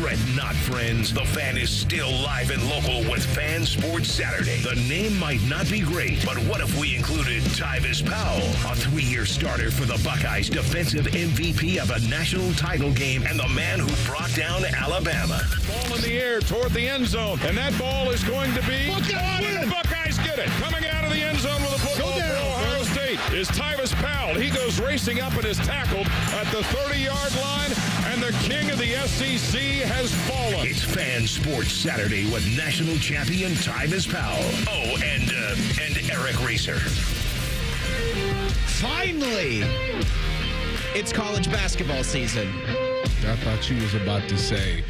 Fret not, friends. The Fan is still live and local with Fan Sports Saturday. The name might not be great, but what if we included Tyvis Powell, a 3-year starter for the Buckeyes, defensive MVP of a national title game, and the man who brought down Alabama. Ball in the air toward the end zone, and that ball is going to be... Buckeyes get it. Coming out of the end zone with a football for Ohio State is Tyvis Powell. He goes racing up and is tackled at the 30-yard line, and the king of the SEC has fallen. It's Fan Sports Saturday with national champion Tyvis Powell. Oh, and Eric Rieser. Finally, it's college basketball season. I thought you was about to say,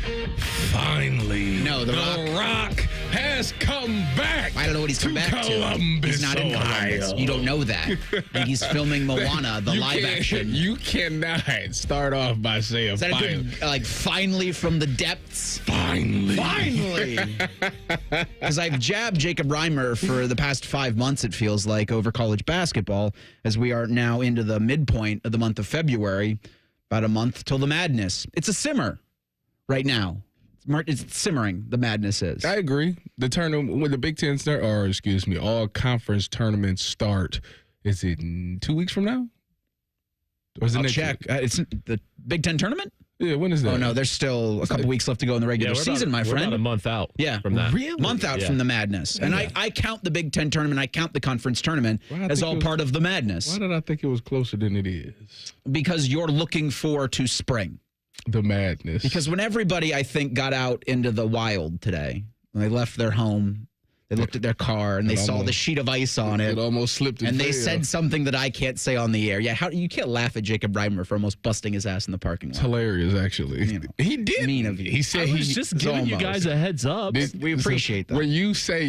finally, No, The Rock has come back. I don't know what he's come back Columbus, to. He's not in Columbus. Ohio. You don't know that. And he's filming Moana, the live action. You cannot start off by saying Is that finally. a good, finally from the depths? Finally. Because I've jabbed Jacob Reimer for the past 5 months, it feels like, over college basketball, as we are now into the midpoint of the month of February. About a month till the madness. It's a simmer right now. It's simmering, the madness is. I agree. The tournament, when the Big Ten start, or excuse me, all conference tournaments start, is it 2 weeks from now? Or is it I'll next check. week? It's the Big Ten tournament? Yeah, when is that? Oh, no, there's still a couple weeks left to go in the regular season, my friend. We're about a month out from that. Really? Month out from the madness. And I count the Big Ten tournament, I count the conference tournament as all part of the madness. Why did I think it was closer than it is? Because you're looking forward to spring. The madness. Because when everybody, I think, got out into the wild today, when they left their home, they looked at their car and they saw the sheet of ice on it. It almost slipped. And they said something that I can't say on the air. Yeah, you can't laugh at Jacob Reimer for almost busting his ass in the parking lot. It's hilarious, actually. You know, he did. Mean of you. He said I was just giving you guys a heads up. We appreciate that. When you say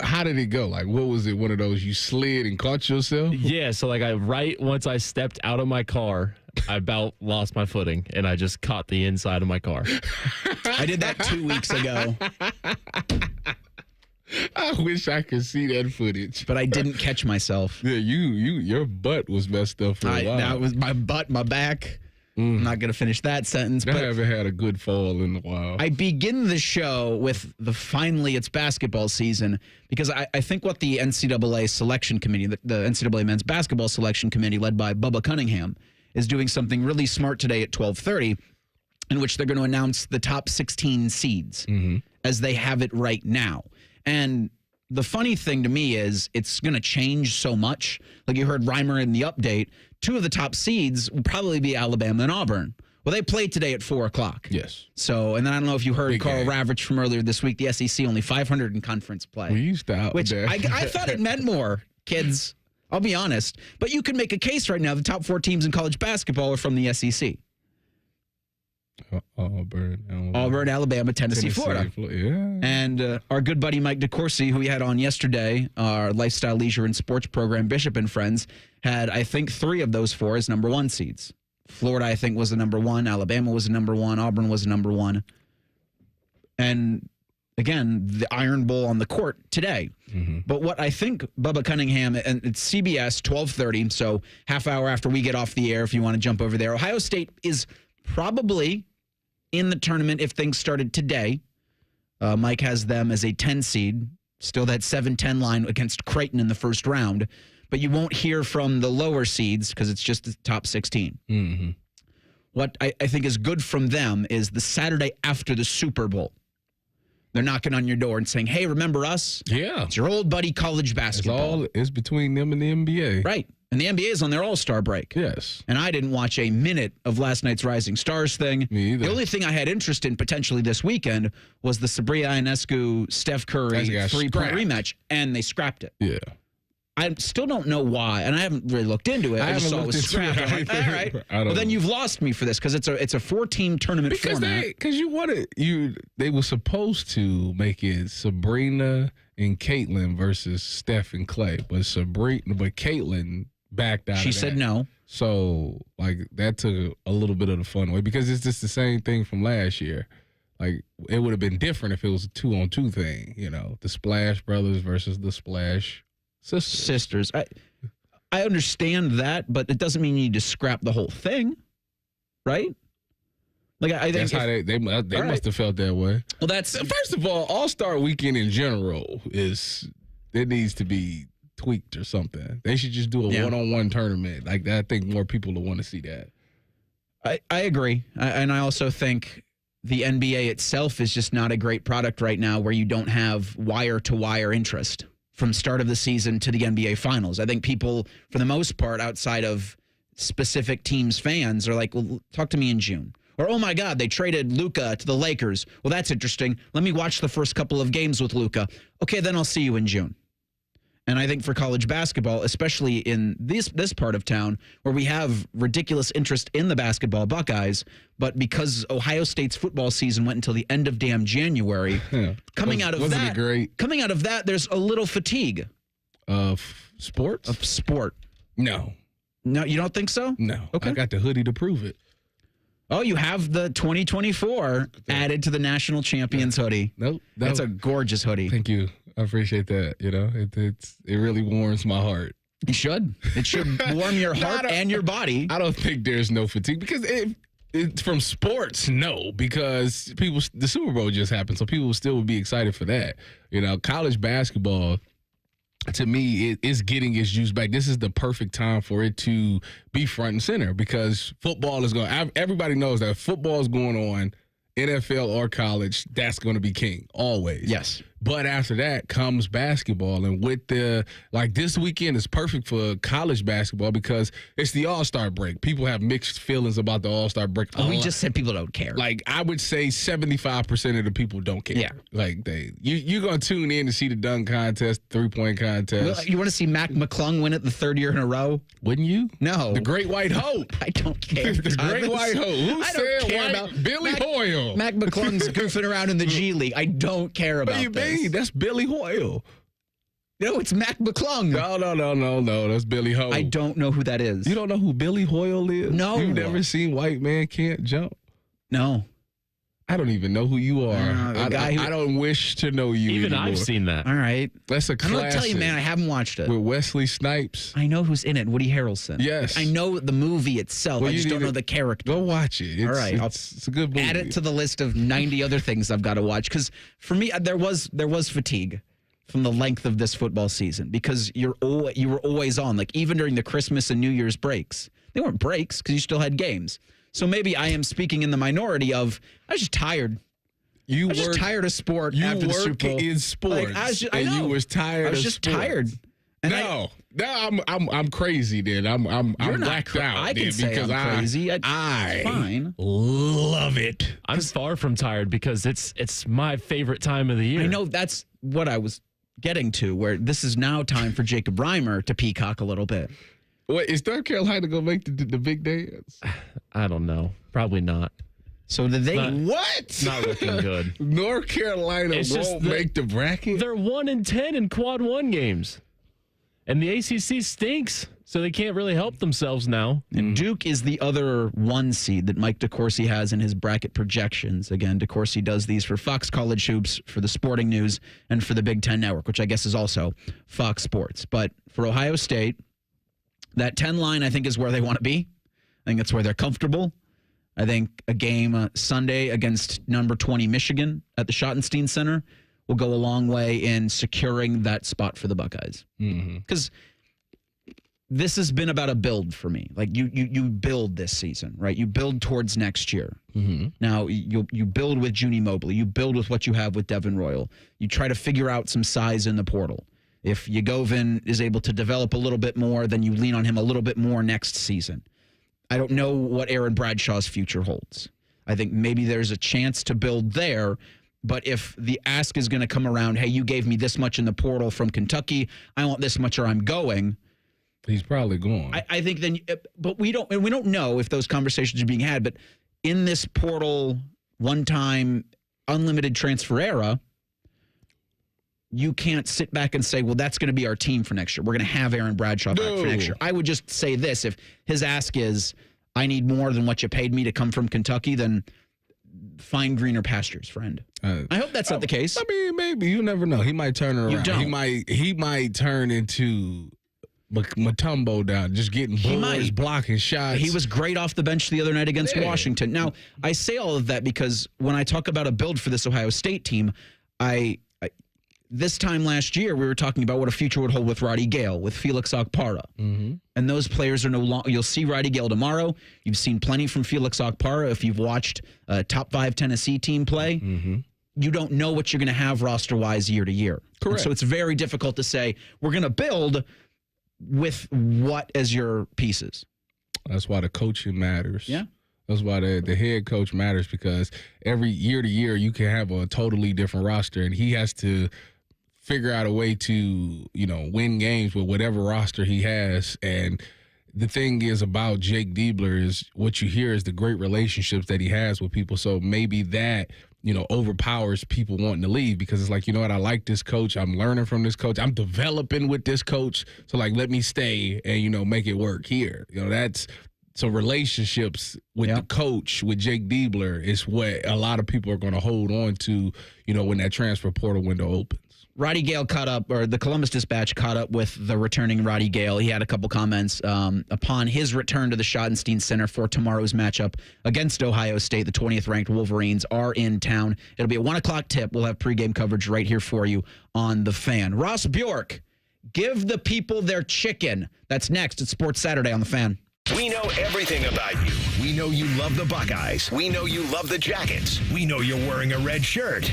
how did it go? Like, what was it? One of those you slid and caught yourself? Yeah, so right once I stepped out of my car, I about lost my footing, and I just caught the inside of my car. I did that 2 weeks ago. I wish I could see that footage. But I didn't catch myself. Yeah, your butt was messed up for a while. That was my butt, my back. I'm not going to finish that sentence. I But haven't had a good fall in a while. I begin the show with finally it's basketball season because I think what the NCAA selection committee, the NCAA men's basketball selection committee led by Bubba Cunningham, is doing something really smart today at 12:30 in which they're going to announce the top 16 seeds as they have it right now. And the funny thing to me is it's going to change so much. Like you heard Reimer in the update, 2 of the top seeds will probably be Alabama and Auburn. Well, they played today at 4 o'clock. Yes. So, and then I don't know if you heard Big Carl game. Ravitch from earlier this week, the SEC only 500 in conference play. We used to out Which there. I thought it meant more, kids. I'll be honest. But you can make a case right now. The top 4 teams in college basketball are from the SEC. Auburn, Alabama, Tennessee, Florida. Yeah. And our good buddy Mike DeCourcy, who we had on yesterday, our Lifestyle, Leisure, and Sports program, Bishop and Friends, had, I think, 3 of those 4 as number 1 seeds. Florida, I think, was the number 1. Alabama was the number 1. Auburn was the number 1. And, again, the Iron Bowl on the court today. But what I think Bubba Cunningham, and it's CBS, 12:30, so half hour after we get off the air if you want to jump over there. Ohio State is probably in the tournament if things started today. Mike has them as a 10 seed, still that 7-10 line against Creighton in the first round. But you won't hear from the lower seeds because it's just the top 16. What I think is good from them is the Saturday after the Super Bowl. They're knocking on your door and saying, hey, remember us? Yeah. It's your old buddy college basketball. It's between them and the NBA. Right. And the NBA is on their All-Star break. Yes. And I didn't watch a minute of last night's Rising Stars thing. Me either. The only thing I had interest in potentially this weekend was the Sabrina Ionescu, Steph Curry three-point rematch, and they scrapped it. Yeah. I still don't know why, and I haven't really looked into it. I just saw it was scrapped. I'm like, all right. Well, then you've lost me for this because it's a 4-team tournament format. Because they were supposed to make it Sabrina and Caitlin versus Steph and Clay, but Caitlin backed out. She said no. So that took a little bit of the fun away because it's just the same thing from last year. Like it would have been different if it was a 2-on-2 thing, the Splash Brothers versus the Splash Sisters. I understand that, but it doesn't mean you need to scrap the whole thing, right? Like I think that's how they must have felt that way. Well, that's first of All-Star Weekend in general it needs to be tweaked or something. They should just do a one-on-one tournament like that. I think more people will want to see that. I agree, and I also think the NBA itself is just not a great product right now, where you don't have wire-to-wire interest from start of the season to the NBA Finals. I think people, for the most part, outside of specific teams' fans, are like, well, talk to me in June. Or, oh, my God, they traded Luka to the Lakers. Well, that's interesting. Let me watch the first couple of games with Luka. Okay, then I'll see you in June. And I think for college basketball, especially in this part of town, where we have ridiculous interest in the basketball Buckeyes, but because Ohio State's football season went until the end of damn January, coming out of that, there's a little fatigue. Of sports? Of sport. No, you don't think so? No. Okay. I got the hoodie to prove it. Oh, you have the 2024 added to the national champions hoodie. Nope. That's a gorgeous hoodie. Thank you. I appreciate that. You know, it really warms my heart. It should. It should warm your heart and your body. I don't think there's no fatigue because it's from sports. No, because the Super Bowl just happened, so people still would be excited for that. You know, college basketball, to me, it is getting its juice back. This is the perfect time for it to be front and center because football is going. Everybody knows that if football is going on, NFL or college, that's going to be king always. Yes. But after that comes basketball. And with this weekend is perfect for college basketball because it's the All-Star break. People have mixed feelings about the All-Star break. We just said people don't care. Like, I would say 75% of the people don't care. Yeah. Like, you're going to tune in to see the dunk contest, three-point contest. Well, you want to see Mac McClung win it the third year in a row? Wouldn't you? No. The Great White Hope. I don't care. The Great White Hope. Who said white? About Billy Hoyle. Mac McClung's goofing around in the G League. I don't care about this. What do you mean? That's Billy Hoyle. No, it's Mac McClung. No. That's Billy Hoyle. I don't know who that is. You don't know who Billy Hoyle is? No. You've never seen White Man Can't Jump? No. I don't even know who you are. I don't wish to know you Even anymore. I've seen that. All right. That's a classic. I'm going to tell you, man, I haven't watched it. With Wesley Snipes. I know who's in it. Woody Harrelson. Yes. I know the movie itself. Well, I just don't know the character. Go watch it. All right. It's a good movie. Add it to the list of 90 other things I've got to watch. Because for me, there was fatigue from the length of this football season because you were always on. Like, even during the Christmas and New Year's breaks. They weren't breaks because you still had games. So maybe I am speaking in the minority of, I was just tired. I was just tired of sport after the Super Bowl. You work in sports, I know. You was tired. I was just tired. And I'm crazy. Then I'm whacked out. I can say because I'm crazy. I fine. Love it. I'm far from tired because it's my favorite time of the year. I know that's what I was getting to. Where this is now time for Jacob Reimer to peacock a little bit. Wait, is North Carolina gonna make the big dance? I don't know. Probably not. So did they? What? Not looking good. North Carolina won't make the bracket? They're 1-10 in quad one games. And the ACC stinks, so they can't really help themselves now. And Duke is the other 1 seed that Mike DeCourcy has in his bracket projections. Again, DeCourcy does these for Fox College Hoops, for the Sporting News, and for the Big Ten Network, which I guess is also Fox Sports. But for Ohio State, that 10 line, I think, is where they want to be. I think that's where they're comfortable. I think a game Sunday against number 20 Michigan at the Schottenstein Center will go a long way in securing that spot for the Buckeyes. Because this has been about a build for me. Like you build this season, right? You build towards next year. Now you build with Junie Mobley. You build with what you have with Devin Royal. You try to figure out some size in the portal. If Yegovin is able to develop a little bit more, then you lean on him a little bit more next season. I don't know what Aaron Bradshaw's future holds. I think maybe there's a chance to build there, but if the ask is going to come around, hey, you gave me this much in the portal from Kentucky, I want this much or I'm going. He's probably going. I think then, but we don't know if those conversations are being had, but in this portal, one-time, unlimited transfer era, you can't sit back and say, well, that's going to be our team for next year. We're going to have Aaron Bradshaw back for next year. I would just say this. If his ask is, I need more than what you paid me to come from Kentucky, then find greener pastures, friend. I hope that's not the case. I mean, maybe. You never know. He might turn it around. You don't. He might turn into Mutombo down, just getting boards, blocking shots. He was great off the bench the other night against Washington. Now, I say all of that because when I talk about a build for this Ohio State team, this time last year, we were talking about what a future would hold with Roddy Gayle, with Felix Okpara. Mm-hmm. And those players are no longer. You'll see Roddy Gayle tomorrow. You've seen plenty from Felix Okpara. If you've watched a top 5 Tennessee team play, you don't know what you're going to have roster-wise year to year. Correct. And so it's very difficult to say, we're going to build with what as your pieces. That's why the coaching matters. Yeah. That's why the head coach matters, because every year to year you can have a totally different roster, and he has to figure out a way to, win games with whatever roster he has. And the thing is about Jake Diebler is what you hear is the great relationships that he has with people. So maybe that, overpowers people wanting to leave, because it's like, I like this coach. I'm learning from this coach. I'm developing with this coach. So let me stay and, make it work here. So relationships with the coach, with Jake Diebler, is what a lot of people are going to hold on to, when that transfer portal window opens. Roddy Gayle the Columbus Dispatch caught up with the returning Roddy Gayle. He had a couple comments upon his return to the Schottenstein Center for tomorrow's matchup against Ohio State. The 20th ranked Wolverines are in town. It'll be a 1 o'clock tip. We'll have pregame coverage right here for you on The Fan. Ross Bjork, give the people their chicken. That's next at Sports Saturday on The Fan. We know everything about you. We know you love the Buckeyes. We know you love the Jackets. We know you're wearing a red shirt.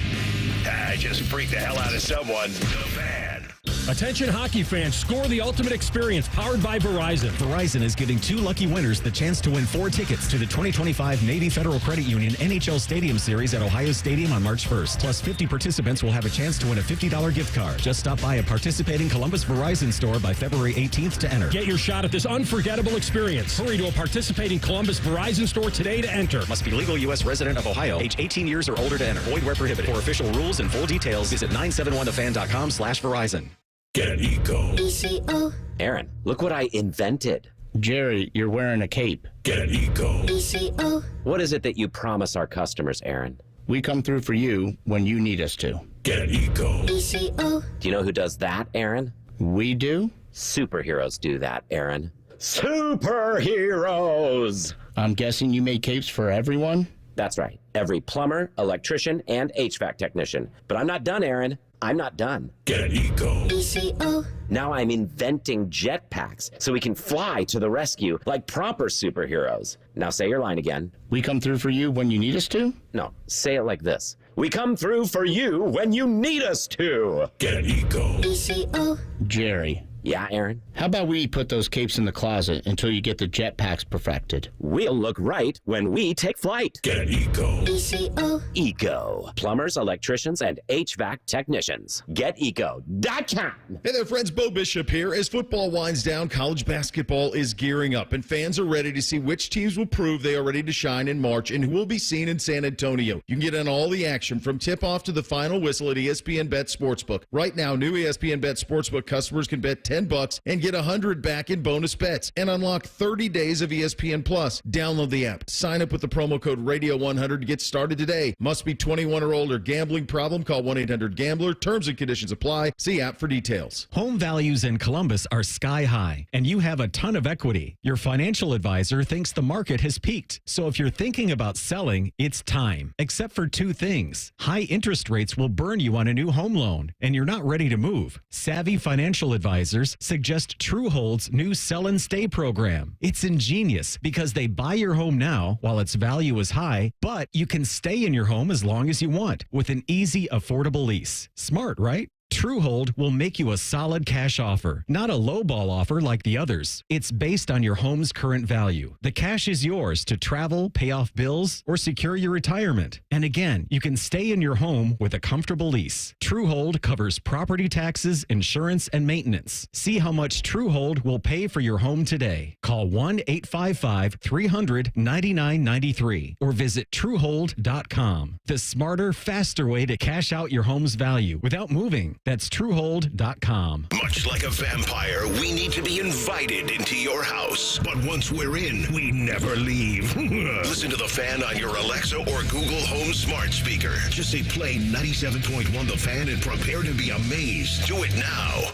Just freak the hell out of someone. The Fan. Attention hockey fans, score the ultimate experience powered by Verizon. Verizon is giving 2 lucky winners the chance to win 4 tickets to the 2025 Navy Federal Credit Union NHL Stadium Series at Ohio Stadium on March 1st. Plus 50 participants will have a chance to win a $50 gift card. Just stop by a participating Columbus Verizon store by February 18th to enter. Get your shot at this unforgettable experience. Hurry to a participating Columbus Verizon store today to enter. Must be legal U.S. resident of Ohio, age 18 years or older to enter. Void where prohibited. For official rules and full details, visit 971thefan.com/Verizon. Get ECO. ECO. Aaron, look what I invented. Jerry, you're wearing a cape. Get ECO. ECO. What is it that you promise our customers, Aaron? We come through for you when you need us to. Get ECO. ECO. Do you know who does that, Aaron? We do? Superheroes do that, Aaron. Superheroes! I'm guessing you make capes for everyone? That's right. Every plumber, electrician, and HVAC technician. But I'm not done, Aaron. I'm not done. Get ECO. ECO. Now I'm inventing jetpacks so we can fly to the rescue like proper superheroes. Now say your line again. We come through for you when you need us to? No, say it like this. We come through for you when you need us to. Get ECO. ECO. Jerry. Yeah, Aaron? How about we put those capes in the closet until you get the jetpacks perfected? We'll look right when we take flight. Get ECO. ECO. ECO. Plumbers, electricians, and HVAC technicians. GetEco.com. Hey there, friends. Bo Bishop here. As football winds down, college basketball is gearing up, and fans are ready to see which teams will prove they are ready to shine in March and who will be seen in San Antonio. You can get in all the action from tip-off to the final whistle at ESPN Bet Sportsbook. Right now, new ESPN Bet Sportsbook customers can bet $10 and get $100 back in bonus bets and unlock 30 days of ESPN Plus. Download the app. Sign up with the promo code Radio100 to get started today. Must be 21 or older. Gambling problem? Call 1-800-GAMBLER. Terms and conditions apply. See app for details. Home values in Columbus are sky high, and you have a ton of equity. Your financial advisor thinks the market has peaked. So if you're thinking about selling, it's time. Except for 2 things. High interest rates will burn you on a new home loan, and you're not ready to move. Savvy financial advisors suggest Truehold's new Sell and Stay program. It's ingenious because they buy your home now while its value is high, but you can stay in your home as long as you want with an easy, affordable lease. Smart, right? Truehold will make you a solid cash offer, not a lowball offer like the others. It's based on your home's current value. The cash is yours to travel, pay off bills, or secure your retirement. And again, you can stay in your home with a comfortable lease. Truehold covers property taxes, insurance, and maintenance. See how much Truehold will pay for your home today. Call 1-855-300-9993 or visit Truehold.com. The smarter, faster way to cash out your home's value without moving. That's Truehold.com. Much like a vampire, we need to be invited into your house. But once we're in, we never leave. Listen to The Fan on your Alexa or Google Home smart speaker. Just say play 97.1 The Fan and prepare to be amazed. Do it now.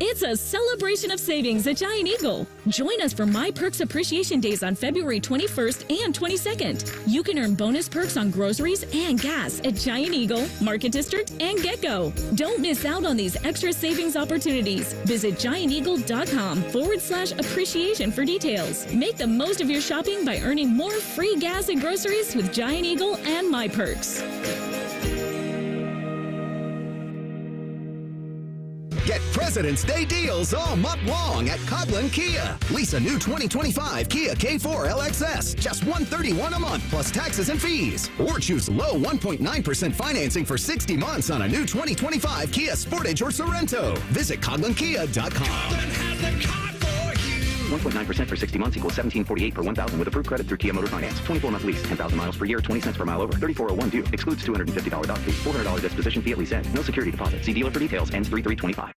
It's It's a celebration of savings at Giant Eagle. Join us for My Perks Appreciation Days on February 21st and 22nd. You can earn bonus perks on groceries and gas at Giant Eagle, Market District, and Get-Go. Don't miss out on these extra savings opportunities. Visit gianteagle.com/appreciation for details. Make the most of your shopping by earning more free gas and groceries with Giant Eagle and My Perks. Get President's Day deals all month long at Coghlan Kia. Lease a new 2025 Kia K4 LXS, just $131 a month plus taxes and fees. Or choose low 1.9% financing for 60 months on a new 2025 Kia Sportage or Sorrento. Visit CoglanKia.com. 1.9% for 60 months equals $17.48 per 1,000 with approved credit through Kia Motor Finance. 24-month lease, 10,000 miles per year, 20 cents per mile over. 3401 due. Excludes $250 doc fee. $400 disposition fee at lease end. No security deposit. See dealer for details. Ends 3/3/25.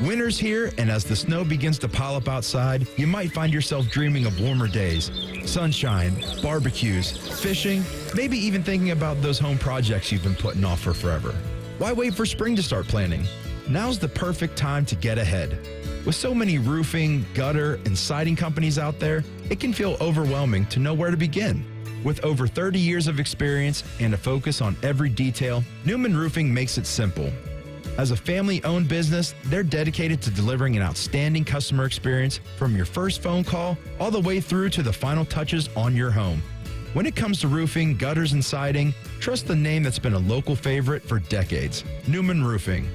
Winter's here, and as the snow begins to pile up outside, you might find yourself dreaming of warmer days, sunshine, barbecues, fishing, maybe even thinking about those home projects you've been putting off for forever. Why wait for spring to start planning? Now's the perfect time to get ahead. With so many roofing, gutter, and siding companies out there, it can feel overwhelming to know where to begin. With over 30 years of experience and a focus on every detail, Newman Roofing makes it simple. As a family-owned business, they're dedicated to delivering an outstanding customer experience from your first phone call all the way through to the final touches on your home. When it comes to roofing, gutters, and siding, trust the name that's been a local favorite for decades, Newman Roofing.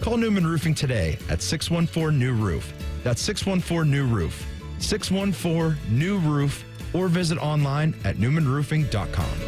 Call Newman Roofing today at 614-NEW-ROOF. That's 614-NEW-ROOF. 614-NEW-ROOF, or visit online at newmanroofing.com.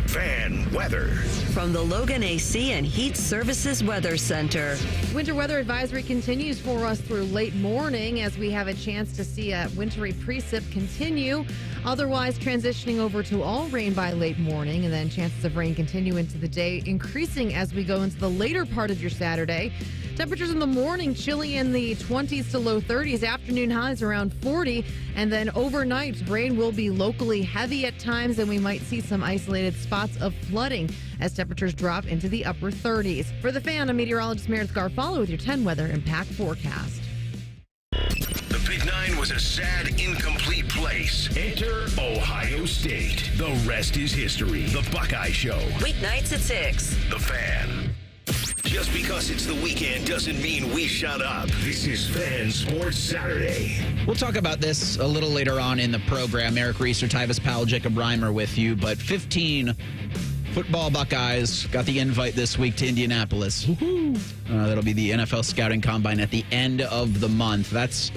Fan weather. From the Logan AC and Heat Services Weather Center. Winter weather advisory continues for us through late morning as we have a chance to see a wintry precip continue. Otherwise, transitioning over to all rain by late morning, and then chances of rain continue into the day, increasing as we go into the later part of your Saturday. Temperatures in the morning chilly in the 20s to low 30s. Afternoon highs around 40. And then overnight, rain will be locally heavy at times, and we might see some isolated spots of flooding as temperatures drop into the upper 30s. For the Fan, I'm meteorologist Meredith Garfalo with your 10 weather impact forecast. The Big Nine was a sad, incomplete place. Enter Ohio State. The rest is history. The Buckeye Show. Weeknights at 6. The Fan. Just because it's the weekend doesn't mean we shut up. This is Fan Sports Saturday. We'll talk about this a little later on in the program. Eric Rieser, Tyvis Powell, Jacob Reimer with you. But 15 football Buckeyes got the invite this week to Indianapolis. That'll be the NFL Scouting Combine at the end of the month. That's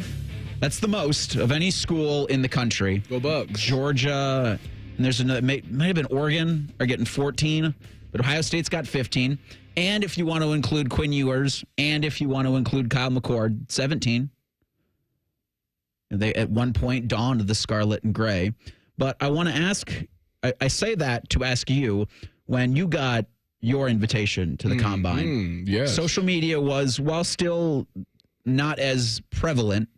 the most of any school in the country. Go Bucks. Georgia, and there's another, might have been Oregon, are getting 14, but Ohio State's got 15. And if you want to include Quinn Ewers, and if you want to include Kyle McCord, 17. They at one point donned the scarlet and gray. But I want to ask, I say that to ask you, when you got your invitation to the Combine, yes. Social media was, while still not as prevalent,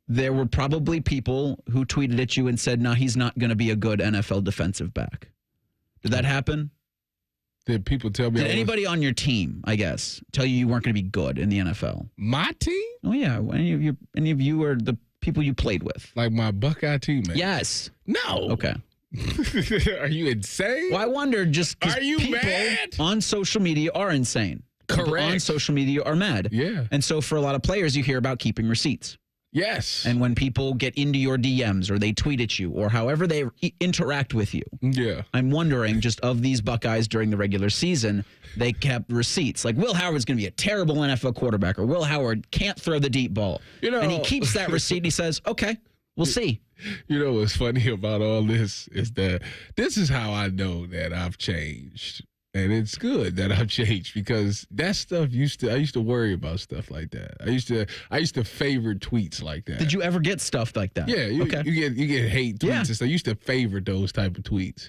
there were probably people who tweeted at you and said, no, he's not going to be a good NFL defensive back. Did that happen? Did people tell me? Did anybody on your team, I guess, tell you weren't going to be good in the NFL? My team? Oh, yeah. Any of you or the people you played with? Like my Buckeye teammates? Yes. No. Okay. Are you insane? Well, I wonder just are you people mad? On social media are insane. Correct. People on social media are mad. Yeah. And so for a lot of players, you hear about keeping receipts. Yes. And when people get into your DMs or they tweet at you or however they interact with you. Yeah. I'm wondering, just of these Buckeyes during the regular season, they kept receipts. Like, Will Howard's going to be a terrible NFL quarterback, or Will Howard can't throw the deep ball. And he keeps that receipt and he says, okay, we'll see. You know what's funny about all this is that this is how I know that I've changed. And it's good that I've changed, because that stuff I used to worry about stuff like that. I used to favorite tweets like that. Did you ever get stuff like that? Yeah, you get hate tweets and stuff. I used to favorite those type of tweets.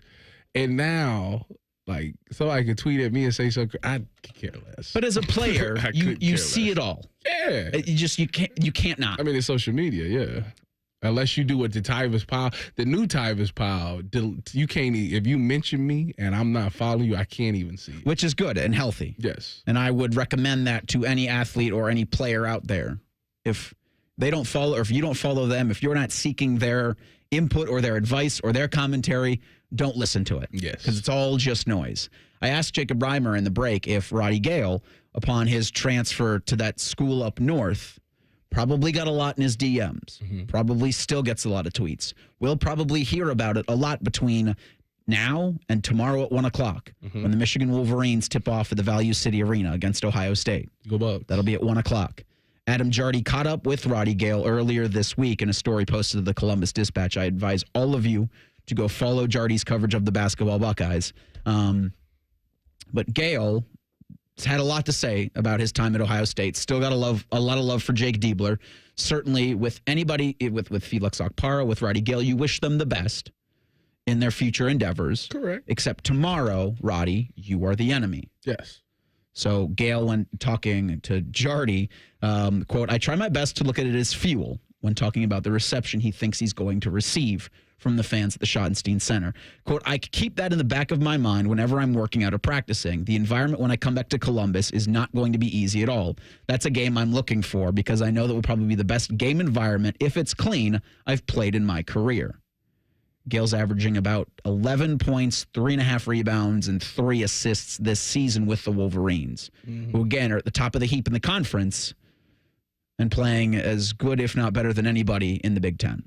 And now, like, somebody can tweet at me and say something, I could care less. But as a player, you see it all. Yeah. You can't not. I mean, it's social media, yeah. Unless you do what the new Tyvis Powell, you can't, if you mention me and I'm not following you, I can't even see it. Which is good and healthy. Yes. And I would recommend that to any athlete or any player out there. If they don't follow, or if you don't follow them, if you're not seeking their input or their advice or their commentary, don't listen to it. Yes. Because it's all just noise. I asked Jacob Reimer in the break if Roddy Gayle, upon his transfer to that school up north, probably got a lot in his DMs, probably still gets a lot of tweets. We'll probably hear about it a lot between now and tomorrow at 1 o'clock when the Michigan Wolverines tip off at the Value City Arena against Ohio State. Go Bucks. That'll be at 1 o'clock. Adam Jardy caught up with Roddy Gayle earlier this week in a story posted to the Columbus Dispatch. I advise all of you to go follow Jardy's coverage of the basketball Buckeyes. But Gayle had a lot to say about his time at Ohio State. Still got a lot of love for Jake Diebler. Certainly with anybody, with Felix Okpara, with Roddy Gayle, you wish them the best in their future endeavors. Correct. Except tomorrow, Roddy, you are the enemy. Yes. So Gayle, when talking to Jardy, quote, I try my best to look at it as fuel when talking about the reception he thinks he's going to receive from the fans at the Schottenstein Center. Quote, I keep that in the back of my mind whenever I'm working out or practicing. The environment when I come back to Columbus is not going to be easy at all. That's a game I'm looking for because I know that will probably be the best game environment, if it's clean, I've played in my career. Gayle's averaging about 11 points, 3.5 rebounds, and 3 assists this season with the Wolverines, who, again, are at the top of the heap in the conference and playing as good, if not better, than anybody in the Big Ten.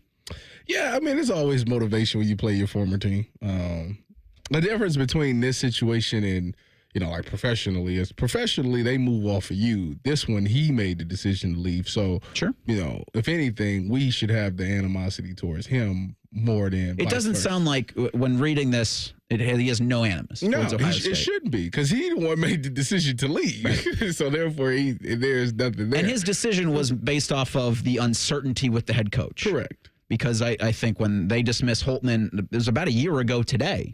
Yeah, I mean, it's always motivation when you play your former team. The difference between this situation and, like professionally, is professionally they move off of you. This one, he made the decision to leave. So, sure. If anything, we should have the animosity towards him more than it doesn't sound like when reading this, he has no animus. No, towards Ohio State. It shouldn't be because he the one made the decision to leave. Right. So therefore, there's nothing there. And his decision was based off of the uncertainty with the head coach. Correct. Because I think when they dismissed Holtman, it was about a year ago today,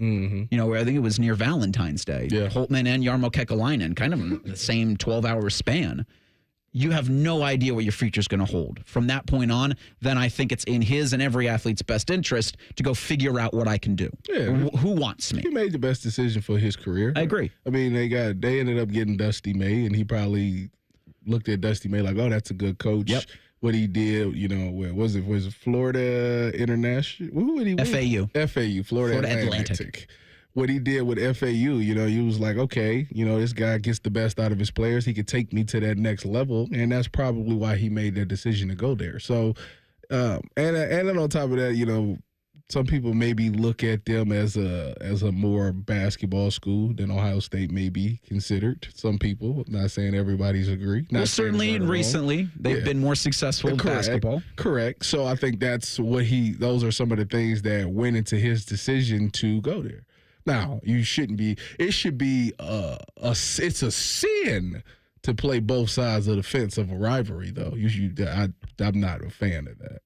where I think it was near Valentine's Day. Yeah. Holtman and Jarmo Kekalainen, kind of in the same 12-hour span. You have no idea what your future is going to hold. From that point on, then I think it's in his and every athlete's best interest to go figure out what I can do. Yeah. Who wants me? He made the best decision for his career. I agree. I mean, they ended up getting Dusty May, and he probably looked at Dusty May like, oh, that's a good coach. Yep. What he did, where was it? Was it Florida International? Who did he win? FAU, Florida Atlantic. What he did with FAU, he was like, okay, this guy gets the best out of his players. He could take me to that next level, and that's probably why he made that decision to go there. So, and then on top of that, some people maybe look at them as a more basketball school than Ohio State may be considered. Some people, not saying everybody's agree. Certainly recently they've been more successful in basketball. Correct. So I think that's those are some of the things that went into his decision to go there. Now, it should be it's a sin to play both sides of the fence of a rivalry, though. I'm not a fan of that.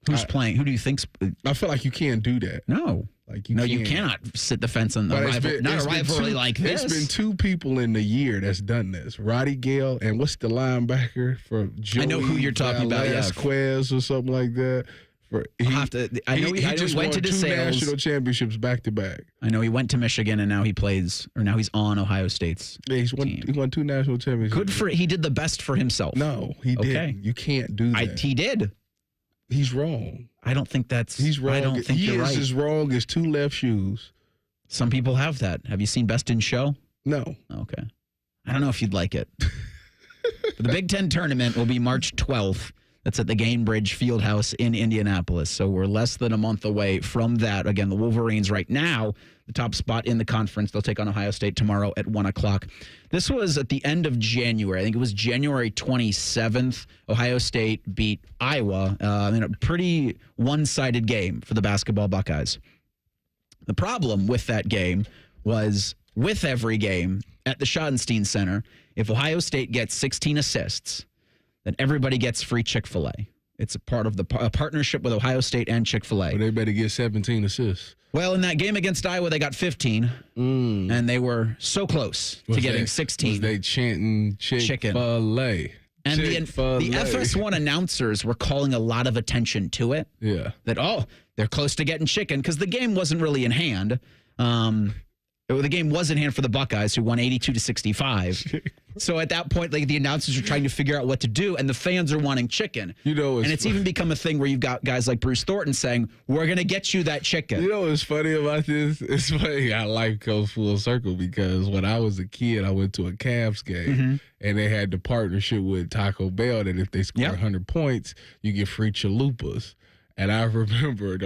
Who's playing? Who do you think's? I feel like you can't do that. No. You cannot sit the fence on the rivalry like this. There's been 2 people in the year that's done this. Roddy Gayle and what's the linebacker for Joey? I know who you're talking about. Yeah, Quez or something like that. He just went to 2 national championships back to back. I know he went to Michigan and now he's on Ohio State's team. He won 2 national championships. Good for he did the best for himself. No, he didn't. You can't do that. He did. He's wrong. I don't think that's. He's wrong. I don't think he you're is right. as wrong as 2 left shoes. Some people have that. Have you seen Best in Show? No. Okay. I don't know if you'd like it. The Big Ten tournament will be March 12th. That's at the Gainbridge Fieldhouse in Indianapolis. So we're less than a month away from that. Again, the Wolverines right now, the top spot in the conference. They'll take on Ohio State tomorrow at 1 o'clock. This was at the end of January. I think it was January 27th. Ohio State beat Iowa in a pretty one-sided game for the basketball Buckeyes. The problem with that game was with every game at the Schottenstein Center, if Ohio State gets 16 assists, then everybody gets free Chick-fil-A. It's a part of the partnership with Ohio State and Chick-fil-A. Well, they better get 17 assists. Well, in that game against Iowa, they got 15, and they were so close to getting 16. Was they chanting Chick-fil-A? And the FS1 announcers were calling a lot of attention to it. Yeah. That, they're close to getting chicken because the game wasn't really in hand. The game was in hand for the Buckeyes, who won 82-65. So at that point, like, the announcers are trying to figure out what to do, and the fans are wanting chicken. And it's even become a thing where you've got guys like Bruce Thornton saying, "We're going to get you that chicken." You know what's funny about this? It's funny how life goes full circle, because when I was a kid, I went to a Cavs game, and they had the partnership with Taco Bell that if they score 100 points, you get free chalupas. And I remember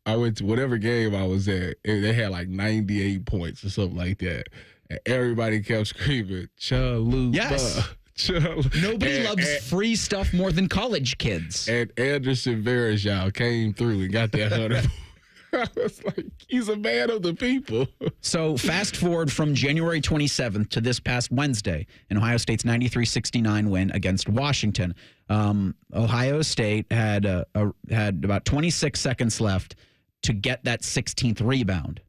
I went to whatever game I was at, and they had like 98 points or something like that. And everybody kept screaming, chalupa. Yes. Nobody loves free stuff more than college kids. And Anderson Varejao came through and got that 100. I was like, he's a man of the people. So fast forward from January 27th to this past Wednesday in Ohio State's 93-69 win against Washington. Ohio State had about 26 seconds left to get that 16th rebound.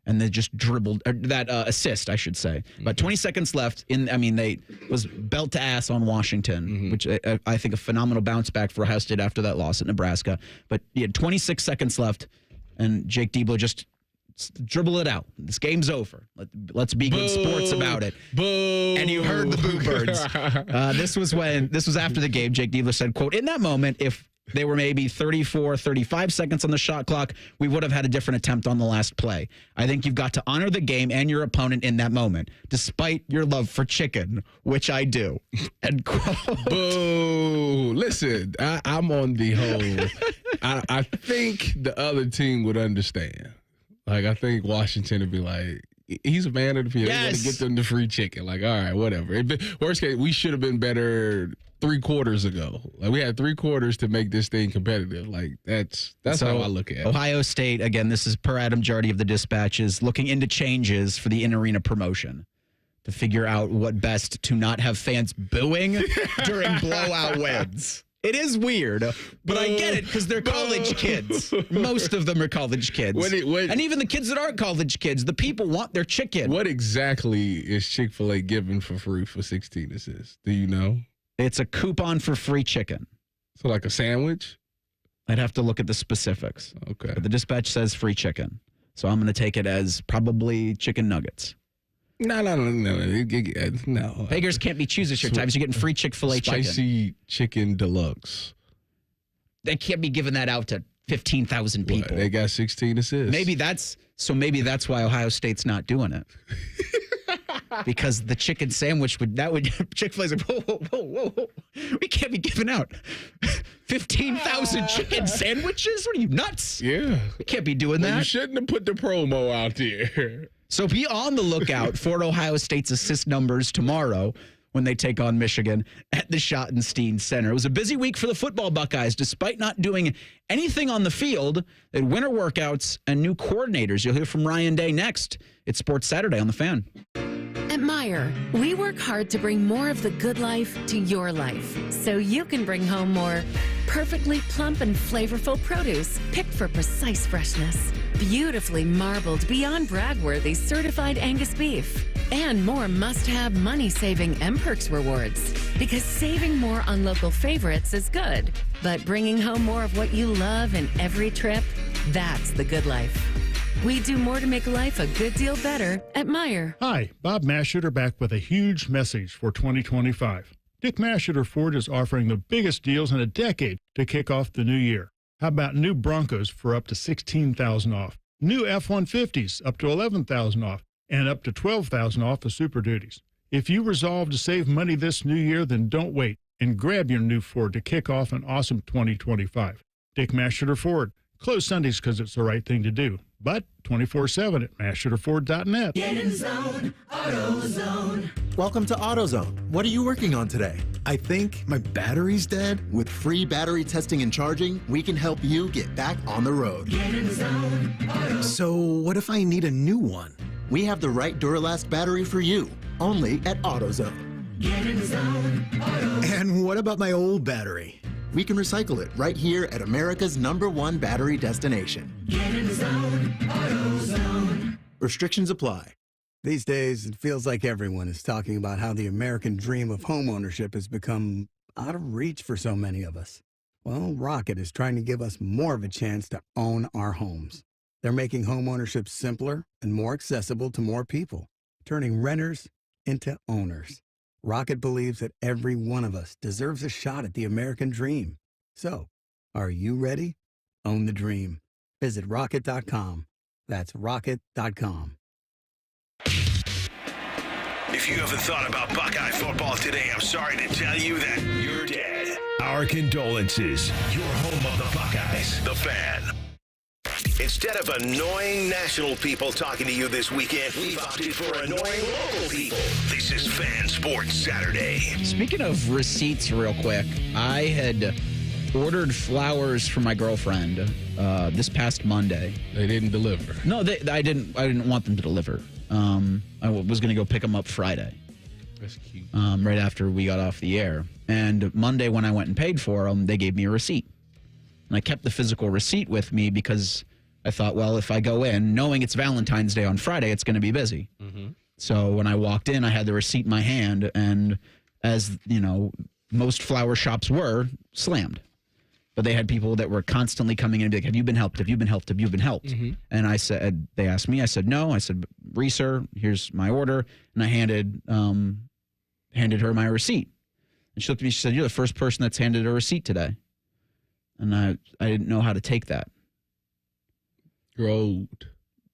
And they just dribbled that assist, I should say. About 20 seconds left. They was belt to ass on Washington, which I think a phenomenal bounce back for Ohio State after that loss at Nebraska. But you had 26 seconds left, and Jake Diebler just dribble it out. This game's over. Let's be good sports about it. Boo. And you heard the boo birds. This was after the game. Jake Diebler said, quote, "In that moment, if they were maybe 34, 35 seconds on the shot clock, we would have had a different attempt on the last play. I think you've got to honor the game and your opponent in that moment, despite your love for chicken, which I do." End quote. Boo. Listen, I'm on the whole. I think the other team would understand. Like, I think Washington would be like, he's a man of the field. Yes. They want to get them the free chicken. Like, all right, whatever. Worst case, we should have been better 3 quarters ago. Like, we had 3 quarters to make this thing competitive. Like, that's how I look at it. Ohio State, again, this is per Adam Jardy of the Dispatch, is looking into changes for the in-arena promotion to figure out what best to not have fans booing during blowout wins. It is weird, but I get it because they're college kids. Most of them are college kids. And even the kids that aren't college kids, the people want their chicken. What exactly is Chick-fil-A giving for free for 16 assists? Do you know? It's a coupon for free chicken. So like a sandwich? I'd have to look at the specifics. Okay. But the Dispatch says free chicken. So I'm going to take it as probably chicken nuggets. No. Beggars can't be choosers here, Tyvis. You're getting free Chick-fil-A chicken. Spicy chicken deluxe. They can't be giving that out to 15,000 people. They got 16 assists. Maybe that's why Ohio State's not doing it. Because the chicken sandwich would Chick-fil-A's like, whoa. We can't be giving out 15,000 chicken sandwiches? What are you, nuts? Yeah. We can't be doing that. You shouldn't have put the promo out there. So be on the lookout for Ohio State's assist numbers tomorrow when they take on Michigan at the Schottenstein Center. It was a busy week for the football Buckeyes. Despite not doing anything on the field, they had winter workouts and new coordinators. You'll hear from Ryan Day next. It's Sports Saturday on The Fan. At Meijer, we work hard to bring more of the good life to your life so you can bring home more perfectly plump and flavorful produce picked for precise freshness, beautifully marbled beyond brag-worthy certified Angus beef, and more must-have money-saving M-Perks rewards. Because saving more on local favorites is good, but bringing home more of what you love in every trip, that's the good life. We do more to make life a good deal better at Meijer. Hi, Bob Mashuter back with a huge message for 2025. Dick Mashuter Ford is offering the biggest deals in a decade to kick off the new year. How about new Broncos for up to $16,000 off? New F-150s up to $11,000 off, and up to $12,000 off of Super Duties. If you resolve to save money this new year, then don't wait and grab your new Ford to kick off an awesome 2025. Dick Mashuter Ford. Closed Sundays because it's the right thing to do, but 24/7 at mashuterford.net. Get in zone, AutoZone. Welcome to AutoZone. What are you working on today? I think my battery's dead. With free battery testing and charging, we can help you get back on the road. Get in zone, AutoZone. So what if I need a new one? We have the right Duralast battery for you, only at AutoZone. Get in zone, AutoZone. And what about my old battery? We can recycle it right here at America's #1 battery destination. Get in zone, AutoZone. Restrictions apply. These days, it feels like everyone is talking about how the American dream of homeownership has become out of reach for so many of us. Well, Rocket is trying to give us more of a chance to own our homes. They're making homeownership simpler and more accessible to more people, turning renters into owners. Rocket believes that every one of us deserves a shot at the American dream. So, are you ready? Own the dream. Visit rocket.com. That's rocket.com. If you haven't thought about Buckeye football today, I'm sorry to tell you that you're dead. Our condolences. Your home of the Buckeyes, the Fan. Instead of annoying national people talking to you this weekend, we've opted for annoying local people. This is Fan Sports Saturday. Speaking of receipts real quick, I had ordered flowers for my girlfriend this past Monday. They didn't deliver. No, I didn't want them to deliver. I was going to go pick them up Friday. That's cute. Right after we got off the air. And Monday when I went and paid for them, they gave me a receipt. And I kept the physical receipt with me because I thought, well, if I go in, knowing it's Valentine's Day on Friday, it's going to be busy. Mm-hmm. So when I walked in, I had the receipt in my hand, and as, you know, most flower shops were, slammed. But they had people that were constantly coming in and be like, have you been helped? Have you been helped? Have you been helped? Mm-hmm. And I said, they asked me, I said, no. I said, Rieser, here's my order. And I handed her my receipt. And she looked at me, she said, you're the first person that's handed a receipt today. And I didn't know how to take that. You're old.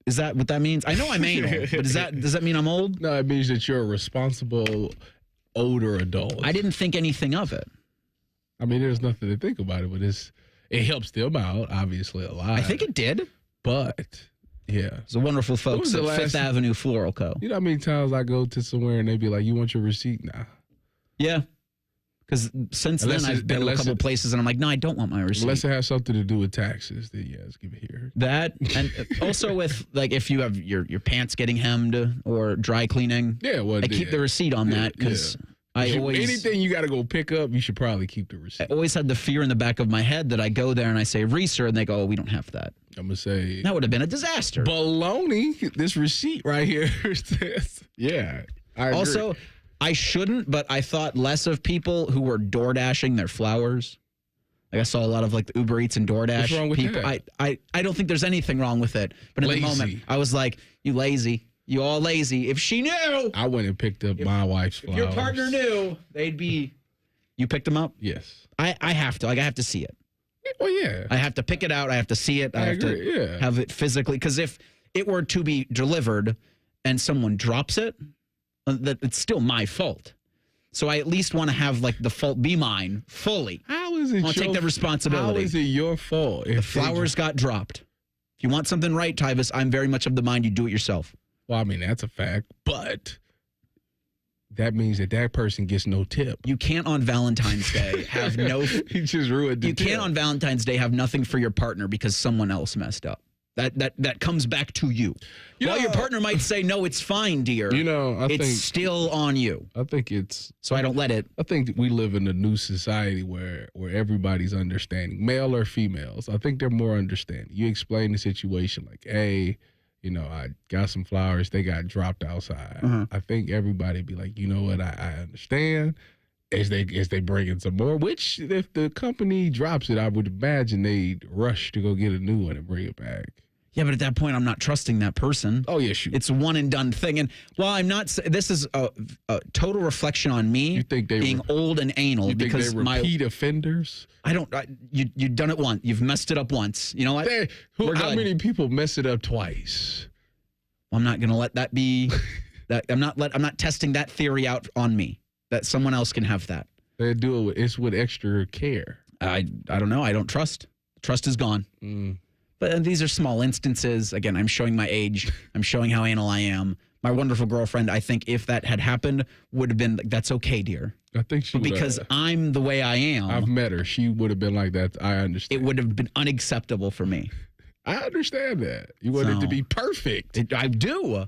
Is that what that means? I know I'm anal, but does that mean I'm old? No, it means that you're a responsible, older adult. I didn't think anything of it. I mean, there's nothing to think about it, but it helps them out, obviously, a lot. I think it did. But, yeah. It's a wonderful folks at Fifth Avenue Floral Co. You know how many times I go to somewhere and they be like, you want your receipt now? Yeah. Because since then, I've been to a couple places, and I'm like, no, I don't want my receipt. Unless it has something to do with taxes, then yes, give it here. That, and also with, like, if you have your pants getting hemmed or dry cleaning, I keep the receipt on that because anything you got to go pick up, you should probably keep the receipt. I always had the fear in the back of my head that I go there and I say, Rieser, and they go, oh, we don't have that. I'm going to say. That would have been a disaster. Baloney. This receipt right here says, yeah. I agree. Also, I shouldn't, but I thought less of people who were door dashing their flowers. Like I saw a lot of like the Uber Eats and DoorDash What's wrong with people. that? I don't think there's anything wrong with it. But in the moment, I was like, you lazy. You all lazy. If she knew. I went and picked up my wife's flowers. If your partner knew, they'd be. You picked them up? Yes. I have to. Like, I have to see it. Well, yeah. I have to pick it out. I have to see it. I have to have it physically. Because if it were to be delivered and someone drops it, that it's still my fault. So I at least want to have like the fault be mine fully. How is it? I'll take the responsibility. How is it your fault? The flowers got dropped. If you want something right, Tyvis, I'm very much of the mind you do it yourself. Well, I mean, that's a fact, but that means that person gets no tip. You can't on Valentine's Day have no. You just ruined the You tip. can't on Valentine's Day have nothing for your partner because someone else messed up. That comes back to you. While your partner might say, no, it's fine, dear. You know, I it's think still on you. I think it's. So I don't let it. I think we live in a new society where everybody's understanding, male or females. I think they're more understanding. You explain the situation like, hey, you know, I got some flowers. They got dropped outside. Uh-huh. I think everybody be like, you know what? I understand. As they bring in some more, which if the company drops it, I would imagine they'd rush to go get a new one and bring it back. Yeah, but at that point, I'm not trusting that person. Oh, yeah, shoot. It's a one and done thing. And while I'm not, this is a total reflection on me. You think they being old and anal you because think they repeat offenders? I don't. You've done it once. You've messed it up once. You know what? How many people mess it up twice? Well, I'm not going to let that be. I'm not testing that theory out on me. That someone else can have that. They do it with extra care. I don't know. I don't trust. Trust is gone. But these are small instances. Again, I'm showing my age. I'm showing how anal I am. My wonderful girlfriend, I think if that had happened, would have been, that's okay, dear. I think she would because I'm the way I am. I've met her. She would have been like that. I understand. It would have been unacceptable for me. I understand that. You want it to be perfect. I do.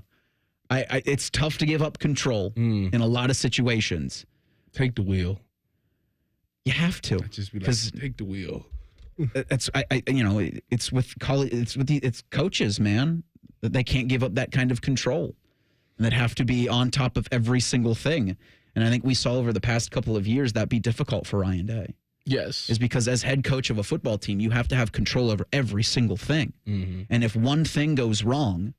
It's tough to give up control in a lot of situations. Take the wheel. You have to. Just be like, take the wheel. It's with college. It's coaches, man. That they can't give up that kind of control. that have to be on top of every single thing. And I think we saw over the past couple of years that be difficult for Ryan Day. Yes. Is because as head coach of a football team, you have to have control over every single thing. Mm-hmm. And if one thing goes wrong,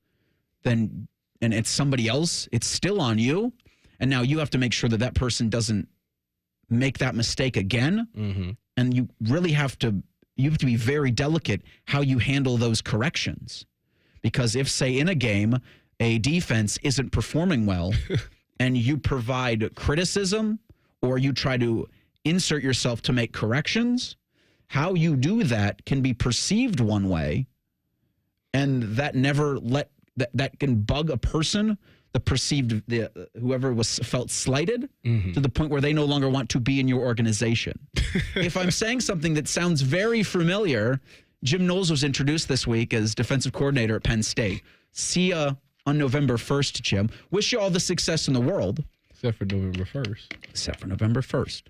then, and it's somebody else, it's still on you. And now you have to make sure that that person doesn't make that mistake again. Mm-hmm. And you really have to be very delicate how you handle those corrections. Because if, say, in a game, a defense isn't performing well and you provide criticism or you try to insert yourself to make corrections, how you do that can be perceived one way, and that that can bug a person, whoever felt slighted, to the point where they no longer want to be in your organization. If I'm saying something that sounds very familiar, Jim Knowles was introduced this week as defensive coordinator at Penn State. See ya on November 1st, Jim. Wish you all the success in the world. Except for November 1st. Except for November 1st.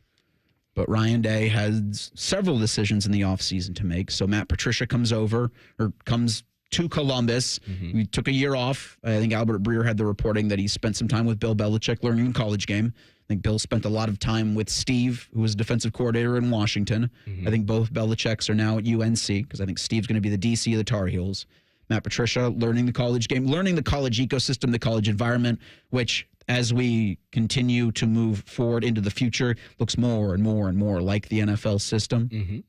But Ryan Day has several decisions in the offseason to make. So Matt Patricia comes to Columbus. Mm-hmm. He took a year off. I think Albert Breer had the reporting that he spent some time with Bill Belichick learning the college game. I think Bill spent a lot of time with Steve, who was defensive coordinator in Washington. Mm-hmm. I think both Belichicks are now at UNC because I think Steve's going to be the DC of the Tar Heels. Matt Patricia learning the college game, learning the college ecosystem, the college environment, which as we continue to move forward into the future, looks more and more and more like the NFL system. Mm-hmm.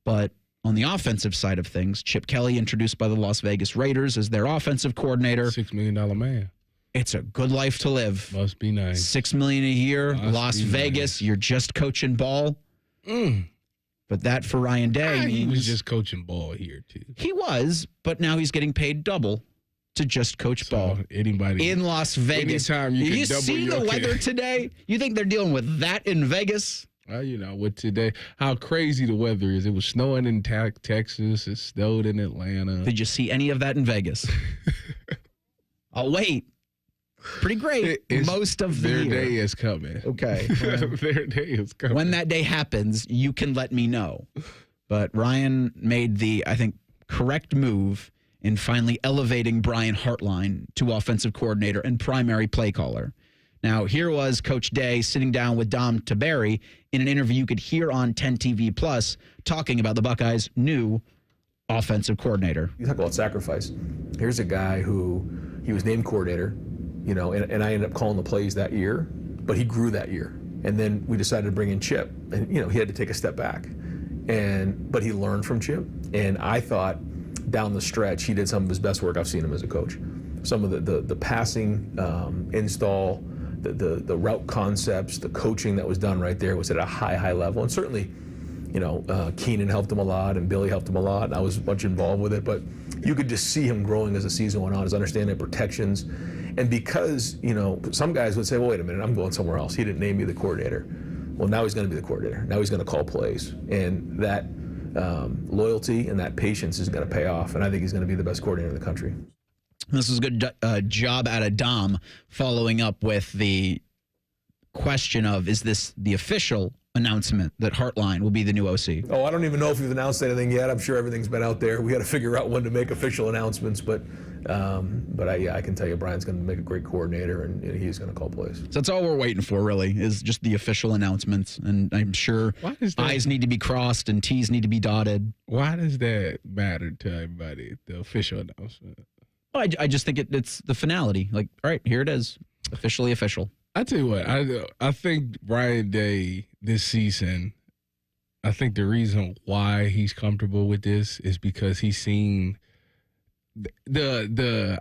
But on the offensive side of things, Chip Kelly, introduced by the Las Vegas Raiders as their offensive coordinator. $6 million man. It's a good life to live. Must be nice. $6 million a year, Must Las Vegas. Nice. You're just coaching ball. But that for Ryan Day means he was just coaching ball here too. He was, but now he's getting paid double to just coach ball. Anybody in Las Vegas. Anytime you can see the weather today? You think they're dealing with that in Vegas? With today, how crazy the weather is. It was snowing in Texas. It snowed in Atlanta. Did you see any of that in Vegas? I'll wait. Pretty great. Most of the their year. day is coming. Okay. Their day is coming. When that day happens, you can let me know. But Ryan made the, I think, correct move in finally elevating Brian Hartline to offensive coordinator and primary play caller. Now, here was Coach Day sitting down with Dom Taberi in an interview you could hear on 10 TV Plus talking about the Buckeyes' new offensive coordinator. You talk about sacrifice. Here's a guy who he was named coordinator, and I ended up calling the plays that year, but he grew that year. And then we decided to bring in Chip, and he had to take a step back. But he learned from Chip, and I thought down the stretch he did some of his best work I've seen him as a coach. Some of the passing install, the route concepts, the coaching that was done right there was at a high level. And certainly, Keenan helped him a lot and Billy helped him a lot. And I was much involved with it, but you could just see him growing as the season went on, his understanding of protections. And because, some guys would say, well, wait a minute, I'm going somewhere else. He didn't name me the coordinator. Well, now he's going to be the coordinator. Now he's going to call plays. And that loyalty and that patience is going to pay off. And I think he's going to be the best coordinator in the country. This is a good job out of Dom following up with the question of, is this the official announcement that Hartline will be the new OC? Oh, I don't even know if we've announced anything yet. I'm sure everything's been out there. We got to figure out when to make official announcements. But I can tell you Brian's going to make a great coordinator, and he's going to call plays. So that's all we're waiting for, really, is just the official announcements. And I'm sure I's need to be crossed and T's need to be dotted. Why does that matter to everybody, the official announcement? Well, I just think it's the finality. Like, all right, here it is, officially official. I tell you what, I think Ryan Day this season, I think the reason why he's comfortable with this is because he's seen the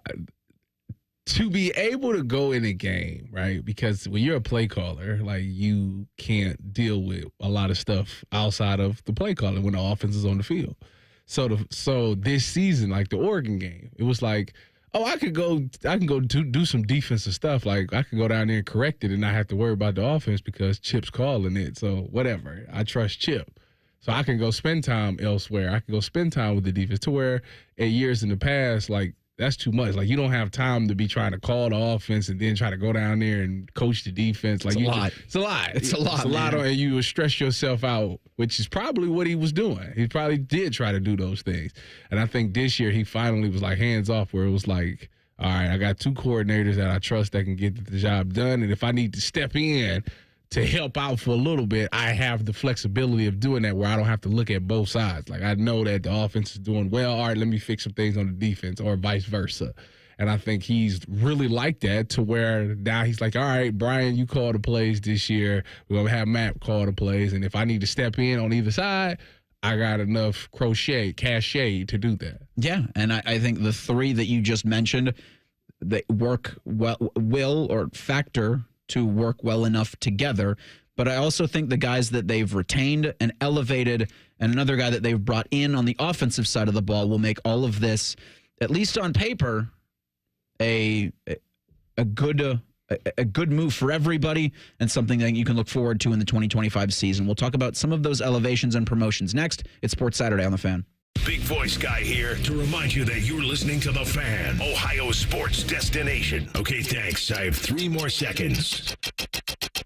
to be able to go in a game, right? Because when you're a play caller, like, you can't deal with a lot of stuff outside of the play calling when the offense is on the field. So this season, like the Oregon game, it was like, oh, I can go do some defensive stuff. Like, I can go down there and correct it and not have to worry about the offense because Chip's calling it. So whatever, I trust Chip. So I can go spend time elsewhere. I can go spend time with the defense, to where at years in the past, like, that's too much. Like, you don't have time to be trying to call the offense and then try to go down there and coach the defense. Like, it's a lot. It's a lot, and you would stress yourself out, which is probably what he was doing. He probably did try to do those things. And I think this year he finally was like hands off, where it was like, all right, I got 2 coordinators that I trust that can get the job done. And if I need to step in to help out for a little bit, I have the flexibility of doing that where I don't have to look at both sides. Like, I know that the offense is doing well. All right, let me fix some things on the defense, or vice versa. And I think he's really like that, to where now he's like, all right, Brian, you call the plays this year. We're going to have Matt call the plays. And if I need to step in on either side, I got enough cachet to do that. Yeah, and I think the 3 that you just mentioned, they work factor to work well enough together. But I also think the guys that they've retained and elevated, and another guy that they've brought in on the offensive side of the ball, will make all of this, at least on paper, a good move for everybody, and something that you can look forward to in the 2025 season. We'll talk about some of those elevations and promotions next. It's Sports Saturday on The Fan. Big voice guy here to remind you that you're listening to The Fan, Ohio sports destination. Okay, thanks. I have 3 more seconds.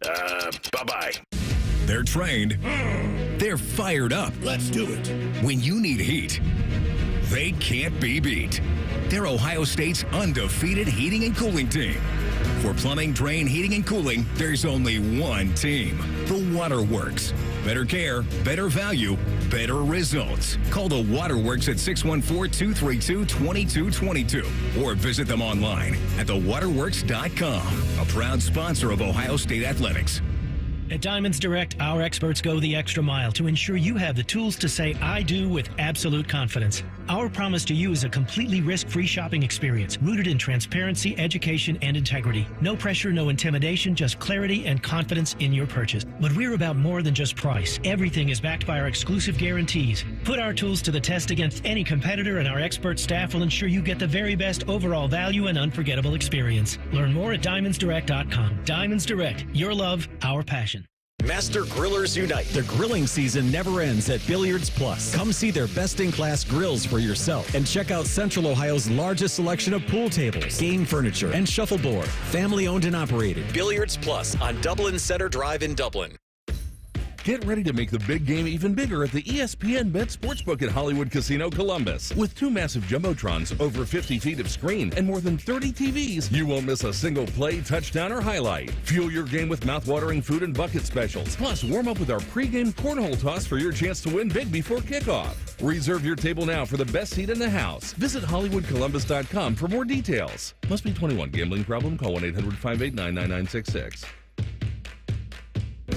Bye-bye. They're trained. They're fired up. Let's do it. When you need heat, they can't be beat. They're Ohio State's undefeated heating and cooling team. For plumbing, drain, heating, and cooling, there's only one team. The Waterworks. Better care, better value, better results. Call the Waterworks at 614-232-2222 or visit them online at thewaterworks.com. A proud sponsor of Ohio State Athletics. At Diamonds Direct, our experts go the extra mile to ensure you have the tools to say I do with absolute confidence. Our promise to you is a completely risk-free shopping experience rooted in transparency, education, and integrity. No pressure, no intimidation, just clarity and confidence in your purchase. But we're about more than just price. Everything is backed by our exclusive guarantees. Put our tools to the test against any competitor, and our expert staff will ensure you get the very best overall value and unforgettable experience. Learn more at DiamondsDirect.com. Diamonds Direct, your love, our passion. Master Grillers Unite. The grilling season never ends at Billiards Plus. Come see their best-in-class grills for yourself and check out Central Ohio's largest selection of pool tables, game furniture, and shuffleboard. Family-owned and operated. Billiards Plus on Dublin Center Drive in Dublin. Get ready to make the big game even bigger at the ESPN Bet Sportsbook at Hollywood Casino Columbus. With 2 massive jumbotrons, over 50 feet of screen, and more than 30 TVs, you won't miss a single play, touchdown, or highlight. Fuel your game with mouth-watering food and bucket specials. Plus, warm up with our pregame cornhole toss for your chance to win big before kickoff. Reserve your table now for the best seat in the house. Visit HollywoodColumbus.com for more details. Must be 21. Gambling problem? Call 1-800-589-9966.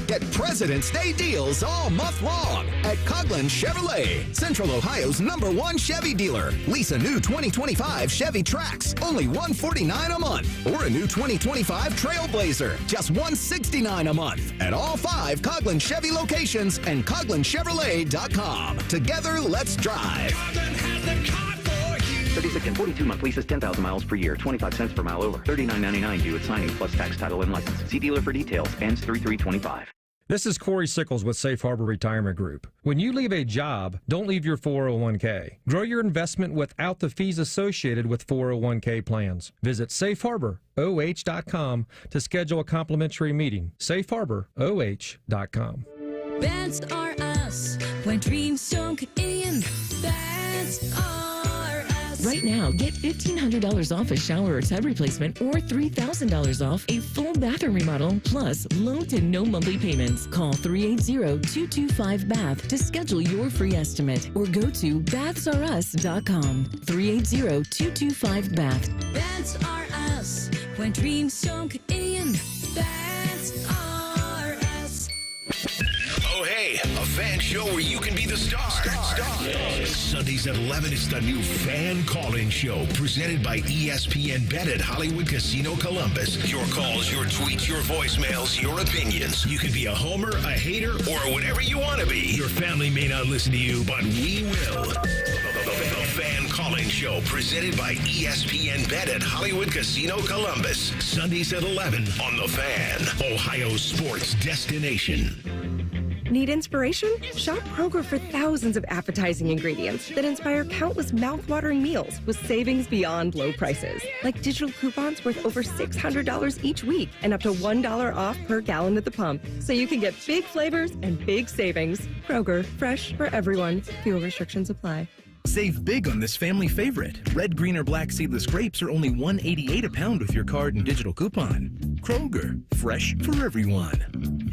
Get President's Day deals all month long at Coughlin Chevrolet, Central Ohio's #1 Chevy dealer. Lease a new 2025 Chevy Trax, only $149 a month. Or a new 2025 Trailblazer, just $169 a month. At all 5 Coughlin Chevy locations and CoughlinChevrolet.com. Together, let's drive. 36 and 42-month leases, 10,000 miles per year, 25 cents per mile over, $39.99 due at signing, plus tax, title, and license. See dealer for details. Ends 3/3/25. This is Corey Sickles with Safe Harbor Retirement Group. When you leave a job, don't leave your 401k. Grow your investment without the fees associated with 401k plans. Visit safeharboroh.com to schedule a complimentary meeting. safeharboroh.com. That's are us. When dreams sunk in, that's our us. Right now, get $1,500 off a shower or tub replacement or $3,000 off a full bathroom remodel, plus low to no monthly payments. Call 380-225-BATH to schedule your free estimate or go to bathsareus.com. 380-225-BATH. That's our us. When dreams sunk in, that's our us. Oh, hey, a fan show where you can be the star. Yes. Sundays at 11, it's the new Fan Call-In Show presented by ESPN Bet at Hollywood Casino Columbus. Your calls, your tweets, your voicemails, your opinions. You can be a homer, a hater, or whatever you want to be. Your family may not listen to you, but we will. The Fan Call-In Show presented by ESPN Bet at Hollywood Casino Columbus. Sundays at 11 on The Fan, Ohio's sports destination. Need inspiration? Shop Kroger for thousands of appetizing ingredients that inspire countless mouth-watering meals with savings beyond low prices. Like digital coupons worth over $600 each week and up to $1 off per gallon at the pump. So you can get big flavors and big savings. Kroger, fresh for everyone. Fuel restrictions apply. Save big on this family favorite. Red, green, or black seedless grapes are only $1.88 a pound with your card and digital coupon. Kroger, fresh for everyone.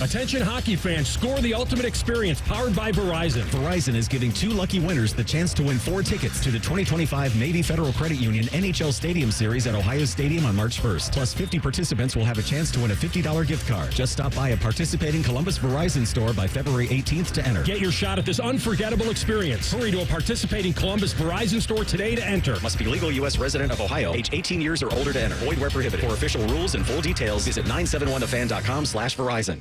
Attention hockey fans, score the ultimate experience powered by Verizon. Verizon is giving 2 lucky winners the chance to win 4 tickets to the 2025 Navy Federal Credit Union NHL Stadium Series at Ohio Stadium on March 1st. Plus 50 participants will have a chance to win a $50 gift card. Just stop by a participating Columbus Verizon store by February 18th to enter. Get your shot at this unforgettable experience. Hurry to a participating Columbus Verizon store today to enter. Must be legal U.S. resident of Ohio, age 18 years or older to enter. Void where prohibited. For official rules and full details, visit 971thefan.com/Verizon.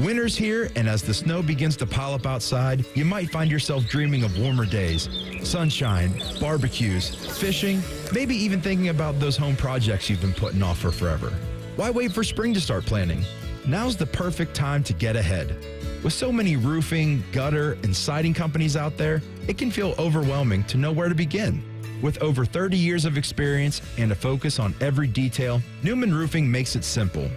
Winter's here, and as the snow begins to pile up outside, you might find yourself dreaming of warmer days, sunshine, barbecues, fishing, maybe even thinking about those home projects you've been putting off for forever. Why wait for spring to start planning? Now's the perfect time to get ahead. With so many roofing, gutter, and siding companies out there, it can feel overwhelming to know where to begin. With over 30 years of experience and a focus on every detail, Newman Roofing makes it simple.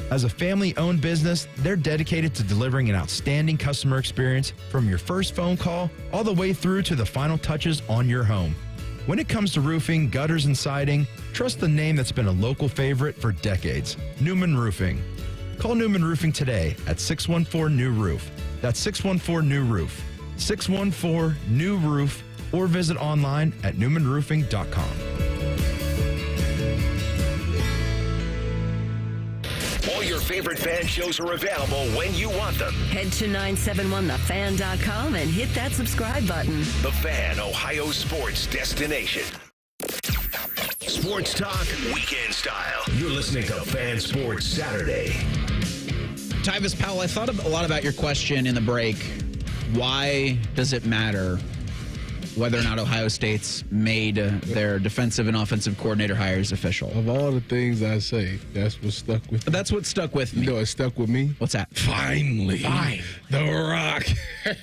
As a family-owned business, they're dedicated to delivering an outstanding customer experience from your first phone call all the way through to the final touches on your home. When it comes to roofing, gutters, and siding, trust the name that's been a local favorite for decades, Newman Roofing. Call Newman Roofing today at 614-NEW-ROOF. That's 614-NEW-ROOF. 614-NEW-ROOF, or visit online at newmanroofing.com. All your favorite fan shows are available when you want them. Head to 971thefan.com and hit that subscribe button. The Fan, Ohio sports destination. Sports talk, weekend style. You're listening to Fan Sports Saturday. Tyvis Powell, I thought a lot about your question in the break. Why does it matter whether or not Ohio State's made their defensive and offensive coordinator hires official? Of all the things I say, that's what stuck with me. That's what stuck with me. You know, it stuck with me. What's that? Finally, The Rock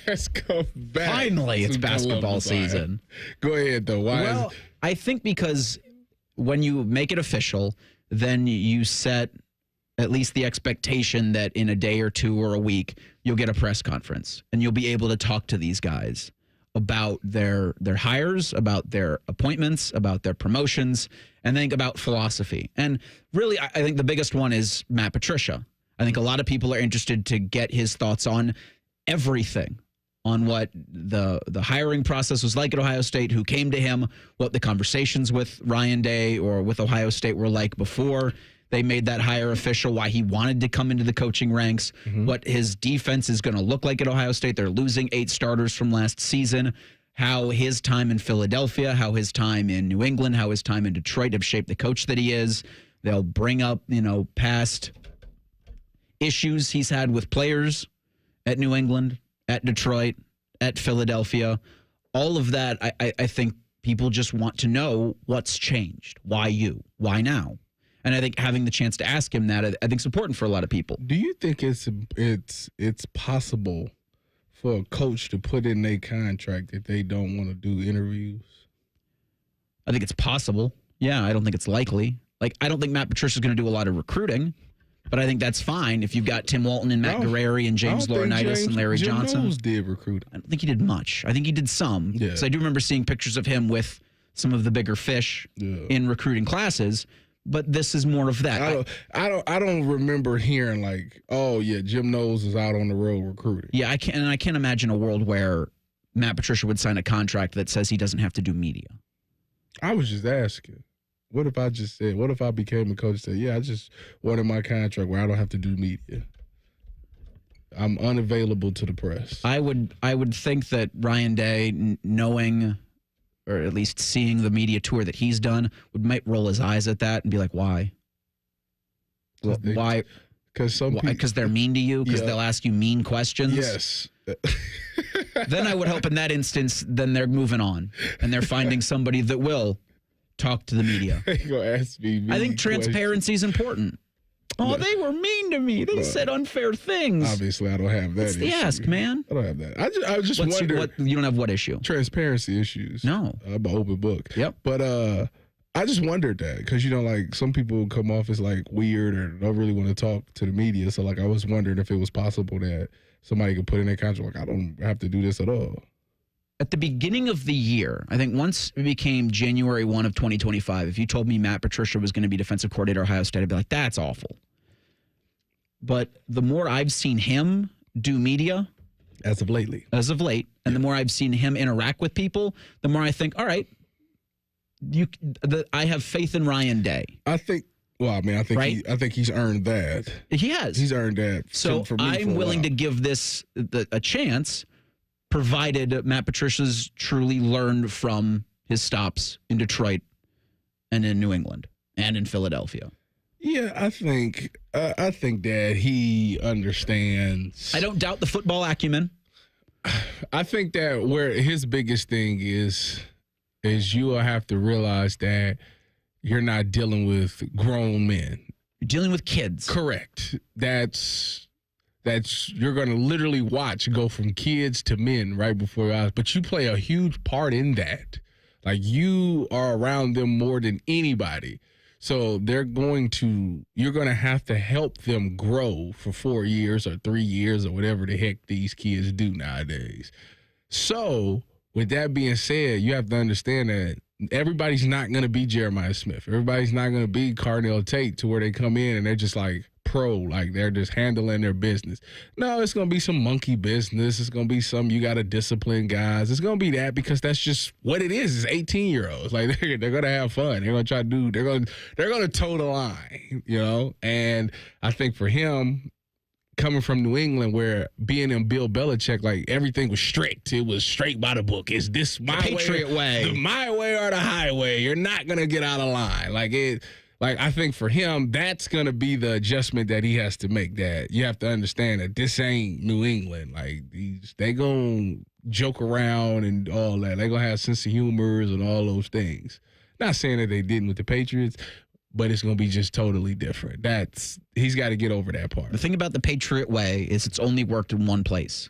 has come back. Finally, it's basketball season. Go ahead, though. Why? Well, I think because when you make it official, then you set at least the expectation that in a day or two or a week, you'll get a press conference and you'll be able to talk to these guys about their hires, about their appointments, about their promotions, and think about philosophy. And really, I think the biggest one is Matt Patricia. I think a lot of people are interested to get his thoughts on everything, on what the hiring process was like at Ohio State, who came to him, what the conversations with Ryan Day or with Ohio State were like before they made that hire official, why he wanted to come into the coaching ranks, what his defense is going to look like at Ohio State. They're losing 8 starters from last season, how his time in Philadelphia, how his time in New England, how his time in Detroit have shaped the coach that he is. They'll bring up, past issues he's had with players at New England, at Detroit, at Philadelphia. All of that, I think people just want to know what's changed. Why you? Why now? And I think having the chance to ask him that, I think is important for a lot of people. Do you think it's possible for a coach to put in their contract that they don't want to do interviews? I think it's possible. Yeah, I don't think it's likely. I don't think Matt Patricia's going to do a lot of recruiting, but I think that's fine if you've got Tim Walton and Matt Guerrieri and James Laurinaitis and Larry Johnson. Jim Knowles did recruiting. I don't think he did much. I think he did some. Because I do remember seeing pictures of him with some of the bigger fish in recruiting classes. But this is more of that. I don't remember hearing Jim Knowles is out on the road recruiting. Yeah, I can't imagine a world where Matt Patricia would sign a contract that says he doesn't have to do media. I was just asking. What if I became a coach and said, I just wanted my contract where I don't have to do media. I'm unavailable to the press. I would think that Ryan Day, knowing or at least seeing the media tour that he's done, might roll his eyes at that and be like, why? Why? Because they're mean to you? Because they'll ask you mean questions? Yes. Then I would hope in that instance, then they're moving on and they're finding somebody that will talk to the media. They gonna ask me I think transparency is important. Oh, they were mean to me. They said unfair things. Obviously, I don't have that What's the issue. ask, man? I don't have that. I just wonder. You don't have what issue? Transparency issues. No. I'm an open book. Yep. But I just wondered that because, some people come off as weird or don't really want to talk to the media. So I was wondering if it was possible that somebody could put in their contract, like, I don't have to do this at all. At the beginning of the year, I think once it became January 1 of 2025, if you told me Matt Patricia was going to be defensive coordinator at Ohio State, I'd be like, that's awful. But the more I've seen him do media, as of late, and the more I've seen him interact with people, the more I think, all right, I have faith in Ryan Day. I think he's earned that. He has. He's earned that. So I'm willing to give this a chance, provided Matt Patricia's truly learned from his stops in Detroit and in New England and in Philadelphia. Yeah, I think that he understands. I don't doubt the football acumen. I think that where his biggest thing is you will have to realize that you're not dealing with grown men. You're dealing with kids. Correct. That's you're going to literally watch go from kids to men right before your eyes. But you play a huge part in that. Like, you are around them more than anybody. So you're going to have to help them grow for 4 years or 3 years or whatever the heck these kids do nowadays. So with that being said, you have to understand that everybody's not going to be Jeremiah Smith. Everybody's not going to be Carnell Tate to where they come in and they're just like pro, like they're just handling their business. No, it's going to be some monkey business. It's going to be some you got to discipline guys. It's going to be that because that's just what it is. It's 18-year-olds. Like they're going to have fun. They're going to try to do. They're going to toe the line, you know. And I think for him, coming from New England, where being in Bill Belichick, like everything was strict. It was straight by the book. Is this my Patriot way? My way or the highway? You're not going to get out of line. Like, I think for him, that's going to be the adjustment that he has to make. That you have to understand that this ain't New England. Like, they going to joke around and all that. They going to have sense of humors and all those things. Not saying that they didn't with the Patriots, but it's going to be just totally different. He's got to get over that part. The thing about the Patriot way is it's only worked in one place.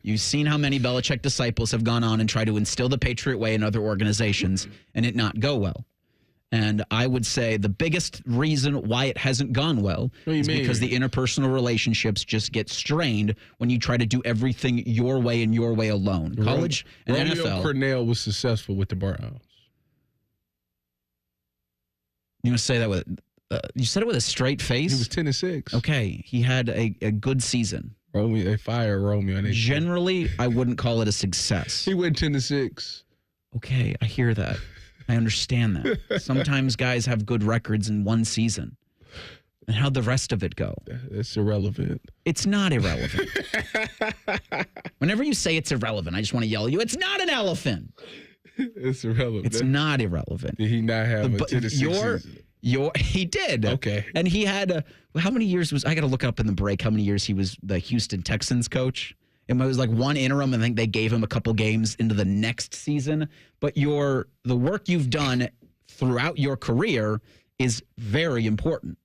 You've seen how many Belichick disciples have gone on and tried to instill the Patriot way in other organizations and it not go well. And I would say the biggest reason why it hasn't gone well is because the interpersonal relationships just get strained when you try to do everything your way and your way alone. College and NFL. Cornell was successful with the Browns. You want to say that with you said it with a straight face? He was 10-6. Okay, he had a good season. Romeo, they fired Romeo. And Generally, I wouldn't call it a success. He went 10-6. Okay, I hear that. I understand that. Sometimes guys have good records in one season. And how'd the rest of it go? It's irrelevant. It's not irrelevant. Whenever you say it's irrelevant, I just want to yell at you. It's not an elephant. It's irrelevant. It's not irrelevant. Did he not have a 10-6 season? He did. Okay. And he had, how many years I got to look up in the break how many years he was the Houston Texans coach. It was like one interim. I think they gave him a couple games into the next season. But the work you've done throughout your career is very important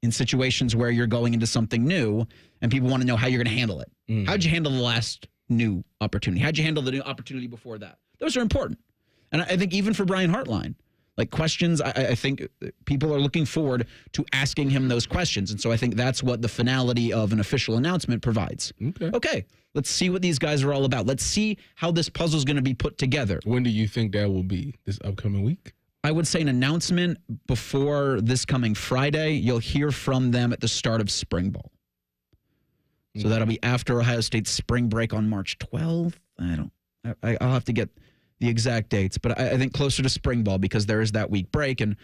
in situations where you're going into something new and people want to know how you're going to handle it. Mm. How'd you handle the last new opportunity? How'd you handle the new opportunity before that? Those are important. And I think even for Brian Hartline, like questions, I think people are looking forward to asking him those questions. And so I think that's what the finality of an official announcement provides. Okay, let's see what these guys are all about. Let's see how this puzzle is going to be put together. When do you think that will be? This upcoming week? I would say an announcement before this coming Friday. You'll hear from them at the start of spring ball. So that'll be after Ohio State's spring break on March 12th. I'll have to get the exact dates, but I think closer to spring ball because there is that week break. And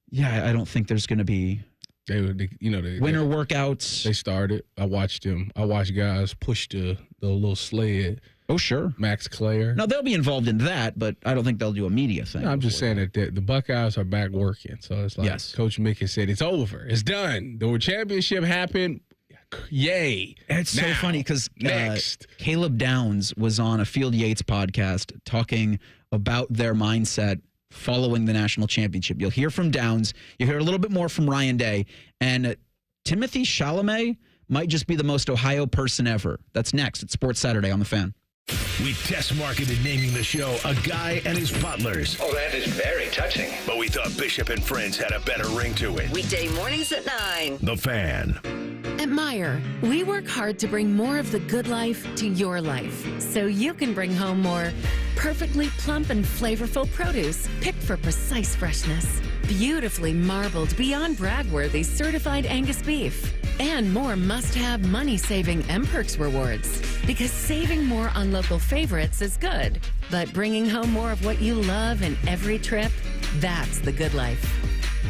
yeah, I don't think there's going to be winter workouts. They started. I watched them. I watched guys push the little sled. Oh, sure. Max Clare. No, they'll be involved in that, but I don't think they'll do a media thing. No, I'm just saying that the Buckeyes are back working. So it's like Coach Mickey said, it's over. It's done. The championship happened. Yay. It's so funny because Caleb Downs was on a Field Yates podcast talking about their mindset following the national championship. You'll hear from Downs. You'll hear a little bit more from Ryan Day. And Timothee Chalamet might just be the most Ohio person ever. That's next at Sports Saturday on The Fan. We test marketed naming the show A Guy and His Butlers. Oh, that is very touching. But we thought Bishop and Friends had a better ring to it. Weekday mornings at 9. The Fan. At Meijer, we work hard to bring more of the good life to your life so you can bring home more perfectly plump and flavorful produce picked for precise freshness, beautifully marbled beyond brag-worthy certified Angus beef, and more must-have money-saving M-Perks rewards. Because saving more on local favorites is good, but bringing home more of what you love in every trip, that's the good life.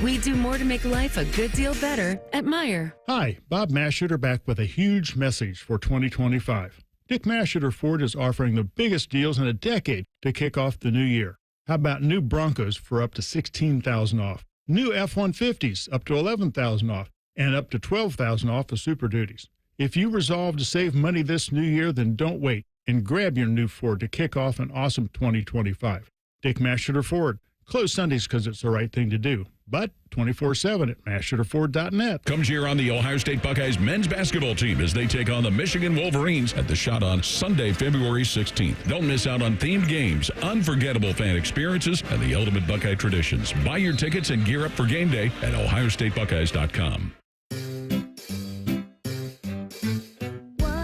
We do more to make life a good deal better at Meijer. Hi, Bob Mashuter back with a huge message for 2025. Dick Mashuter Ford is offering the biggest deals in a decade to kick off the new year. How about new Broncos for up to $16,000 off? New F-150s up to $11,000 off, and up to $12,000 off of Super Duties. If you resolve to save money this new year, then don't wait and grab your new Ford to kick off an awesome 2025. Dick Mashuter Ford. Closed Sundays because it's the right thing to do, but 24/7 at mashuterford.net. Come cheer on the Ohio State Buckeyes men's basketball team as they take on the Michigan Wolverines at the Shot on Sunday, February 16th. Don't miss out on themed games, unforgettable fan experiences, and the ultimate Buckeye traditions. Buy your tickets and gear up for game day at ohiostatebuckeyes.com.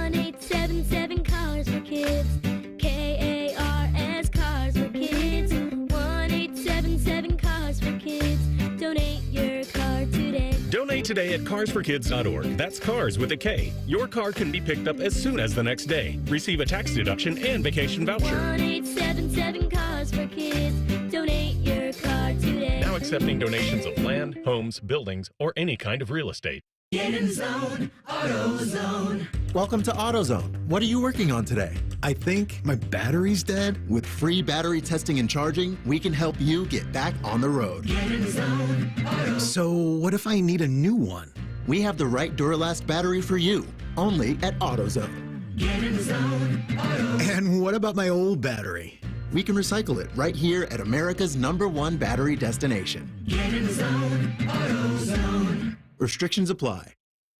1877 Cars for Kids. KARS Cars for Kids. 1877 Cars for Kids. Donate your car today. Donate today at carsforkids.org. That's cars with a K. Your car can be picked up as soon as the next day. Receive a tax deduction and vacation voucher. 1877 Cars for Kids. Donate your car today. Now accepting donations of land, homes, buildings, or any kind of real estate. Get in zone, AutoZone. Welcome to AutoZone. What are you working on today? I think my battery's dead. With free battery testing and charging, we can help you get back on the road. Get in zone, AutoZone. So what if I need a new one? We have the right Duralast battery for you, only at AutoZone. Get in zone, AutoZone. And what about my old battery? We can recycle it right here at America's #1 battery destination. Get in zone, AutoZone. Restrictions apply.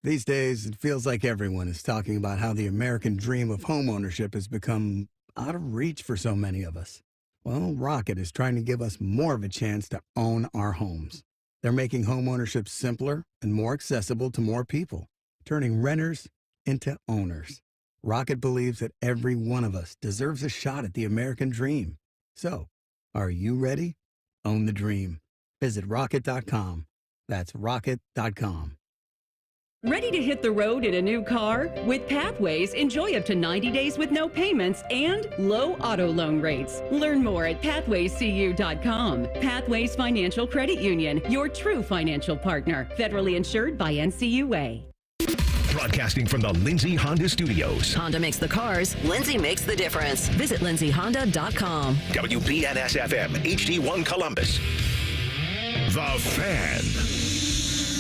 These days, it feels like everyone is talking about how the American dream of homeownership has become out of reach for so many of us. Well, Rocket is trying to give us more of a chance to own our homes. They're making homeownership simpler and more accessible to more people, turning renters into owners. Rocket believes that every one of us deserves a shot at the American dream. So, are you ready? Own the dream. Visit rocket.com. That's rocket.com. Ready to hit the road in a new car? With Pathways, enjoy up to 90 days with no payments and low auto loan rates. Learn more at pathwayscu.com. Pathways Financial Credit Union, your true financial partner. Federally insured by NCUA. Broadcasting from the Lindsay Honda Studios. Honda makes the cars. Lindsay makes the difference. Visit lindsayhonda.com. WBNS-FM, HD1 Columbus. The Fan.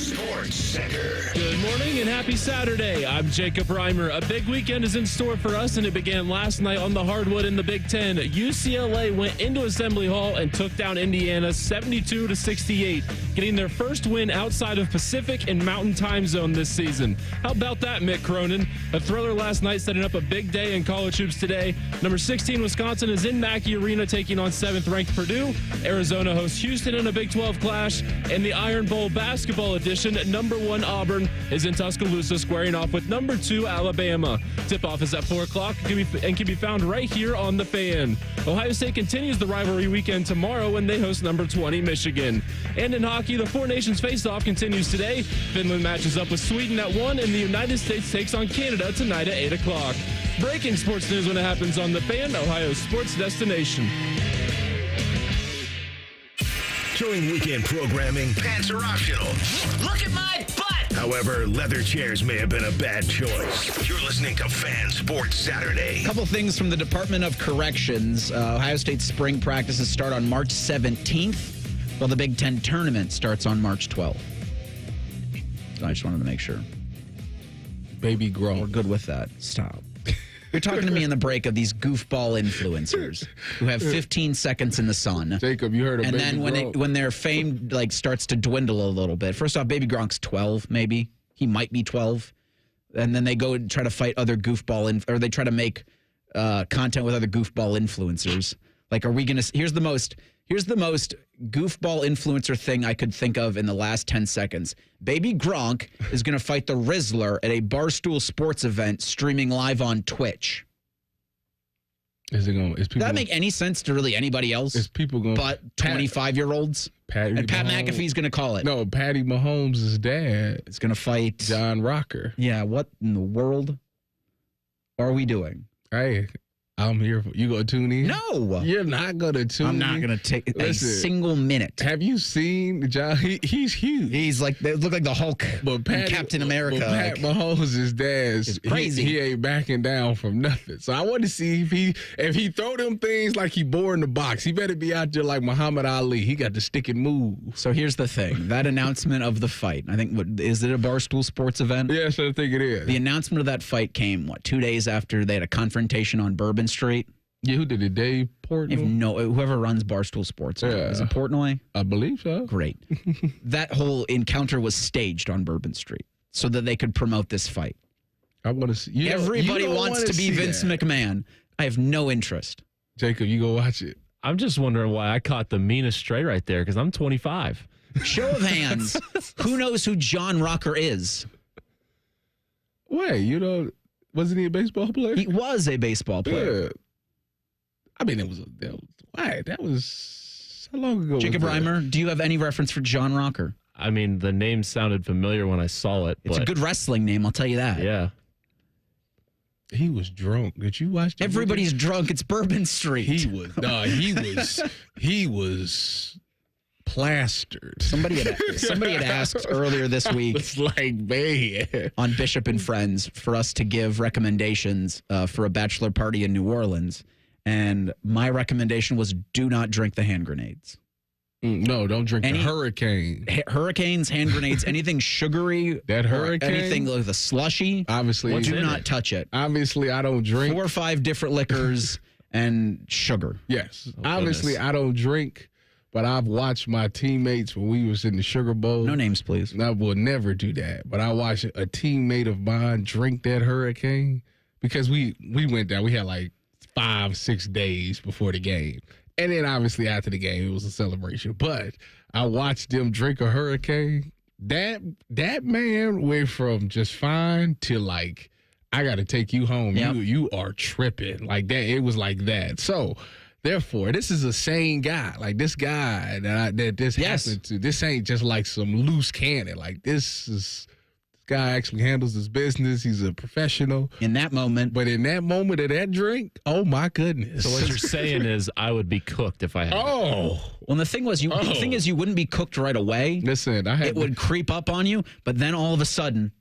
Sports Center. Good morning and happy Saturday. I'm Jacob Reimer. A big weekend is in store for us, and it began last night on the hardwood in the Big Ten. UCLA went into Assembly Hall and took down Indiana 72-68, getting their first win outside of Pacific and Mountain Time Zone this season. How about that, Mick Cronin? A thriller last night setting up a big day in college hoops today. Number 16 Wisconsin is in Mackey Arena taking on 7th-ranked Purdue. Arizona hosts Houston in a Big 12 clash, and the Iron Bowl basketball edition, number 1 Auburn is in Tuscaloosa squaring off with number 2 Alabama. Tip-off is at 4 o'clock and can be found right here on The Fan. Ohio State continues the rivalry weekend tomorrow when they host number 20 Michigan. And in hockey, the Four Nations face-off continues today. Finland matches up with Sweden at 1, and the United States takes on Canada tonight at 8 o'clock. Breaking sports news when it happens on The Fan, Ohio's sports destination. During weekend programming, pants are optional. Look at my butt! However, leather chairs may have been a bad choice. You're listening to Fan Sports Saturday. A couple things from the Department of Corrections. Ohio State spring practices start on March 17th, while the Big Ten tournament starts on March 12th. So I just wanted to make sure. Baby grown. We're good with that. Stop. You're talking to me in the break of these goofball influencers who have 15 seconds in the sun. Jacob, you heard of and Baby then when their fame starts to dwindle a little bit. First off, Baby Gronk's 12, maybe. He might be 12. And then they go and try to fight other goofball or they try to make content with other goofball influencers Like, are we going to? Here's the most goofball influencer thing I could think of in the last 10 seconds. Baby Gronk is going to fight the Rizzler at a Barstool Sports event streaming live on Twitch. Does that make any sense to really anybody else? Is people going? But 25-year-olds. Pat McAfee's going to call it. No, Patty Mahomes' dad is going to fight John Rocker. Yeah, what in the world are we doing? Hey, I'm here for you. Gonna tune in? No, you're not gonna tune in. I'm not gonna take a single minute. Have you seen John? He's huge. He's like, they look like the Hulk, but Captain America. But Pat Mahomes' dad's crazy. He ain't backing down from nothing. So I want to see if he throw them things like he bore in the box. He better be out there like Muhammad Ali. He got the stick and move. So here's the thing: that announcement of the fight. I think is it a Barstool Sports event? Yes, I think it is. The announcement of that fight came 2 days after they had a confrontation on Bourbon Street. Yeah, who did it? Dave Portnoy? Whoever runs Barstool Sports. Yeah. Is it Portnoy? I believe so. Great. That whole encounter was staged on Bourbon Street so that they could promote this fight. I want to see. Everybody wants to be Vince McMahon. I have no interest. Jacob, you go watch it. I'm just wondering why I caught the meanest stray right there because I'm 25. Show of hands. Who knows who John Rocker is? Wait, wasn't he a baseball player? He was a baseball player. Yeah. I mean, that was how long ago? Jacob Reimer, do you have any reference for John Rocker? I mean, the name sounded familiar when I saw it. It's a good wrestling name, I'll tell you that. Yeah. He was drunk. Did you watch? Everybody's drunk. It's Bourbon Street. He was plastered. Somebody had asked earlier this week. It's like, man, on Bishop and Friends for us to give recommendations for a bachelor party in New Orleans. And my recommendation was do not drink the hand grenades. No, don't drink the hurricane. Hurricanes, hand grenades, anything sugary. That hurricane? Anything like the slushy. Obviously. Do not touch it. Obviously, I don't drink. 4 or 5 different liquors and sugar. Yes. Obviously, I don't drink, but I've watched my teammates when we was in the Sugar Bowl. No names, please. I will never do that. But I watched a teammate of mine drink that hurricane because we went down. We had like 5-6 days before the game. And then obviously after the game, it was a celebration. But I watched them drink a hurricane. That man went from just fine to like, I got to take you home. Yep. You are tripping. Like that. It was like that. So therefore, this is a sane guy. Like this guy that this happened to. This ain't just like some loose cannon. Like this guy actually handles his business. He's a professional. In that moment. But in that moment of that drink, oh my goodness. So what you're saying is I would be cooked if I had Well, the thing was the thing is you wouldn't be cooked right away. Listen, it would creep up on you, but then all of a sudden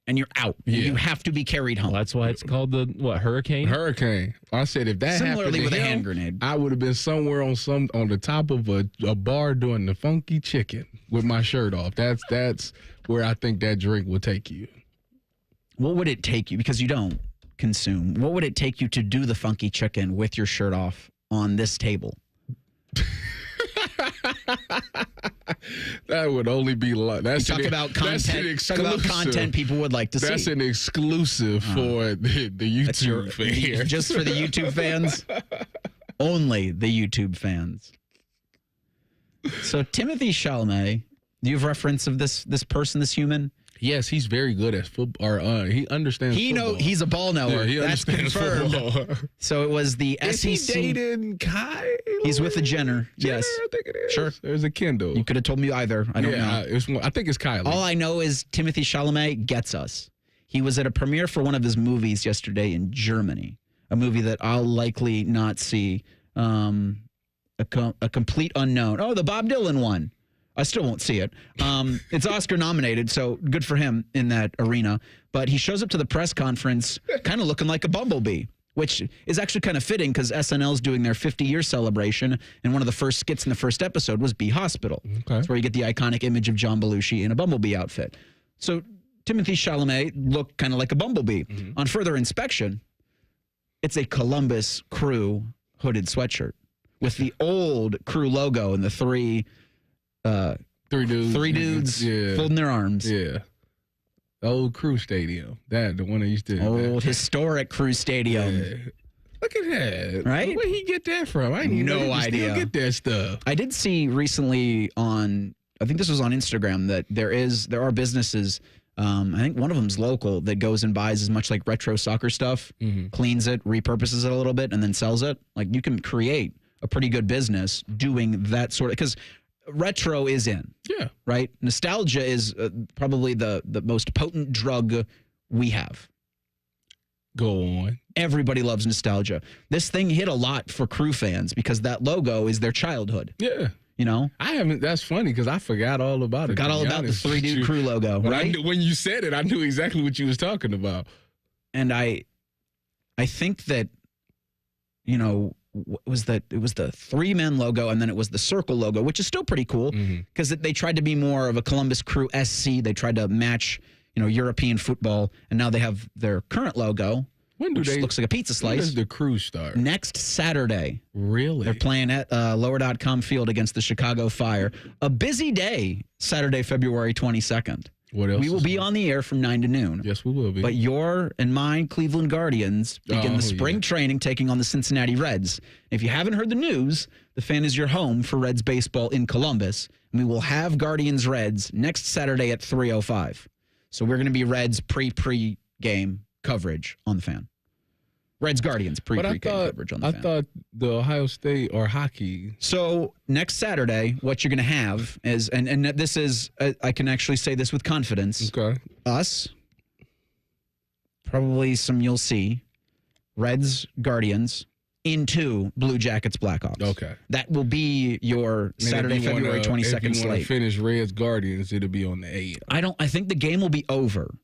and you're out. Yeah. You have to be carried home. Well, that's why it's called the hurricane? Hurricane. I said if that similarly happened with to a him, hand grenade. I would have been somewhere on the top of a bar doing the funky chicken with my shirt off. That's where I think that drink will take you. What would it take you? Because you don't consume. What would it take you to do the funky chicken with your shirt off on this table? That would only be like that's talk about content. Talk about content people would like to see. That's an exclusive for the YouTube fans. Just for the YouTube fans. Only the YouTube fans. So Timothee Chalamet, do you have reference of this person, this human? Yes, he's very good at football. He understands football. He's a ball knower. Yeah, he That's understands confirmed. football. So it was the Is SEC. he dating Kai? He's with a Jenner. Yes. I think it is. Sure. There's a Kendall. You could have told me either. I don't know. I think it's Kylie. All I know is Timothee Chalamet gets us. He was at a premiere for one of his movies yesterday in Germany, a movie that I'll likely not see. A complete unknown. Oh, the Bob Dylan one. I still won't see it. It's Oscar nominated, so good for him in that arena. But he shows up to the press conference kind of looking like a bumblebee, which is actually kind of fitting because SNL's doing their 50-year celebration, and one of the first skits in the first episode was Bee Hospital. Okay. That's where you get the iconic image of John Belushi in a bumblebee outfit. So Timothee Chalamet looked kind of like a bumblebee. Mm-hmm. On further inspection, it's a Columbus Crew hooded sweatshirt with the old Crew logo and the three dudes folding their arms. Yeah. The old Crew Stadium. The one that used to. Old historic Crew Stadium. Yeah. Look Look at that. Right? Where'd he get that from? I didn't know he idea. Still get that stuff. I did see recently on, I think this was on Instagram, that there are businesses, I think one of them's local, that goes and buys as much like retro soccer stuff, cleans it, repurposes it a little bit, and then sells it. Like you can create a pretty good business doing that sort of, because retro is in. Yeah. Right? Nostalgia is probably the most potent drug we have. Go on. Everybody loves nostalgia. This thing hit a lot for Crew fans because that logo is their childhood. Yeah. You know? That's funny because I forgot all about it. Forgot all about the 3D Crew logo, but right? when you said it, I knew exactly what you was talking about. And I think that, you know, it was the 3-men logo, and then it was the circle logo, which is still pretty cool because they tried to be more of a Columbus Crew SC. They tried to match, you know, European football, and now they have their current logo, which looks like a pizza slice. When does the Crew start? Next Saturday. Really? They're playing at Lower.com Field against the Chicago Fire. A busy day, Saturday, February 22nd. What else? We will be on the air from 9 to noon. Yes, we will be. But your and mine Cleveland Guardians begin the spring training taking on the Cincinnati Reds. If you haven't heard the news, the Fan is your home for Reds baseball in Columbus. And we will have Guardians Reds next Saturday at 3:05. So we're going to be Reds pre-game coverage on the Fan. Reds Guardians pre-game coverage on the Fan. I thought the Ohio State or hockey. So next Saturday, what you're going to have is, and this is, I can actually say this with confidence. Okay. Us, probably some you'll see, Reds Guardians into Blue Jackets Blackhawks. Okay. That will be your Saturday, February 22nd if you slate. Finish Reds Guardians, it'll be on the 8th. I think the game will be over.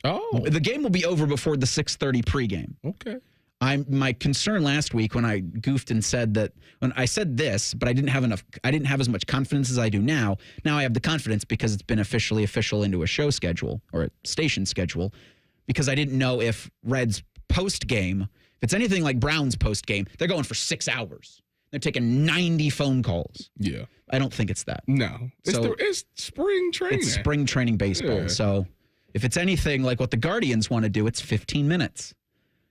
Oh. The game will be over before the 6:30 pregame. Okay. My concern last week when I goofed and said that, when I said this, but I didn't have as much confidence as I do now. Now I have the confidence because it's been official into a show schedule or a station schedule, because I didn't know if Reds post game, if it's anything like Browns post game, they're going for 6 hours. They're taking 90 phone calls. Yeah. I don't think it's that. No. It's spring training. It's spring training baseball. Yeah. So if it's anything like what the Guardians want to do, it's 15 minutes.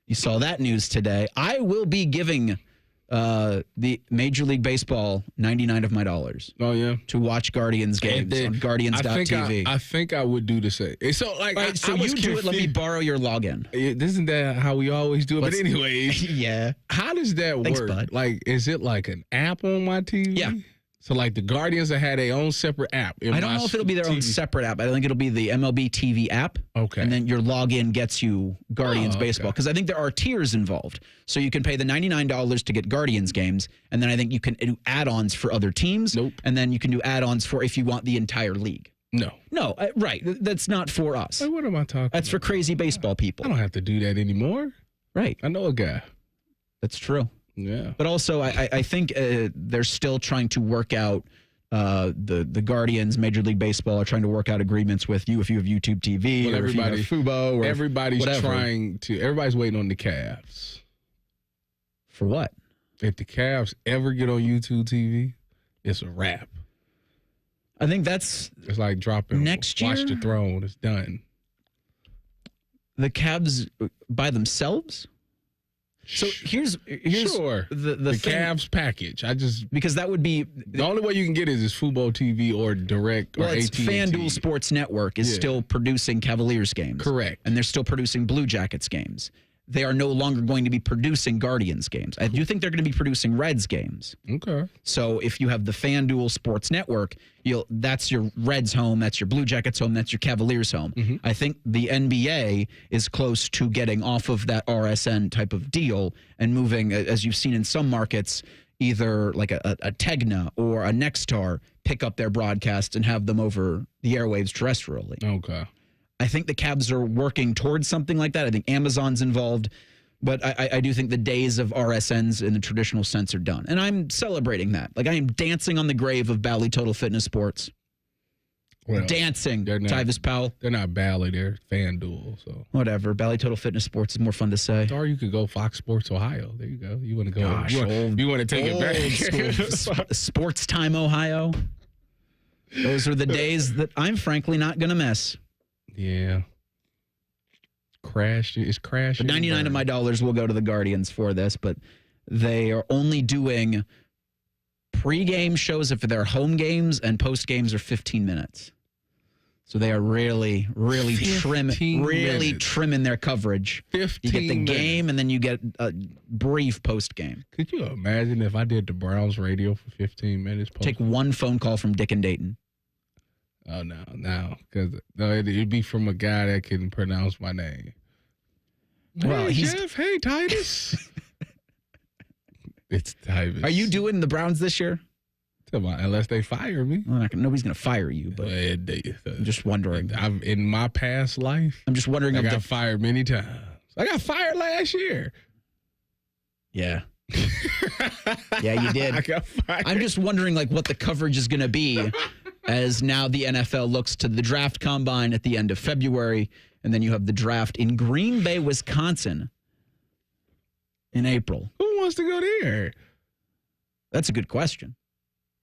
You saw that news today. I will be giving the Major League Baseball $99 of my dollars. Oh, yeah. To watch Guardians games on Guardians.tv. I think I would do the same. So, like, right, so you do it. Let me borrow your login. Isn't that how we always do it? But anyways. Yeah. How does that Thanks, work? bud. Like, is it like an app on my TV? Yeah. So, like, the Guardians have had their own separate app. I don't know if it'll be their own separate app. I think it'll be the MLB TV app. Okay. And then your login gets you Guardians baseball. Because I think there are tiers involved. So you can pay the $99 to get Guardians games. And then I think you can do add-ons for other teams. Nope. And then you can do add-ons for if you want the entire league. No. No, right. That's not for us. Like, what am I talking That's for crazy baseball people. I don't have to do that anymore. Right. I know a guy. That's true. Yeah. But also, I think they're still trying to work out the Guardians, Major League Baseball are trying to work out agreements with you if you have YouTube TV or if you have Fubo or everybody's whatever. Everybody's waiting on the Cavs. For what? If the Cavs ever get on YouTube TV, it's a wrap. I think it's like dropping next year. Watch the Throne. It's done. The Cavs by themselves? So here's sure. the Cavs package. Because that would be the only way you can get it is Fubo TV or Direct or AT&T. FanDuel Sports Network is still producing Cavaliers games. Correct. And they're still producing Blue Jackets games. They are no longer going to be producing Guardians games. I do think they're going to be producing Reds games. Okay. So if you have the FanDuel Sports Network, that's your Reds home, that's your Blue Jackets home, that's your Cavaliers home. Mm-hmm. I think the NBA is close to getting off of that RSN type of deal and moving, as you've seen in some markets, either like a Tegna or a Nexstar pick up their broadcasts and have them over the airwaves terrestrially. Okay. I think the Cavs are working towards something like that. I think Amazon's involved. But I do think the days of RSNs in the traditional sense are done. And I'm celebrating that. Like, I am dancing on the grave of Bally Total Fitness Sports. Well, dancing, Tyvis Powell. They're not Bally, they're FanDuel. So whatever. Bally Total Fitness Sports is more fun to say. Or you could go Fox Sports Ohio. There you go. You want to go. Gosh, you want to take it back. Sports Time Ohio. Those are the days that I'm frankly not going to miss. Yeah. crashed. It's crashing. But 99 of my dollars will go to the Guardians for this, but they are only doing pre-game shows if they're home games, and post games are 15 minutes. So they are really trimming their coverage. 15 You get the minutes. game, and then you get a brief post game. Could you imagine if I did the Browns radio for 15 minutes? Take one phone call from Dick and Dayton. Oh, no. Because it'd be from a guy that can pronounce my name. Well, Hey, he's- Jeff. Hey, Titus. It's Tyvis. Are you doing the Browns this year? Unless they fire me. Well, nobody's going to fire you, but I'm just wondering. In my past life, I'm just wondering. I got fired many times. I got fired last year. Yeah. Yeah, you did. I got fired. I'm just wondering, what the coverage is going to be as now the NFL looks to the draft combine at the end of February, and then you have the draft in Green Bay, Wisconsin in April. Who wants to go there? That's a good question.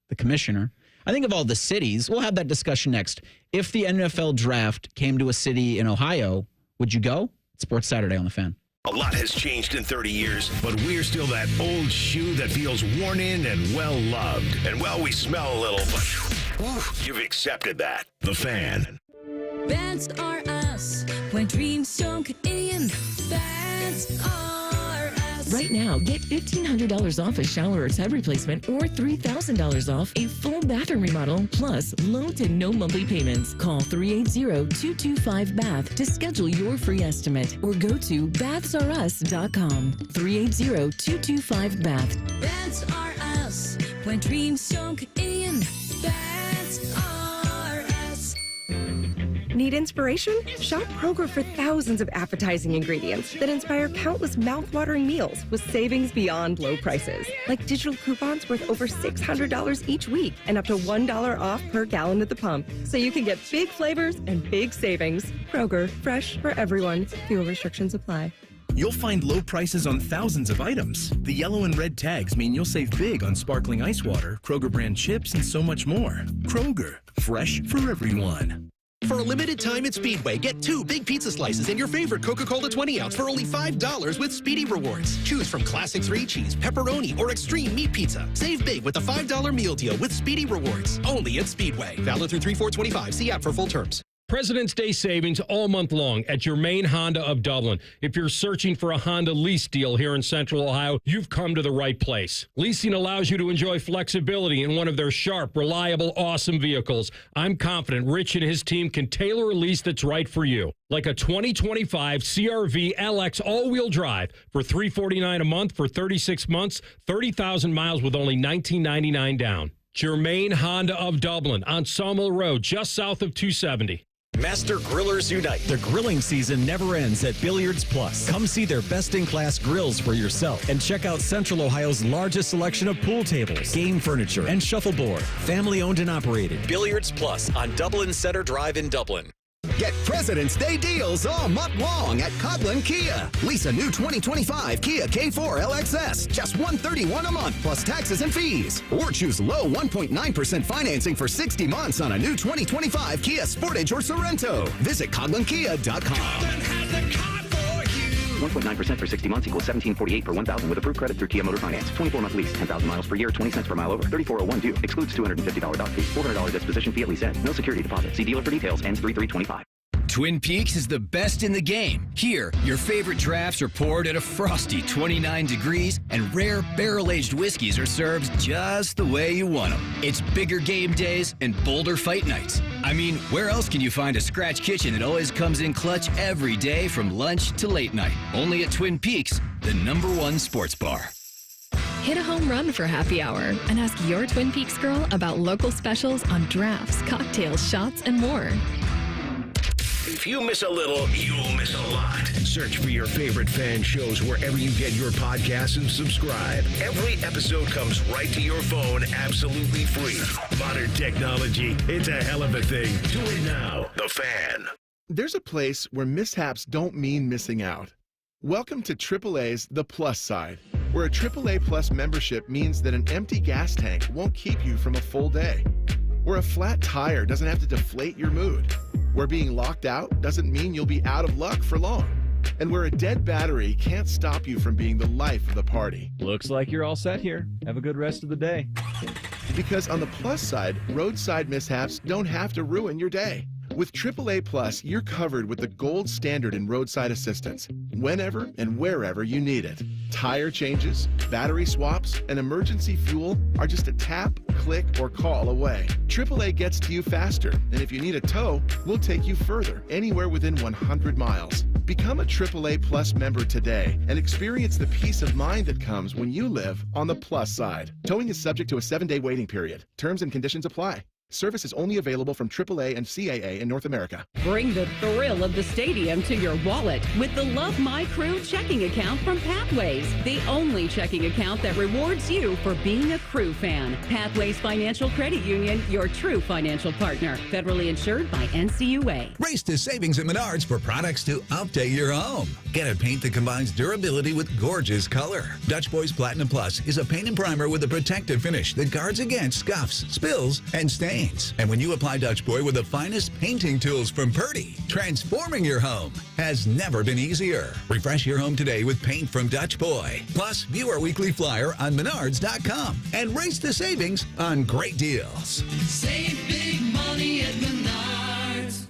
The commissioner. I think of all the cities, we'll have that discussion next. If the NFL draft came to a city in Ohio, would you go? Sports Saturday on the Fan. A lot has changed in 30 years, but we're still that old shoe that feels worn in and well-loved. And well, we smell a little, but you've accepted that. The Fan. That's are us. When dreams sunk in, that's are us. Right now, get $1,500 off a shower or tub replacement or $3,000 off a full bathroom remodel, plus low to no monthly payments. Call 380-225-BATH to schedule your free estimate or go to bathsareus.com. 380-225-BATH. That's are us. When dreams sunk in, that's are us. Need inspiration? Shop Kroger for thousands of appetizing ingredients that inspire countless mouth-watering meals with savings beyond low prices. Like digital coupons worth over $600 each week and up to $1 off per gallon at the pump. So you can get big flavors and big savings. Kroger, fresh for everyone. Fuel restrictions apply. You'll find low prices on thousands of items. The yellow and red tags mean you'll save big on sparkling ice water, Kroger brand chips, and so much more. Kroger, fresh for everyone. For a limited time at Speedway, get 2 big pizza slices and your favorite Coca-Cola 20-ounce for only $5 with Speedy Rewards. Choose from Classic 3-Cheese, Pepperoni, or Extreme Meat Pizza. Save big with the $5 meal deal with Speedy Rewards. Only at Speedway. Valid through 3/4/25. See app for full terms. President's Day savings all month long at your main Honda of Dublin. If you're searching for a Honda lease deal here in Central Ohio, you've come to the right place. Leasing allows you to enjoy flexibility in one of their sharp, reliable, awesome vehicles. I'm confident Rich and his team can tailor a lease that's right for you. Like a 2025 CR-V LX all-wheel drive for $349 a month for 36 months, 30,000 miles with only $19.99 down. Germain Honda of Dublin on Sawmill Road, just south of 270. Master Grillers Unite. The grilling season never ends at Billiards Plus. Come see their best-in-class grills for yourself and check out Central Ohio's largest selection of pool tables, game furniture, and shuffleboard. Family-owned and operated. Billiards Plus on Dublin Center Drive in Dublin. Get President's Day deals all month long at Coghlan Kia. Lease a new 2025 Kia K4 LXS, just $131 a month plus taxes and fees. Or choose low 1.9% financing for 60 months on a new 2025 Kia Sportage or Sorrento. Visit CoghlanKia.com. 1.9% for 60 months equals $17.48 per 1,000 with approved credit through Kia Motor Finance. 24-month lease, 10,000 miles per year, 20 cents per mile over. 3401 due. Excludes $250 dock fee. $400 disposition fee at lease end. No security deposit. See dealer for details. Ends 3/3/25. Twin Peaks is the best in the game. Here, your favorite drafts are poured at a frosty 29 degrees, and rare barrel-aged whiskeys are served just the way you want them. It's bigger game days and bolder fight nights. I mean, where else can you find a scratch kitchen that always comes in clutch every day from lunch to late night? Only at Twin Peaks, the #1 sports bar. Hit a home run for happy hour and ask your Twin Peaks girl about local specials on drafts, cocktails, shots, and more. If you miss a little, you'll miss a lot. Search for your favorite fan shows wherever you get your podcasts and subscribe. Every episode comes right to your phone absolutely free. Modern technology, it's a hell of a thing. Do it now. The Fan. There's a place where mishaps don't mean missing out. Welcome to AAA's The Plus Side, where a AAA Plus membership means that an empty gas tank won't keep you from a full day. Where a flat tire doesn't have to deflate your mood. Where being locked out doesn't mean you'll be out of luck for long. and where a dead battery can't stop you from being the life of the party. Looks like you're all set here. Have a good rest of the day. Because on the plus side, roadside mishaps don't have to ruin your day. With AAA Plus, you're covered with the gold standard in roadside assistance, whenever and wherever you need it. Tire changes, battery swaps, and emergency fuel are just a tap, click, or call away. AAA gets to you faster, and if you need a tow, we'll take you further, anywhere within 100 miles. Become a AAA Plus member today and experience the peace of mind that comes when you live on the plus side. Towing is subject to a 7-day waiting period. Terms and conditions apply. Service is only available from AAA and CAA in North America. Bring the thrill of the stadium to your wallet with the Love My Crew checking account from Pathways, the only checking account that rewards you for being a Crew fan. Pathways Financial Credit Union, your true financial partner. Federally insured by NCUA. Race to savings at Menards for products to update your home. Get a paint that combines durability with gorgeous color. Dutch Boys Platinum Plus is a paint and primer with a protective finish that guards against scuffs, spills, and stains. And when you apply Dutch Boy with the finest painting tools from Purdy, transforming your home has never been easier. Refresh your home today with paint from Dutch Boy. Plus, view our weekly flyer on Menards.com and race to savings on great deals. Save big money at Menards.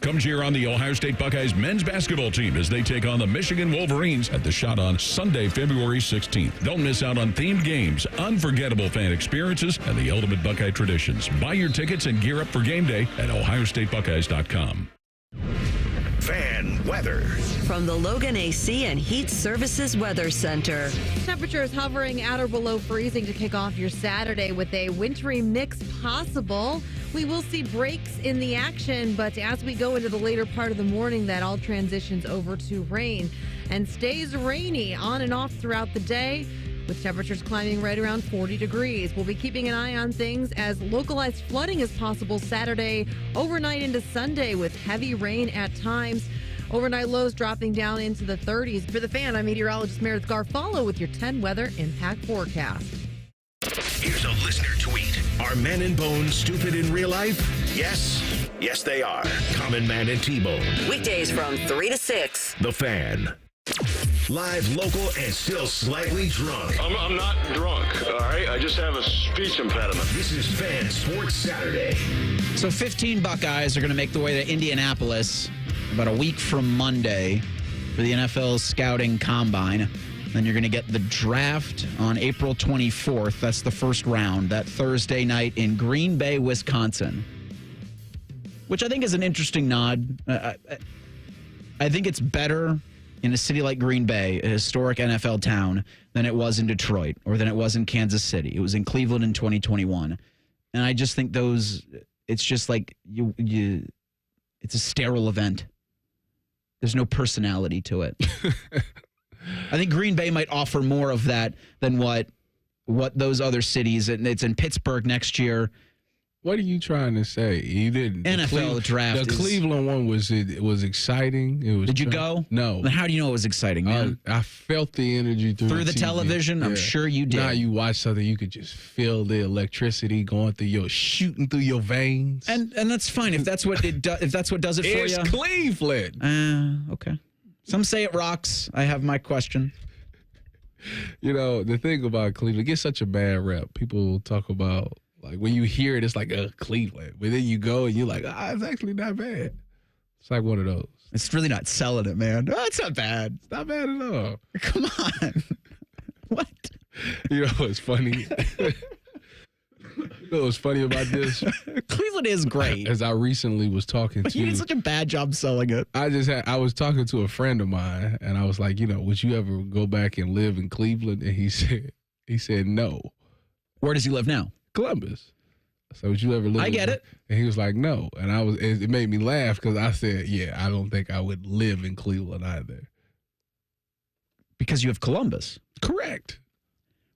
Come cheer on the Ohio State Buckeyes men's basketball team as they take on the Michigan Wolverines at the Shot on Sunday, February 16th. Don't miss out on themed games, unforgettable fan experiences, and the ultimate Buckeye traditions. Buy your tickets and gear up for game day at ohiostatebuckeyes.com. Fan weather. From the Logan AC and Heat Services Weather Center. Temperatures hovering at or below freezing to kick off your Saturday with a wintry mix possible. We will see breaks in the action, but as we go into the later part of the morning, that all transitions over to rain and stays rainy on and off throughout the day, with temperatures climbing right around 40 degrees. We'll be keeping an eye on things as localized flooding is possible Saturday, overnight into Sunday with heavy rain at times. Overnight lows dropping down into the 30s. For the Fan, I'm meteorologist Meredith Garfalo with your 10 weather impact forecast. Here's a listener tweet. Are men and Bone stupid in real life? Yes. Yes, they are. Common Man and T-Bone. Weekdays from 3 to 6. The Fan. Live, local, and still slightly drunk. I'm not drunk, all right? I just have a speech impediment. This is Fan Sports Saturday. So 15 Buckeyes are going to make the way to Indianapolis about a week from Monday for the NFL Scouting Combine. Then you're going to get the draft on April 24th. That's the first round, that Thursday night in Green Bay, Wisconsin, which I think is an interesting nod. I think it's better in a city like Green Bay, a historic NFL town, than it was in Detroit or than it was in Kansas City. It was in Cleveland in 2021. And I just think it's just like it's a sterile event. There's no personality to it. I think Green Bay might offer more of that than what those other cities, and it's in Pittsburgh next year. What are you trying to say? You didn't. NFL draft. The Cleveland one was exciting. Did you go? No. Then how do you know it was exciting, man? I felt the energy through the TV. television. Yeah. I'm sure you did. Now you watch something, you could just feel the electricity shooting through your veins. And that's fine if that's what it does. If that's what does it for you. It's Cleveland. Okay. Some say it rocks. I have my question. You know, the thing about Cleveland, it gets such a bad rep. People talk about, like, when you hear it, it's like, Cleveland. But then you go and you're like, it's actually not bad. It's like one of those. It's really not selling it, man. Oh, it's not bad. It's not bad at all. Come on. What? You know what's funny? You know what's funny about this? Cleveland is great. As I recently was talking to... You did such a bad job selling it. I was talking to a friend of mine, and I was like, would you ever go back and live in Cleveland? And he said no. Where does he live now? Columbus. So would you ever live? I get it. And he was like, no. And it made me laugh because I said, yeah, I don't think I would live in Cleveland either. Because you have Columbus. Correct.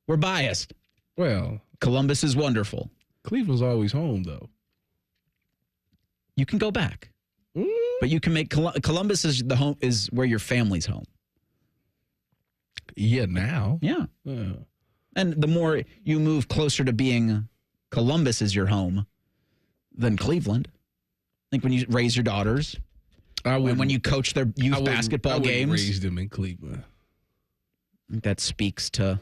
We're biased. Well, Columbus is wonderful. Cleveland's always home, though. You can go back. But you can make Columbus is where your family's home. Yeah, now. Yeah. And the more you move closer to being Columbus is your home than Cleveland. I think when you raise your daughters. When you coach their youth basketball games. Raised them in Cleveland. That speaks to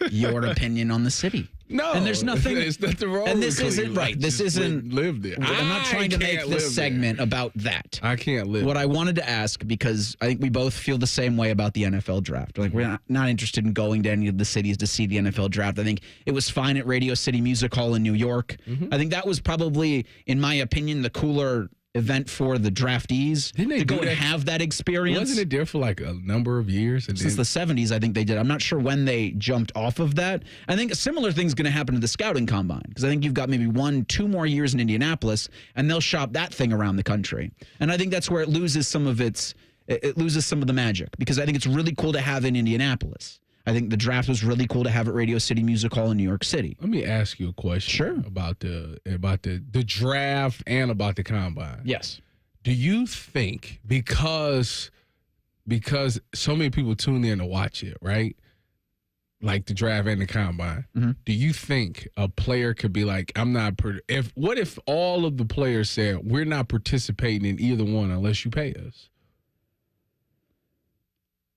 your opinion on the city. No, and there's nothing. There's nothing wrong. And this with isn't Cleveland. right. This isn't live there. I'm not trying to make this segment about that. I can't live. What I wanted to ask, because I think we both feel the same way about the NFL draft. Like we're not interested in going to any of the cities to see the NFL draft. I think it was fine at Radio City Music Hall in New York. I think that was probably, in my opinion, the cooler event for the draftees to go and have that experience. Wasn't it there for like a number of years? Since the 70s, I think they did. I'm not sure when they jumped off of that. I think a similar thing's going to happen to the scouting combine, because I think you've got maybe 1-2 more years in Indianapolis, and they'll shop that thing around the country. And I think that's where it loses some of the magic, because I think it's really cool to have in Indianapolis. I think the draft was really cool to have at Radio City Music Hall in New York City. Let me ask you a question about the draft and about the combine. Yes. Do you think because so many people tune in to watch it, right? Like the draft and the combine. Do you think a player could be like, what if all of the players said, we're not participating in either one unless you pay us?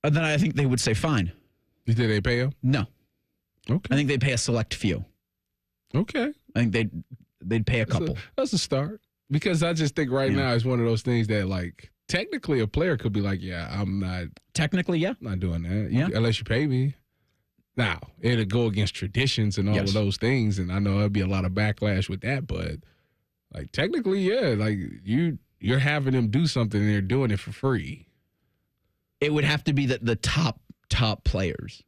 And then I think they would say fine. You think they pay them? No. Okay. I think they pay a select few. Okay. I think they'd pay a couple. That's a start. Because I just think now it's one of those things that, like, technically a player could be like, yeah, I'm not. Technically, yeah. I'm not doing that. Unless you pay me. Now, it'll go against traditions and all of those things, and I know there'll be a lot of backlash with that, but, like, technically, yeah, like, you're having them do something and they're doing it for free. It would have to be the top players.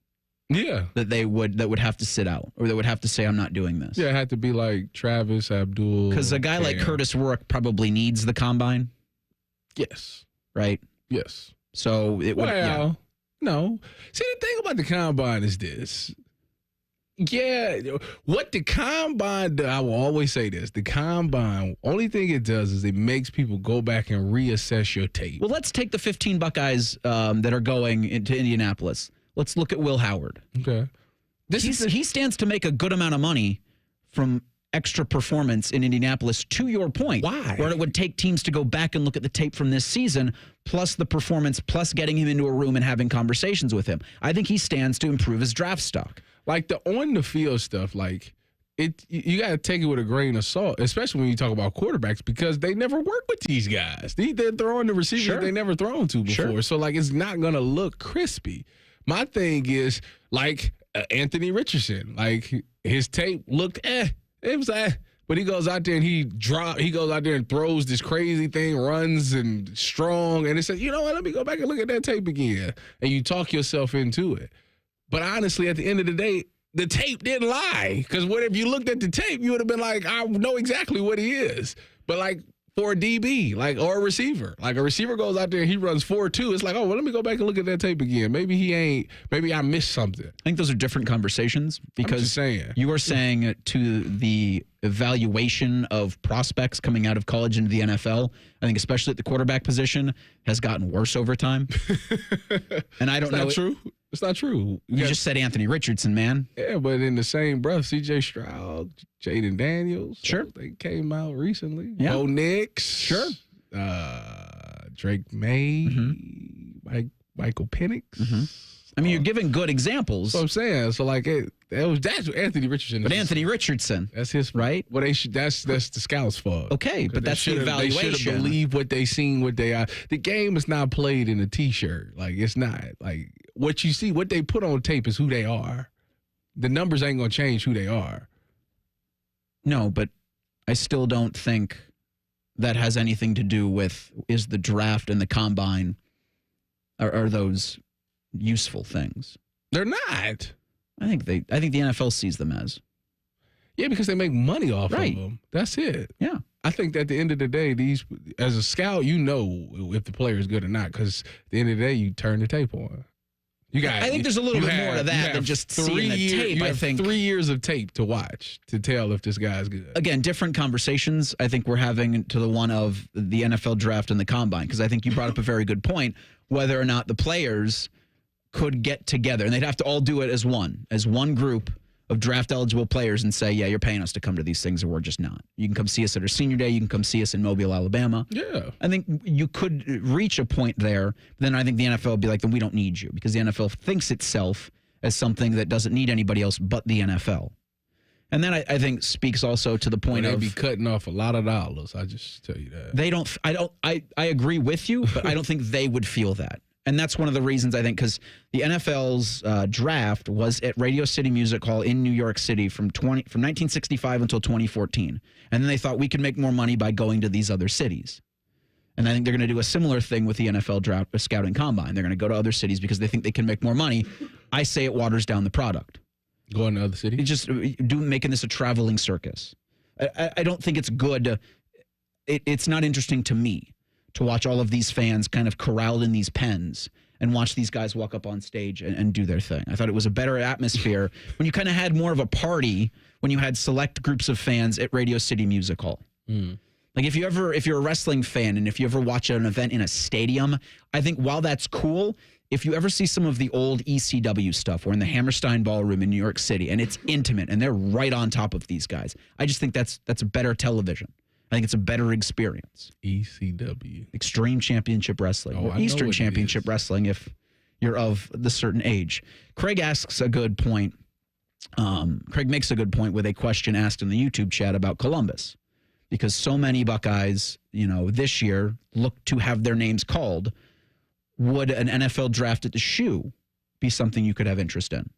Yeah. That would have to sit out, or that would have to say, I'm not doing this. Yeah, it had to be like Travis, Abdul. Because a guy like Curtis Rourke probably needs the combine. Yes. Right? Yes. So it would. Well, no. See, the thing about the combine is this. Yeah, what the combine does, I will always say this. The combine, only thing it does is it makes people go back and reassess your tape. Well, let's take the 15 Buckeyes that are going into Indianapolis. Let's look at Will Howard. Okay. He stands to make a good amount of money from extra performance in Indianapolis, to your point. Why? Where it would take teams to go back and look at the tape from this season, plus the performance, plus getting him into a room and having conversations with him. I think he stands to improve his draft stock. Like the on the field stuff, like you got to take it with a grain of salt, especially when you talk about quarterbacks, because they never work with these guys. They're throwing the receivers they never thrown to before. So, like, it's not going to look crispy. My thing is, like, Anthony Richardson, like, his tape looked it was but he goes out there and he goes out there and throws this crazy thing, runs and strong, and it says, you know what, let me go back and look at that tape again. And you talk yourself into it. But honestly, at the end of the day, the tape didn't lie. Because what if you looked at the tape, you would have been like, I know exactly what he is. But like for a DB, like, or a receiver, like a receiver goes out there and he runs 4.2. It's like, oh, well, let me go back and look at that tape again. Maybe I missed something. I think those are different conversations, because I'm just saying. You are saying to the evaluation of prospects coming out of college into the NFL, I think especially at the quarterback position, has gotten worse over time. And I don't know. That's not true. It's not true. You just said Anthony Richardson, man. Yeah, but in the same breath, C.J. Stroud, Jaden Daniels. Sure. They came out recently. Yeah. Bo Nix. Sure. Drake May. Michael Penix. I mean, you're giving good examples. That's what I'm saying. So, like, that's Anthony Richardson. But Anthony Richardson. That's his right. Well, that's the scouts' fault. Okay, but that's the evaluation. They should have believed what they seen, what they are. The game is not played in a T-shirt. Like, it's not. Like, what you see, what they put on tape is who they are. The numbers ain't gonna change who they are. No, but I still don't think that has anything to do with is the draft and the combine are those useful things. They're not. I think the NFL sees them as. Yeah, because they make money off of them. That's it. Yeah. I think that at the end of the day, as a scout, you know if the player is good or not, because at the end of the day, you turn the tape on. I think there's a little bit more to that than just seeing the tape. I think 3 years of tape to watch to tell if this guy's good. Again, different conversations I think we're having to the one of the NFL draft and the combine, because I think you brought up a very good point, whether or not the players could get together, and they'd have to all do it as one group of draft-eligible players and say, yeah, you're paying us to come to these things, or we're just not. You can come see us at our senior day. You can come see us in Mobile, Alabama. Yeah. I think you could reach a point there. Then I think the NFL would be like, then we don't need you, because the NFL thinks itself as something that doesn't need anybody else but the NFL. And then I think speaks also to the point they'd of be cutting off a lot of dollars. I just tell you that. they don't. I agree with you, but I don't think they would feel that. And that's one of the reasons I think, because the NFL's draft was at Radio City Music Hall in New York City from 1965 until 2014. And then they thought we could make more money by going to these other cities. And I think they're going to do a similar thing with the NFL draft scouting combine. They're going to go to other cities because they think they can make more money. I say it waters down the product. Going to other cities? It's just making this a traveling circus. I don't think it's good. It's not interesting to me to watch all of these fans kind of corralled in these pens and watch these guys walk up on stage and do their thing. I thought it was a better atmosphere when you kind of had more of a party, when you had select groups of fans at Radio City Music Hall. Like if you're a wrestling fan and if you ever watch an event in a stadium, I think while that's cool, if you ever see some of the old ECW stuff, or in the Hammerstein Ballroom in New York City, and it's intimate and they're right on top of these guys, I just think that's a better television. I think it's a better experience. ECW. Extreme Championship Wrestling. Or Eastern Championship Wrestling if you're of the certain age. Craig asks a good point. Craig makes a good point with a question asked in the YouTube chat about Columbus. Because so many Buckeyes, this year look to have their names called. Would an NFL draft at the shoe be something you could have interest in?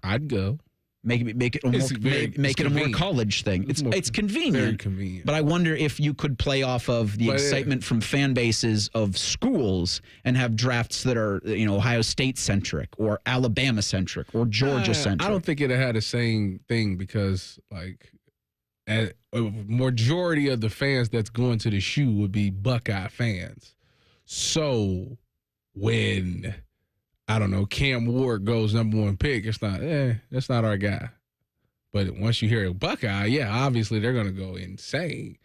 I'd go. Make it a more college thing. It's convenient. Very convenient. But I wonder if you could play off of the excitement from fan bases of schools and have drafts that are, Ohio State centric or Alabama centric or Georgia centric. I don't think it'd have the same thing because a majority of the fans that's going to the shoe would be Buckeye fans. So when Cam Ward goes number 1 pick, it's not, that's not our guy. But once you hear a Buckeye, yeah, obviously they're going to go insane.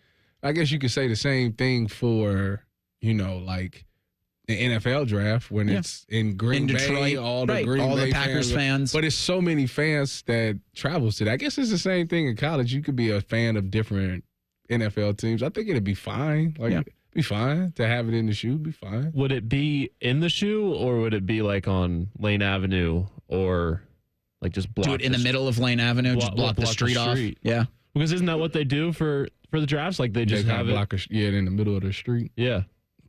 I guess you could say the same thing for, the NFL draft when it's in Green Bay, Detroit, all the Packers fans. But it's so many fans that travels to that. I guess it's the same thing in college. You could be a fan of different NFL teams. I think it'd be fine. Be fine to have it in the shoe. Be fine. Would it be in the shoe, or would it be like on Lane Avenue, or like just block? Do it in the middle of Lane Avenue, just block the street off. Yeah, because isn't that what they do for the drafts? Like they just have it in the middle of the street. Yeah,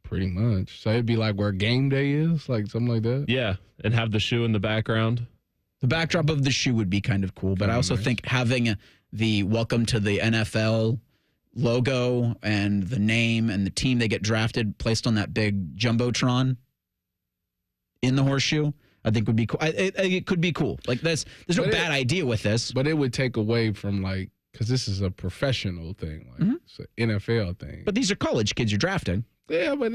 pretty much. So it'd be like where game day is, like something like that. Yeah, and have the shoe in the background. The backdrop of the shoe would be kind of cool, but I also think having the "Welcome to the NFL" logo and the name and the team they get drafted placed on that big jumbotron in the horseshoe, I think would be cool. It could be cool. Like there's no bad idea with this, but it would take away from because this is a professional thing, it's an NFL thing. But these are college kids you're drafting. Yeah, but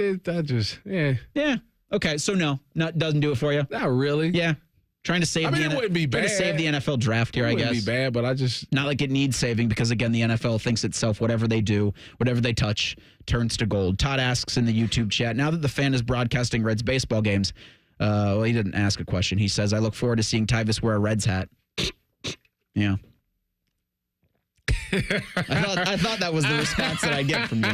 yeah. Okay, so no, doesn't do it for you. Not really. Yeah. Trying to save it wouldn't be bad. Trying to save the NFL draft here, I guess. It wouldn't be bad, but I just... Not like it needs saving because, again, the NFL thinks itself, whatever they do, whatever they touch, turns to gold. Todd asks in the YouTube chat, now that the fan is broadcasting Reds baseball games, he didn't ask a question. He says, I look forward to seeing Tyvis wear a Reds hat. Yeah. I thought that was the response that I get from you.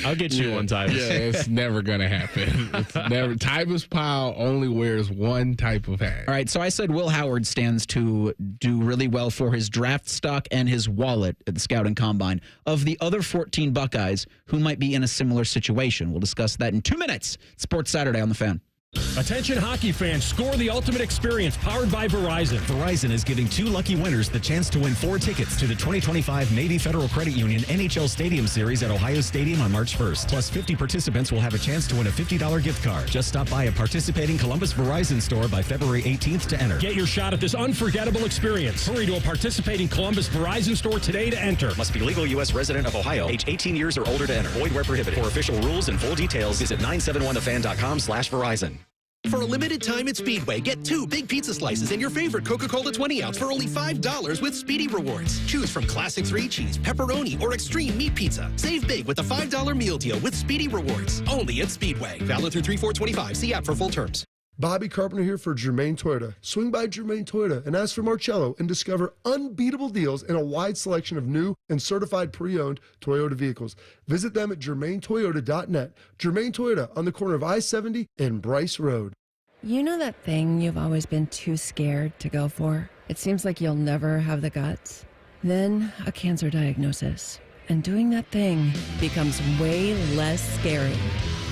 I'll get you one, Tyvis. Yeah, it's never going to happen. It's never. Tyvis Powell only wears one type of hat. All right, so I said Will Howard stands to do really well for his draft stock and his wallet at the Scouting Combine. Of the other 14 Buckeyes who might be in a similar situation, we'll discuss that in 2 minutes. Sports Saturday on the Fan. Attention hockey fans, score the ultimate experience powered by Verizon. Verizon is giving 2 lucky winners the chance to win 4 tickets to the 2025 Navy Federal Credit Union NHL Stadium Series at Ohio Stadium on March 1st. Plus 50 participants will have a chance to win a $50 gift card. Just stop by a participating Columbus Verizon store by February 18th to enter. Get your shot at this unforgettable experience. Hurry to a participating Columbus Verizon store today to enter. Must be legal U.S. resident of Ohio, age 18 years or older to enter. Void where prohibited. For official rules and full details, visit 971thefan.com/Verizon. For a limited time at Speedway, get 2 big pizza slices and your favorite Coca-Cola 20-ounce for only $5 with Speedy Rewards. Choose from classic 3-cheese, pepperoni, or extreme meat pizza. Save big with the $5 meal deal with Speedy Rewards. Only at Speedway. Valid through 3/4/25. See app for full terms. Bobby Carpenter here for Germain Toyota. Swing by Germain Toyota and ask for Marcello and discover unbeatable deals and a wide selection of new and certified pre-owned Toyota vehicles. Visit them at germaintoyota.net. Germain Toyota on the corner of I-70 and Bryce Road. You know that thing you've always been too scared to go for? It seems like you'll never have the guts. Then a cancer diagnosis. And doing that thing becomes way less scary.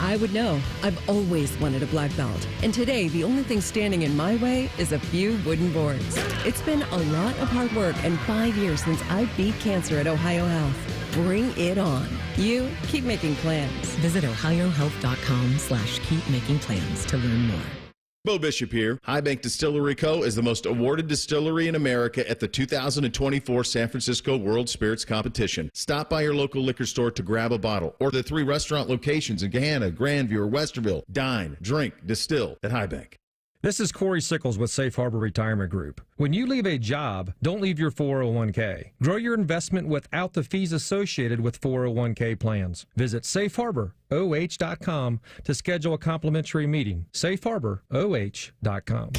I would know. I've always wanted a black belt. And today, the only thing standing in my way is a few wooden boards. It's been a lot of hard work and 5 years since I beat cancer at Ohio Health. Bring it on. You keep making plans. Visit ohiohealth.com/keepmakingplans to learn more. Bo Bishop here. High Bank Distillery Co. is the most awarded distillery in America at the 2024 San Francisco World Spirits Competition. Stop by your local liquor store to grab a bottle, or the 3 restaurant locations in Gahanna, Grandview, or Westerville. Dine, drink, distill at High Bank. This is Corey Sickles with Safe Harbor Retirement Group. When you leave a job, don't leave your 401k. Grow your investment without the fees associated with 401k plans. Visit safeharboroh.com to schedule a complimentary meeting. safeharboroh.com.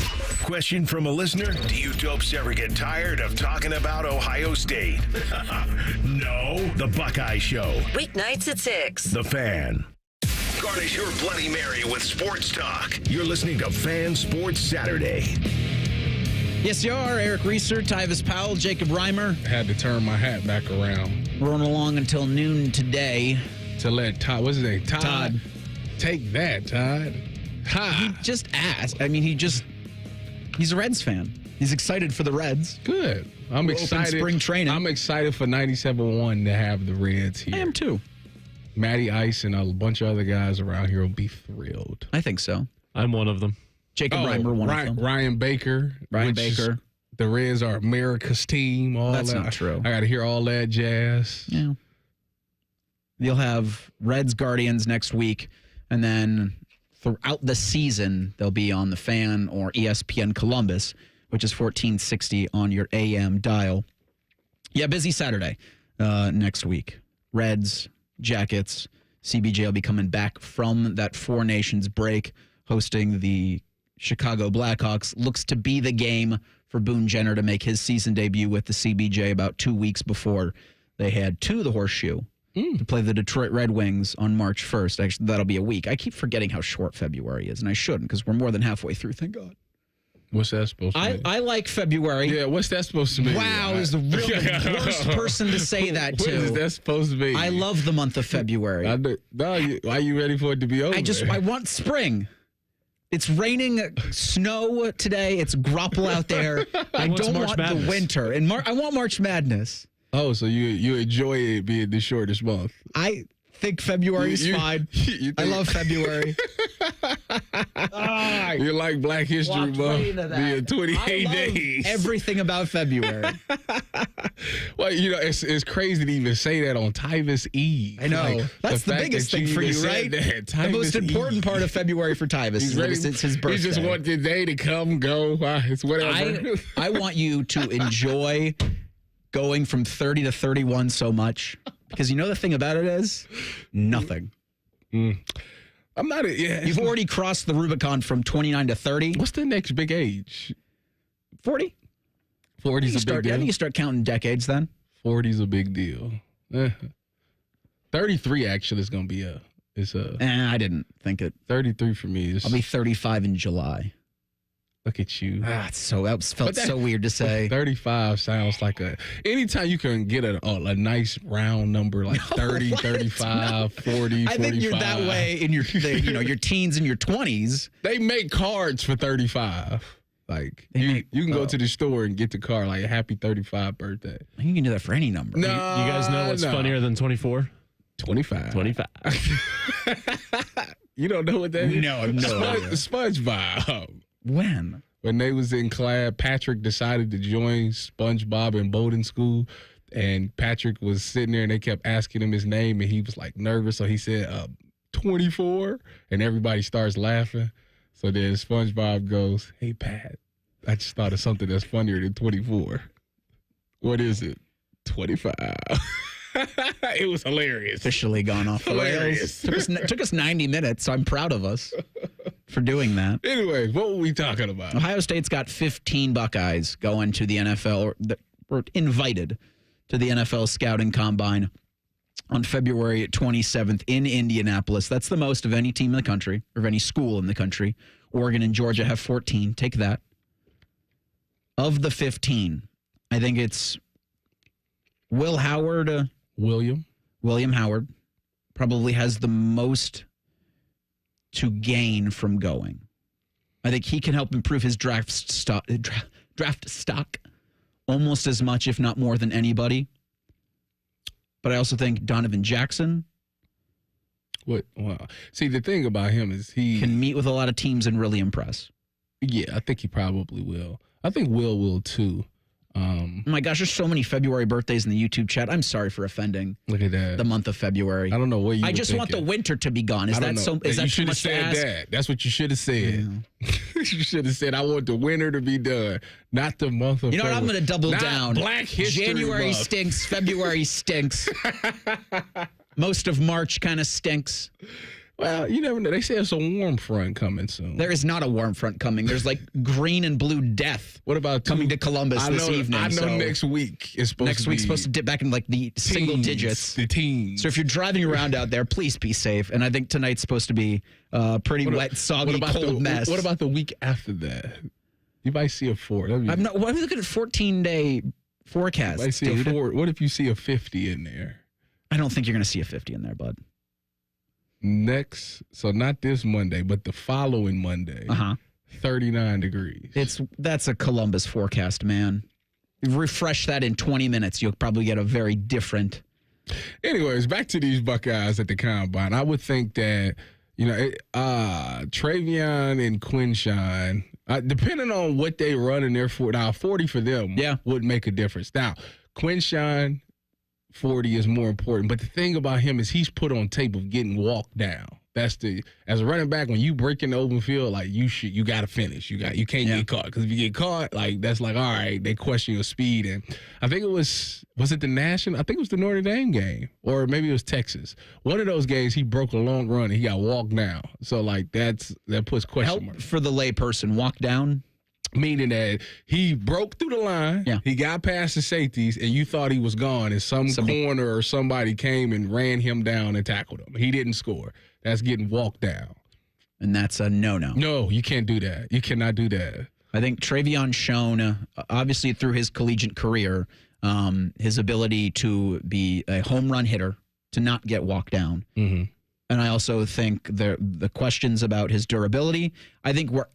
Question from a listener: do you dopes ever get tired of talking about Ohio State? No. The Buckeye Show. Weeknights at 6. The Fan. Garnish your Bloody Mary with sports talk. You're listening to Fan Sports Saturday. Yes, you are. Eric Rieser, Tyvis Powell, Jacob Reimer. I had to turn my hat back around. Rolling along until noon today. To let Todd, what's his name? Todd. Take that, Todd. Ha. He just asked. I mean, he's a Reds fan. He's excited for the Reds. Good. I'm excited. Spring training. I'm excited for 97-1 to have the Reds here. I am too. Matty Ice and a bunch of other guys around here will be thrilled. I think so. I'm one of them. Jacob Reimer, one of them. Ryan Baker. The Reds are America's team. That's not true. I got to hear all that jazz. Yeah. You'll have Reds Guardians next week, and then throughout the season, they'll be on the Fan or ESPN Columbus, which is 1460 on your AM dial. Yeah, busy Saturday next week. Reds, Jackets, CBJ will be coming back from that Four Nations break, hosting the Chicago Blackhawks. Looks to be the game for Boone Jenner to make his season debut with the CBJ about 2 weeks before they head to the Horseshoe to play the Detroit Red Wings on March 1st. Actually, that'll be a week. I keep forgetting how short February is, and I shouldn't because we're more than halfway through, thank God. What's that supposed to be? I like February. Yeah, what's that supposed to be? Wow, is the worst person to say that to. What is that supposed to be? I love the month of February. Why are you ready for it to be over? I want spring. It's raining snow today. It's grapple out there. I don't want the winter. And I want March Madness. Oh, so you enjoy it being the shortest month. I think February is fine. I love February. You like Black History Month being 28 days. Everything about February. Well, it's crazy to even say that on Tyvis Eve. I know. That's the biggest thing for you, right? The most important part of February for Tyvis is his birthday. He just wants the day to come, go. It's whatever. I want you to enjoy going from 30 to 31 so much. Because you know the thing about it is nothing. I'm not. You've already crossed the Rubicon from 29 to 30. What's the next big age? 40. 40's a big deal. I think you start counting decades then. 40's a big deal. 33 actually is going to be I didn't think it. 33 for me is. I'll be 35 in July. Look at you. That felt so weird to say. 35 sounds like anytime you can get a nice round number like 30, 35, 40, I 45. think you're that way in your teens and your 20s. They make cards for 35. Like you can go to the store and get the card like happy 35 birthday. You can do that for any number. No, you guys know what's funnier than 24? 25. 25. You don't know what that is? No, I'm not. SpongeBob. When they was in class, Patrick decided to join SpongeBob in boating school, and Patrick was sitting there, and they kept asking him his name, and he was like nervous, so he said 24, and everybody starts laughing. So then SpongeBob goes, "Hey Pat, I just thought of something that's funnier than 24. What is it? 25." It was hilarious. Officially gone off the rails. Took us 90 minutes, so I'm proud of us for doing that. Anyway, what were we talking about? Ohio State's got 15 Buckeyes going to the NFL, or invited to the NFL Scouting Combine on February 27th in Indianapolis. That's the most of any team in the country, or of any school in the country. Oregon and Georgia have 14. Take that. Of the 15, I think it's William Howard probably has the most to gain from going. I think he can help improve his draft stock almost as much, if not more, than anybody. But I also think Donovan Jackson. Wow. See, the thing about him is he can meet with a lot of teams and really impress. Yeah, I think he probably will. I think will too. Oh my gosh, there's so many February birthdays in the YouTube chat. I'm sorry for offending. Look at that. The month of February. I don't know what you. I just want the winter to be gone. Is that so? Is that too much to ask? That. That's what you should have said. Yeah. You should have said, "I want the winter to be done, not the month of." You know what? I'm going to double down. Black History January Month. Stinks. February stinks. Most of March kind of stinks. Well, you never know. They say it's a warm front coming soon. There is not a warm front coming. There's like green and blue death. What about coming to Columbus this evening? I know next week is supposed next to week's be supposed to dip back in like the single digits. The teens. So if you're driving around out there, please be safe. And I think tonight's supposed to be pretty wet, soggy, cold mess. What about the week after that? You might see a 4. I'm looking at 14-day forecast. You might see a 4. What if you see a 50 in there? I don't think you're going to see a 50 in there, bud. So not this Monday, but the following Monday, 39 degrees. That's a Columbus forecast, man. Refresh that in 20 minutes. You'll probably get a very different. Anyways, back to these Buckeyes at the Combine. I would think that, Travion and Quinshon, depending on what they run in their 40 for them would make a difference. Now, Quinshon, 40 is more important. But the thing about him is he's put on tape of getting walked down. As a running back, when you break in the open field, like you got to finish. You can't get caught, because if you get caught, like that's like, all right, they question your speed. And I think it was it the National? I think it was the Notre Dame game, or maybe it was Texas. One of those games, he broke a long run and he got walked down. So like that puts question marks. For the layperson, walk down. Meaning that he broke through the line, he got past the safeties, and you thought he was gone, and some corner or somebody came and ran him down and tackled him. He didn't score. That's getting walked down. And that's a no-no. No, you can't do that. You cannot do that. I think Travion's shown, obviously through his collegiate career, his ability to be a home run hitter, to not get walked down. Mm-hmm. And I also think the questions about his durability, I think were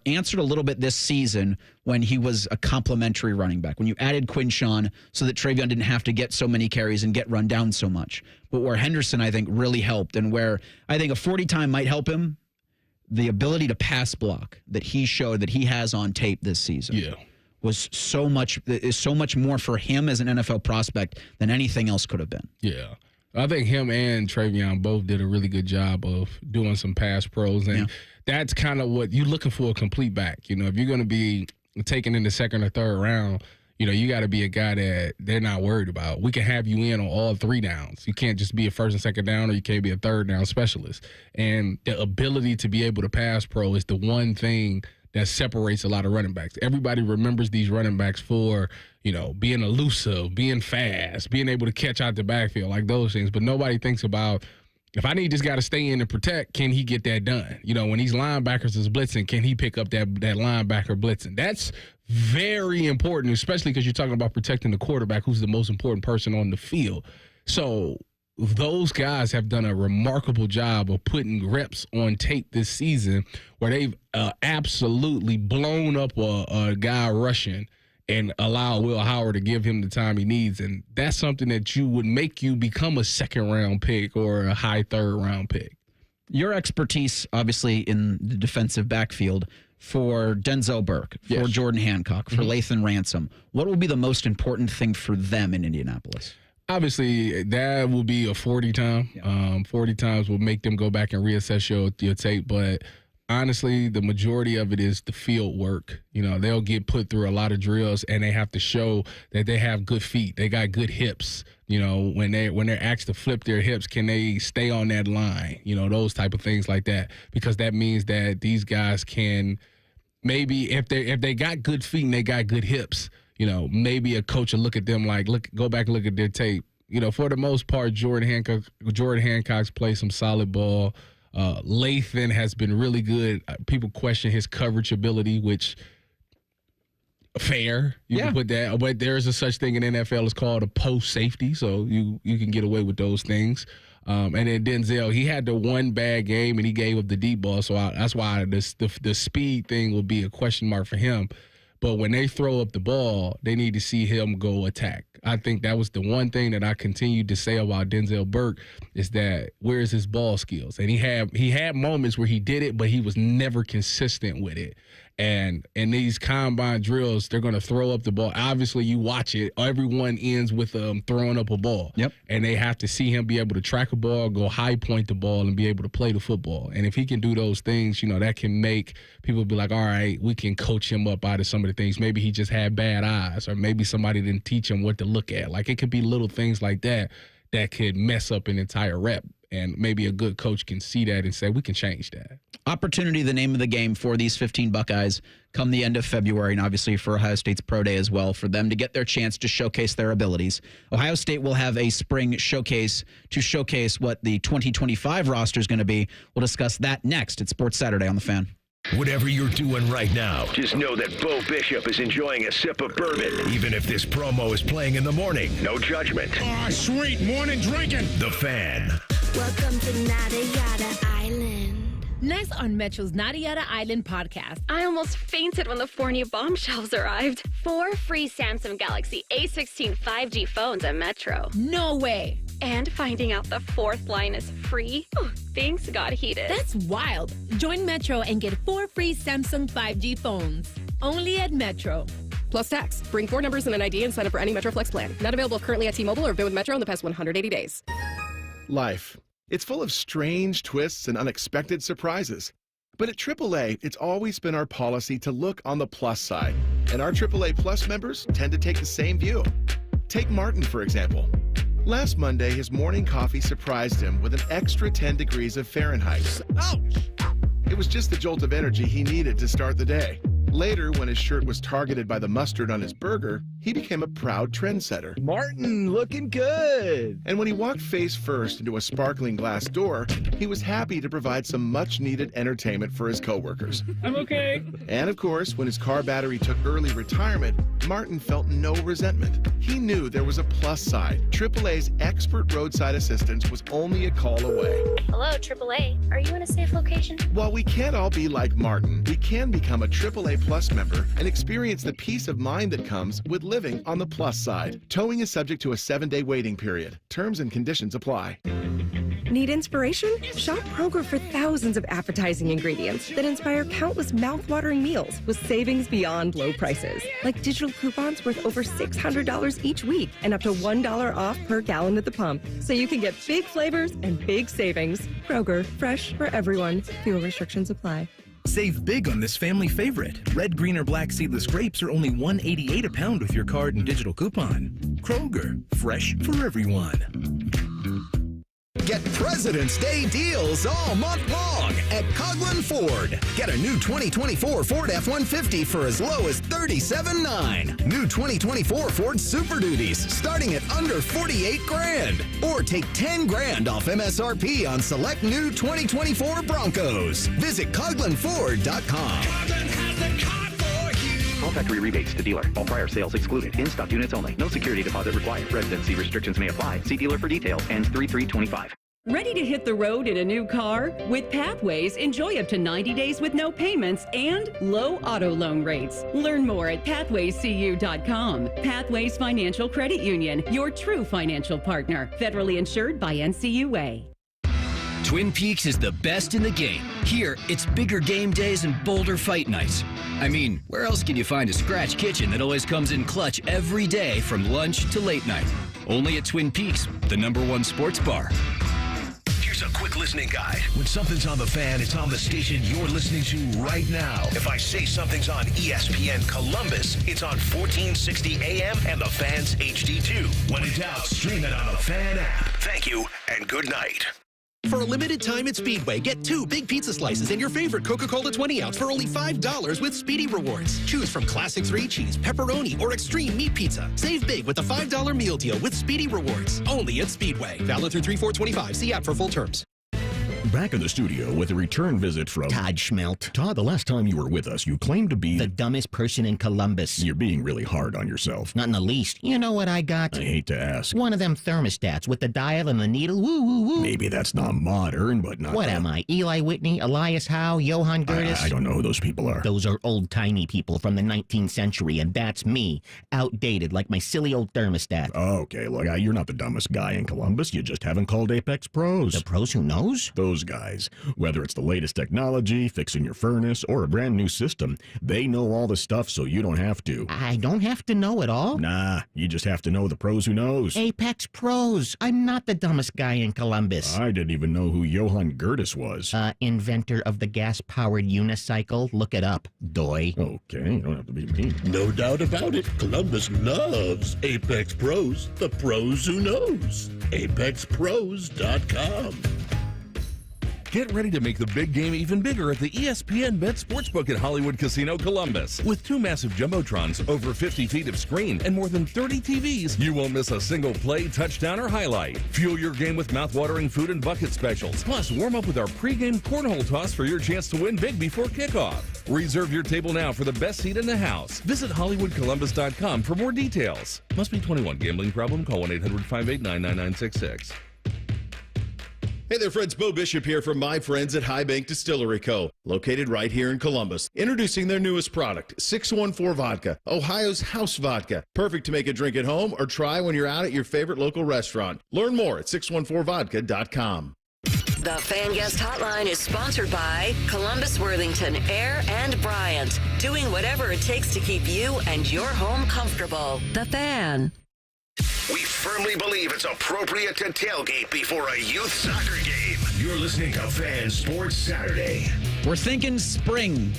answered a little bit this season when he was a complimentary running back. When you added Quinshon so that Travion didn't have to get so many carries and get run down so much. But where Henderson, I think, really helped, and where I think a 40 time might help him, the ability to pass block that he showed that he has on tape this season was so much more for him as an NFL prospect than anything else could have been. Yeah. I think him and Travion both did a really good job of doing some pass pros, and that's kind of what you're looking for, a complete back. If you're going to be taken in the second or third round, you got to be a guy that they're not worried about. We can have you in on all 3 downs. You can't just be a first and second down, or you can't be a third down specialist. And the ability to be able to pass pro is the one thing that separates a lot of running backs. Everybody remembers these running backs for, being elusive, being fast, being able to catch out the backfield, like those things. But nobody thinks about, if I need this guy to stay in and protect, can he get that done? When these linebackers is blitzing, can he pick up that linebacker blitzing? That's very important, especially because you're talking about protecting the quarterback, who's the most important person on the field. So those guys have done a remarkable job of putting reps on tape this season, where they've absolutely blown up a guy rushing and allow Will Howard to give him the time he needs. And that's something that would make you become a second-round pick or a high third-round pick. Your expertise, obviously, in the defensive backfield for Denzel Burke, for Jordan Hancock, for Lathan Ransom, what will be the most important thing for them in Indianapolis? Obviously, that will be a 40 time. 40 times will make them go back and reassess your tape. But honestly, the majority of it is the field work. You know, they'll get put through a lot of drills, and they have to show that they have good feet. They got good hips. You know, when they're asked to flip their hips, can they stay on that line? You know, those type of things like that, because that means that these guys can maybe, if they got good feet and they got good hips, you know, maybe a coach will look at them like, go back and look at their tape. You know, for the most part, Jordan Hancock's played some solid ball. Lathan has been really good. People question his coverage ability, which fair. You can put that. But there is a such thing in NFL. It's called a post safety, so you can get away with those things. And then Denzel, he had the one bad game and he gave up the deep ball, so that's why the speed thing will be a question mark for him. But when they throw up the ball, they need to see him go attack. I think that was the one thing that I continued to say about Denzel Burke is that where's his ball skills? And he had moments where he did it, but he was never consistent with it. And in these combine drills, they're going to throw up the ball. Obviously, you watch it. Everyone ends with throwing up a ball. Yep. And they have to see him be able to track a ball, go high point the ball, and be able to play the football. And if he can do those things, you know, that can make people be like, all right, we can coach him up out of some of the things. Maybe he just had bad eyes, or maybe somebody didn't teach him what to look at. Like, it could be little things like that that could mess up an entire rep. And maybe a good coach can see that and say, we can change that. Opportunity, the name of the game for these 15 Buckeyes come the end of February, and obviously for Ohio State's Pro Day as well, for them to get their chance to showcase their abilities. Ohio State will have a spring showcase to showcase what the 2025 roster is going to be. We'll discuss that next at Sports Saturday on The Fan. Whatever you're doing right now, just know that Bo Bishop is enjoying a sip of bourbon, even if this promo is playing in the morning. No judgment. Oh, sweet morning drinking. The Fan. Welcome to Nada Yada Island. Next on Metro's Nada Yada Island podcast. I almost fainted when the 4 new bombshells arrived. 4 free Samsung Galaxy A16 5G phones at Metro. No way. And finding out the 4th line is free. Oh, things got heated. That's wild. Join Metro and get 4 free Samsung 5G phones. Only at Metro. Plus tax. Bring 4 numbers and an ID and sign up for any Metro Flex plan. Not available currently at T-Mobile or been with Metro in the past 180 days. Life. It's full of strange twists and unexpected surprises. But at AAA, it's always been our policy to look on the plus side. And our AAA Plus members tend to take the same view. Take Martin, for example. Last Monday, his morning coffee surprised him with an extra 10 degrees of Fahrenheit. Ouch! It was just the jolt of energy he needed to start the day. Later, when his shirt was targeted by the mustard on his burger, he became a proud trendsetter. Martin, looking good. And when he walked face first into a sparkling glass door, he was happy to provide some much-needed entertainment for his coworkers. I'm okay. And of course, when his car battery took early retirement, Martin felt no resentment. He knew there was a plus side. AAA's expert roadside assistance was only a call away. Hello, AAA. Are you in a safe location? While we can't all be like Martin, we can become a AAA Plus member and experience the peace of mind that comes with living on the plus side. Towing is subject to a 7-day waiting period. Terms and conditions apply. Need inspiration? Shop Kroger for thousands of appetizing ingredients that inspire countless mouth-watering meals with savings beyond low prices. Like digital coupons worth over $600 each week and up to $1 off per gallon at the pump. So you can get big flavors and big savings. Kroger, fresh for everyone. Fuel restrictions apply. Save big on this family favorite. Red, green, or black seedless grapes are only $1.88 a pound with your card and digital coupon. Kroger, fresh for everyone. Get President's Day deals all month long at Coughlin Ford. Get a new 2024 Ford F-150 for as low as $37,900. New 2024 Ford Super Duties starting at under $48,000. Or take $10,000 off MSRP on select new 2024 Broncos. Visit CoughlinFord.com. All factory rebates to dealer. All prior sales excluded. In-stock units only. No security deposit required. Residency restrictions may apply. See dealer for details. Ends 3/3/25. Ready to hit the road in a new car? With Pathways, enjoy up to 90 days with no payments and low auto loan rates. Learn more at pathwayscu.com. Pathways Financial Credit Union, your true financial partner. Federally insured by NCUA. Twin Peaks is the best in the game. Here, it's bigger game days and bolder fight nights. I mean, where else can you find a scratch kitchen that always comes in clutch every day from lunch to late night? Only at Twin Peaks, the #1 sports bar. Here's a quick listening guide. When something's on the fan, it's on the station you're listening to right now. If I say something's on ESPN Columbus, it's on 1460 AM and the Fan's HD2. When in doubt, stream it on the Fan app. Thank you and good night. For a limited time at Speedway, get 2 big pizza slices and your favorite Coca-Cola 20-ounce for only $5 with Speedy Rewards. Choose from classic 3-cheese, pepperoni, or extreme meat pizza. Save big with the $5 meal deal with Speedy Rewards. Only at Speedway. Valid through 3/4/25. See app for full terms. Back in the studio with a return visit from Todd Schmelt. Todd, the last time you were with us, you claimed to be the dumbest person in Columbus. You're being really hard on yourself. Not in the least. You know what I got? I hate to ask. One of them thermostats with the dial and the needle. Woo, woo, woo. Maybe that's not modern, but not. What am I? Eli Whitney, Elias Howe, Johann Gertis? I don't know who those people are. Those are old-timey people from the 19th century, and that's me. Outdated, like my silly old thermostat. Okay, look, you're not the dumbest guy in Columbus. You just haven't called Apex Pros. The pros who knows? Those guys. Whether it's the latest technology, fixing your furnace, or a brand new system, they know all the stuff so you don't have to. I don't have to know it all? Nah, you just have to know the pros who knows. Apex Pros. I'm not the dumbest guy in Columbus. I didn't even know who Johann Gertis was. Inventor of the gas-powered unicycle. Look it up, doy. Okay, you don't have to be me. No doubt about it. Columbus loves Apex Pros. The pros who knows. ApexPros.com. Get ready to make the big game even bigger at the ESPN Bet Sportsbook at Hollywood Casino Columbus. With 2 massive jumbotrons, over 50 feet of screen, and more than 30 TVs, you won't miss a single play, touchdown, or highlight. Fuel your game with mouthwatering food and bucket specials. Plus, warm up with our pregame cornhole toss for your chance to win big before kickoff. Reserve your table now for the best seat in the house. Visit HollywoodColumbus.com for more details. Must be 21. Gambling problem? Call 1-800-589-9966. Hey there, friends. Bo Bishop here from my friends at High Bank Distillery Co., located right here in Columbus. Introducing their newest product, 614 Vodka, Ohio's house vodka. Perfect to make a drink at home or try when you're out at your favorite local restaurant. Learn more at 614vodka.com. The Fan Guest Hotline is sponsored by Columbus, Worthington, Air, and Bryant. Doing whatever it takes to keep you and your home comfortable. The Fan. We firmly believe it's appropriate to tailgate before a youth soccer game. You're listening to Fan Sports Saturday. We're thinking spring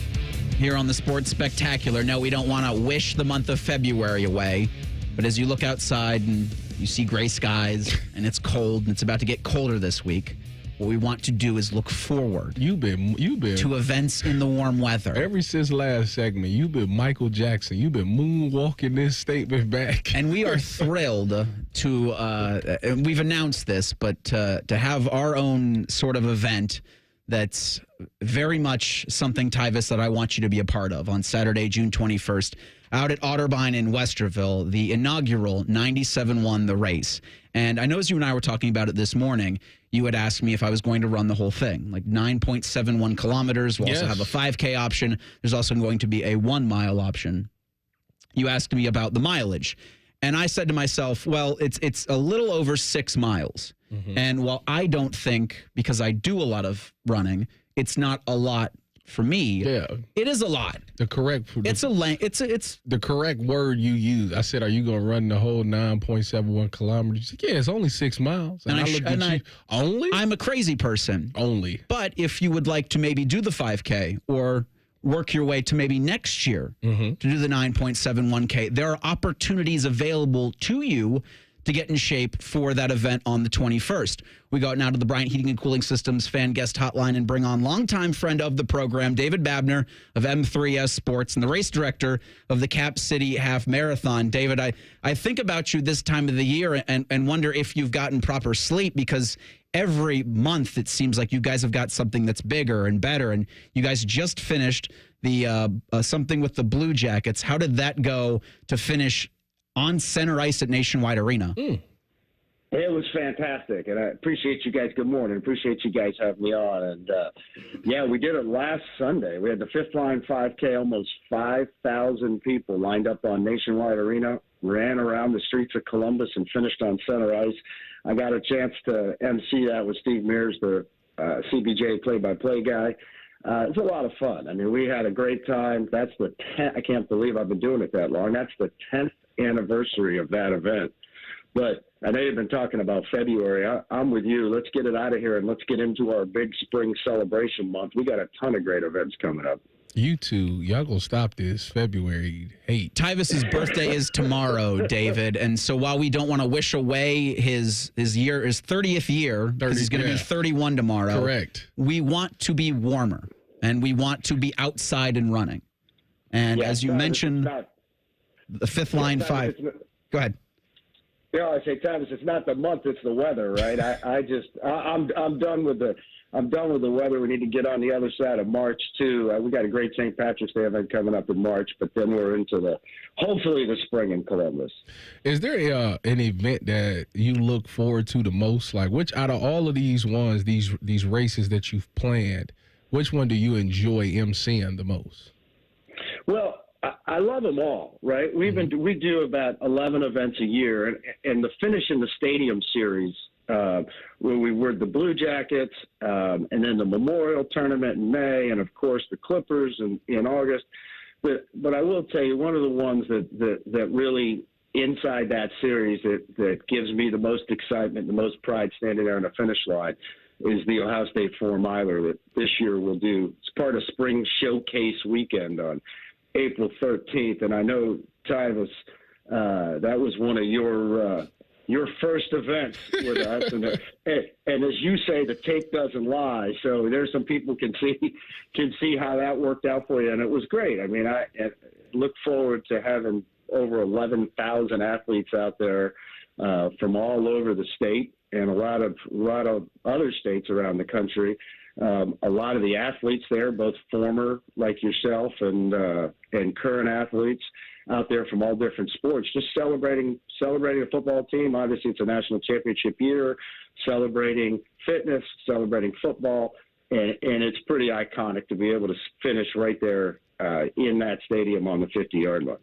here on the Sports Spectacular. No, we don't want to wish the month of February away. But as you look outside and you see gray skies and it's cold and it's about to get colder this week, what we want to do is look forward. You've been to events in the warm weather. Ever since last segment, you've been Michael Jackson. You've been moonwalking this statement back. And we are thrilled to, and we've announced this, but to have our own sort of event that's very much something, Tyvis, that I want you to be a part of on Saturday, June 21st, out at Otterbein in Westerville, the inaugural 97-1 The Race. And I know as you and I were talking about it this morning, you had asked me if I was going to run the whole thing, like 9.71 kilometers. We'll also have a 5K option. There's also going to be a 1-mile option. You asked me about the mileage. And I said to myself, well, it's a little over 6 miles. Mm-hmm. And while I don't think, because I do a lot of running, it's not a lot for me. Yeah, it is a lot. The correct it's the correct word you use. I said, "Are you going to run the whole 9.71 kilometers?" You said, "Yeah, it's only 6 miles." And I looked at you. Only? I'm a crazy person. Only. But if you would like to maybe do the 5K or work your way to maybe next year to do the 9.71K, there are opportunities available to you to get in shape for that event on the 21st. We go out now to the Bryant Heating and Cooling Systems Fan Guest Hotline and bring on longtime friend of the program, David Babner of M3S Sports and the race director of the Cap City Half Marathon. David, I think about you this time of the year and wonder if you've gotten proper sleep, because every month it seems like you guys have got something that's bigger and better, and you guys just finished the something with the Blue Jackets. How did that go to finish on center ice at Nationwide Arena? It was fantastic, and I appreciate you guys. Good morning. Appreciate you guys having me on. And, yeah, we did it last Sunday. We had the Fifth Line 5K, almost 5,000 people lined up on Nationwide Arena, ran around the streets of Columbus, and finished on center ice. I got a chance to MC that with Steve Mears, the CBJ play-by-play guy. It's a lot of fun. I mean, we had a great time. That's the 10th. I can't believe I've been doing it that long. That's the 10th anniversary of that event. But I know you've been talking about February. I'm with you. Let's get it out of here and let's get into our big spring celebration month. We got a ton of great events coming up. You two, y'all gonna stop this February hate. Tyvis's birthday is tomorrow, David, and so while we don't want to wish away his 30th year, because he's going to be 31 tomorrow. Correct. We want to be warmer, and we want to be outside and running. And as you mentioned, the fifth line five. Go ahead. Yeah, I say, Travis, it's not the month; it's the weather, right? I'm done with the weather. We need to get on the other side of March too. We got a great St. Patrick's Day event coming up in March, but then we're into hopefully the spring in Columbus. Is there an event that you look forward to the most? Like, which out of all of these ones, these races that you've planned, which one do you enjoy emceeing the most? Well, I love them all, right? We do about 11 events a year, and the finish in the Stadium Series, where we were the Blue Jackets, and then the Memorial Tournament in May, and of course the Clippers in August. But I will tell you, one of the ones that really inside that series that gives me the most excitement, the most pride standing there on the finish line is the Ohio State 4-miler that this year we'll do. It's part of Spring Showcase Weekend on April 13th, and I know, Tyvis, that was one of your first events with us, and as you say, the tape doesn't lie. So there's some people can see how that worked out for you, and it was great. I mean, I look forward to having over 11,000 athletes out there from all over the state and a lot of other states around the country. A lot of the athletes there, both former like yourself and current athletes out there from all different sports, just celebrating a football team. Obviously, it's a national championship year, celebrating fitness, celebrating football, and it's pretty iconic to be able to finish right there in that stadium on the 50-yard line.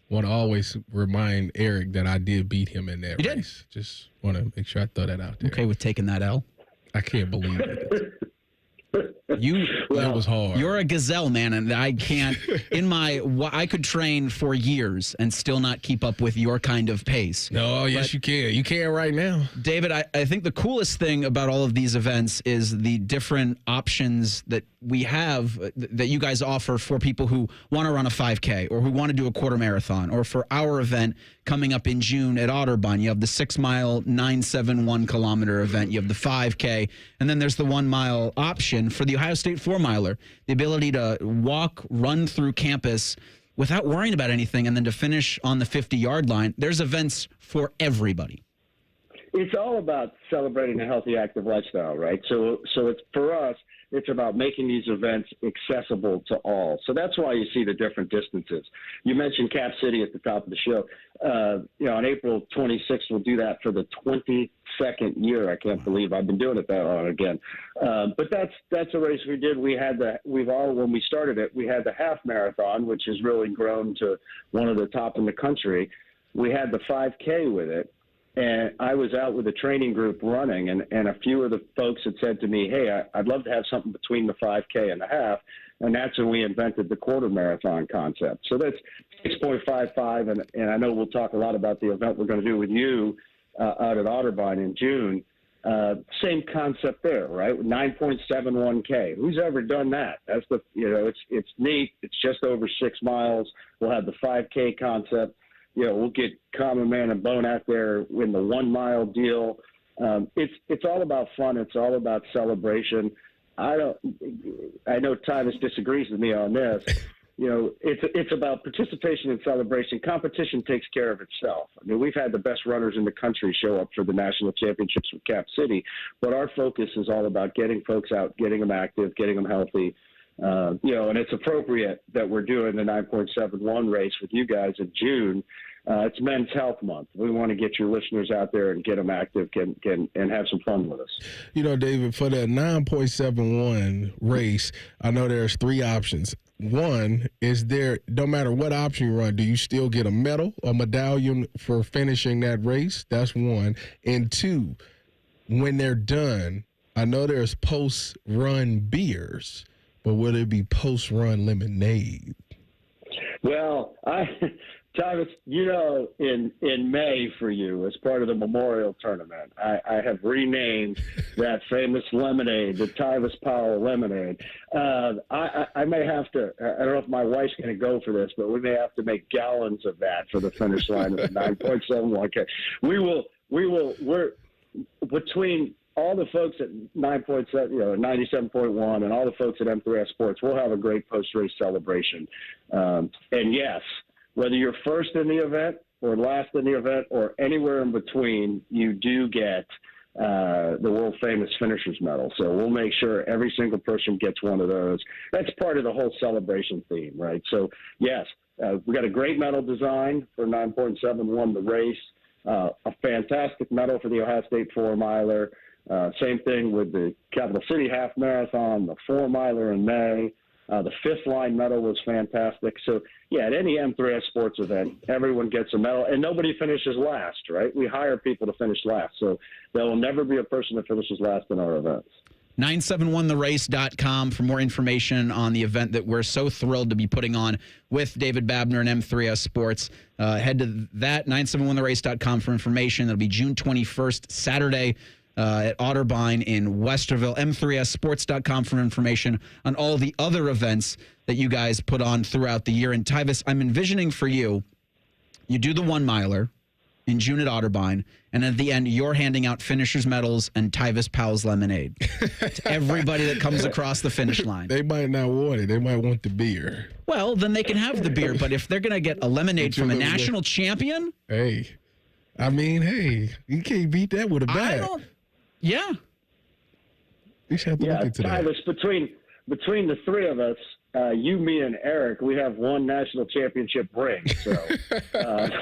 Want to always remind Eric that I did beat him in that race. Just want to make sure I throw that out there. Okay with taking that L? I can't believe it. That was hard. You're a gazelle, man, and I can't. I could train for years and still not keep up with your kind of pace. No, yes, you can. You can right now, David. I think the coolest thing about all of these events is the different options that we have that you guys offer for people who want to run a 5K or who want to do a quarter marathon, or for our event coming up in June at Otterbein. You have the 6-mile, 971-kilometer event. You have the 5K, and then there's the 1-mile option for the Ohio State 4-miler, the ability to run through campus without worrying about anything, and then to finish on the 50-yard line. There's events for everybody. It's all about celebrating a healthy, active lifestyle, right? So it's for us, it's about making these events accessible to all. So that's why you see the different distances. You mentioned Cap City at the top of the show. On April 26th, we'll do that for the 22nd year. I can't believe I've been doing it that long again. But that's a race we did. When we started it, we had the half marathon, which has really grown to one of the top in the country. We had the 5K with it. And I was out with a training group running, and a few of the folks had said to me, hey, I'd love to have something between the 5K and the half. And that's when we invented the quarter marathon concept. So that's 6.55, and I know we'll talk a lot about the event we're going to do with you out at Otterbein in June. Same concept there, right? 9.71K. Who's ever done that? That's it's neat. It's just over 6 miles. We'll have the 5K concept. We'll get Common Man and Bone out there in the 1-mile deal. It's all about fun. It's all about celebration. I know Tyvis disagrees with me on this. It's about participation and celebration. Competition takes care of itself. I mean, we've had the best runners in the country show up for the national championships with Cap City, but our focus is all about getting folks out, getting them active, getting them healthy. And it's appropriate that we're doing the 9.71 race with you guys in June. It's Men's Health Month. We want to get your listeners out there and get them active and have some fun with us. David, for that 9.71 race, I know there's 3 options. One, no matter what option you run, do you still get a medal, a medallion for finishing that race? That's one. And 2, when they're done, I know there's post-run beers, but will it be post-run lemonade? Well, Tyvis, in May for you, as part of the Memorial Tournament, I have renamed that famous lemonade, the Tyvis Powell lemonade. I may have to, I don't know if my wife's going to go for this, but we may have to make gallons of that for the finish line of the 9.71K. We're between all the folks at 9.7, 97.1, and all the folks at M3S Sports, we'll have a great post-race celebration. And yes, whether you're first in the event or last in the event or anywhere in between, you do get the world-famous finisher's medal. So we'll make sure every single person gets one of those. That's part of the whole celebration theme, right? So, yes, we got a great medal design for 9.71, the race, a fantastic medal for the Ohio State 4-miler. Same thing with the Capital City Half Marathon, the 4-miler in May. The fifth line medal was fantastic. So, yeah, at any M3S sports event, everyone gets a medal, and nobody finishes last, right? We hire people to finish last. So there will never be a person that finishes last in our events. 971therace.com for more information on the event that we're so thrilled to be putting on with David Babner and M3S Sports. Head to that, 971therace.com for information. That'll be June 21st, Saturday, at Otterbein in Westerville. M3ssports.com for information on all the other events that you guys put on throughout the year. And Tyvis, I'm envisioning for you, you do the 1-miler in June at Otterbein, and at the end, you're handing out finishers' medals and Tyvis Powell's lemonade to everybody that comes across the finish line. They might not want it. They might want the beer. Well, then they can have the beer, but if they're going to get a lemonade from a national champion? Hey, you can't beat that with a bag. Yeah. You should have to look into that. Tyvis, between the three of us, you, me, and Eric, we have one national championship ring. So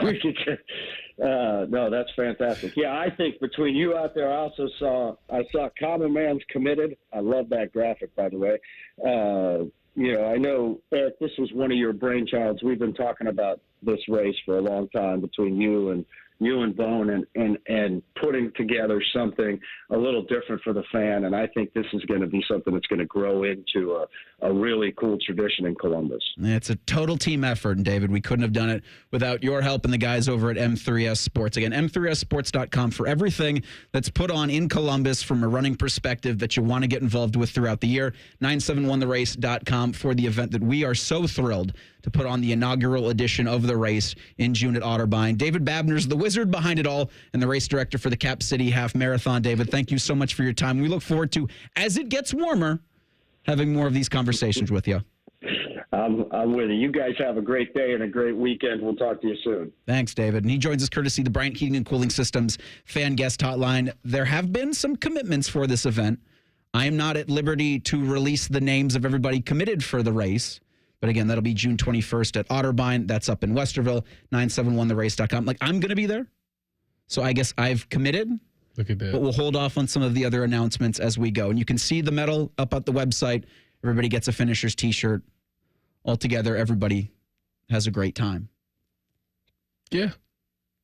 we could get, no, that's fantastic. Yeah, I think between you out there, I saw Common Man's Committed. I love that graphic, by the way. I know, Eric, this was one of your brainchilds. We've been talking about this race for a long time between you and Bone and putting together something a little different for the fan. And I think this is going to be something that's going to grow into a really cool tradition in Columbus. It's a total team effort, and David, we couldn't have done it without your help and the guys over at M3S Sports. Again, M3ssports.com for everything that's put on in Columbus from a running perspective that you want to get involved with throughout the year. 971therace.com for the event that we are so thrilled to put on the inaugural edition of the race in June at Otterbein. David Babner's the wizard behind it all and the race director for the Cap City Half Marathon. David, thank you so much for your time. We look forward to, as it gets warmer, having more of these conversations with you. I'm with you. You guys have a great day and a great weekend. We'll talk to you soon. Thanks, David. And he joins us courtesy of the Bryant Heating and Cooling Systems fan guest hotline. There have been some commitments for this event. I am not at liberty to release the names of everybody committed for the race. But again, that'll be June 21st at Otterbein. That's up in Westerville, 971therace.com. I'm going to be there. So I guess I've committed. Look at that. But we'll hold off on some of the other announcements as we go. And you can see the medal up at the website. Everybody gets a finisher's T-shirt. Altogether, everybody has a great time. Yeah.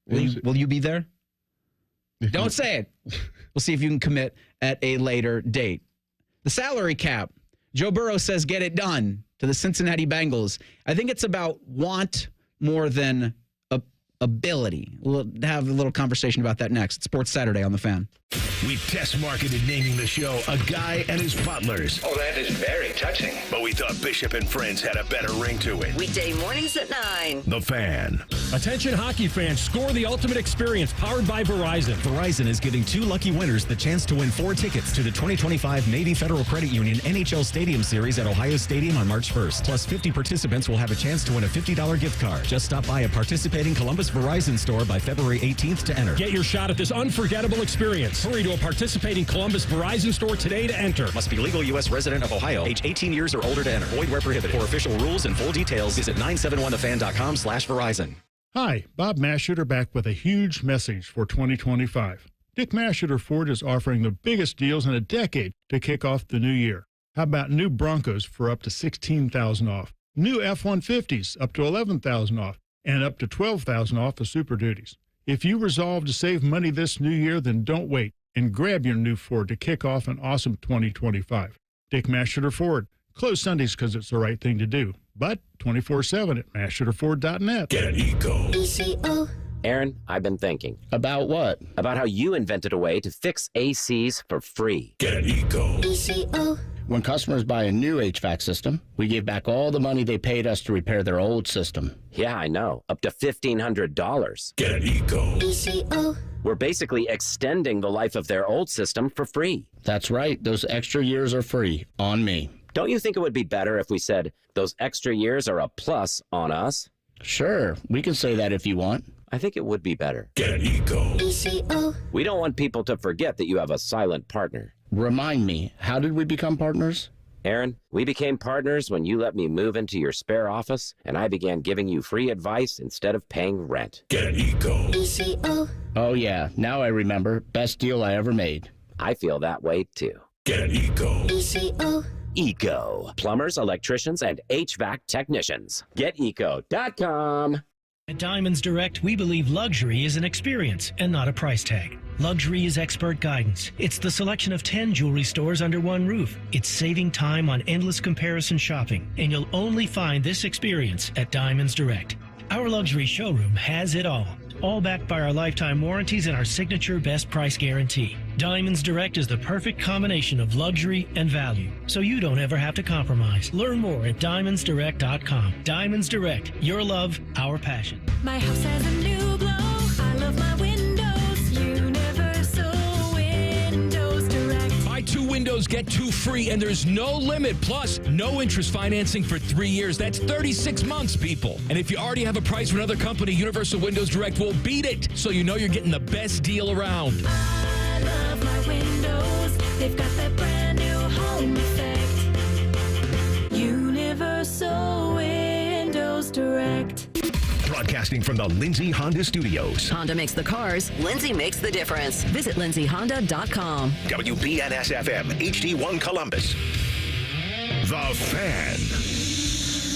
Will you be there? Don't say it. We'll see if you can commit at a later date. The salary cap. Joe Burrow says get it done to the Cincinnati Bengals. I think it's about want more than ability. We'll have a little conversation about that next. Sports Saturday on The Fan. We've test marketed naming the show A Guy and His Butlers. Oh, that is very touching. But we thought Bishop and Friends had a better ring to it. Weekday mornings at 9. The Fan. Attention hockey fans, score the ultimate experience powered by Verizon. Verizon is giving 2 lucky winners the chance to win 4 tickets to the 2025 Navy Federal Credit Union NHL Stadium Series at Ohio Stadium on March 1st. Plus 50 participants will have a chance to win a $50 gift card. Just stop by a participating Columbus Verizon store by February 18th to enter. Get your shot at this unforgettable experience. Hurry to a participating Columbus Verizon store today to enter. Must be legal U.S. resident of Ohio, age 18 years or older to enter. Void where prohibited. For official rules and full details, visit 971thefan.com/Verizon. Hi, Bob Mashuter back with a huge message for 2025. Dick Mashuter Ford is offering the biggest deals in a decade to kick off the new year. How about new Broncos for up to $16,000 off? New F-150s up to $11,000 off, and up to $12,000 off the Super Duties. If you resolve to save money this new year, then don't wait and grab your new Ford to kick off an awesome 2025. Dick Mashuter Ford, Close Sundays because it's the right thing to do. But 24/7 at MassShooterFord.net. Get ECO. ECO. Aaron, I've been thinking. About what? About how you invented a way to fix ACs for free. Get ECO. ECO. When customers buy a new HVAC system, we give back all the money they paid us to repair their old system. Yeah, I know. Up to $1,500. Get ECO. ECO. We're basically extending the life of their old system for free. That's right. Those extra years are free. On me. Don't you think it would be better if we said those extra years are a plus on us? Sure. We can say that if you want. I think it would be better. Get ECO. ECO. We don't want people to forget that you have a silent partner. Remind me, how did we become partners? Aaron, we became partners when you let me move into your spare office, and I began giving you free advice instead of paying rent. Get ECO. ECO. Oh, yeah. Now I remember. Best deal I ever made. I feel that way, too. Get ECO. ECO. ECO. Plumbers, electricians, and HVAC technicians. GetEco.com. At Diamonds Direct, we believe luxury is an experience and not a price tag. Luxury is expert guidance. It's the selection of 10 jewelry stores under one roof. It's saving time on endless comparison shopping, and you'll only find this experience at Diamonds Direct. Our luxury showroom has it all backed by our lifetime warranties and our signature best price guarantee. Diamonds Direct is the perfect combination of luxury and value, so you don't ever have to compromise. Learn more at diamondsdirect.com. Diamonds Direct, your love, our passion. My house has a new glow. I love my windows. Universal Windows Direct. Buy 2 windows, get 2 free, and there's no limit. Plus, no interest financing for 3 years. That's 36 months, people. And if you already have a price from another company, Universal Windows Direct will beat it, so you know you're getting the best deal around. I love my windows. They've got that brand new home effect. Universal Windows Direct. Broadcasting from the Lindsay Honda Studios. Honda makes the cars. Lindsay makes the difference. Visit lindsayhonda.com. WBNS-FM, HD1 Columbus. The Fan.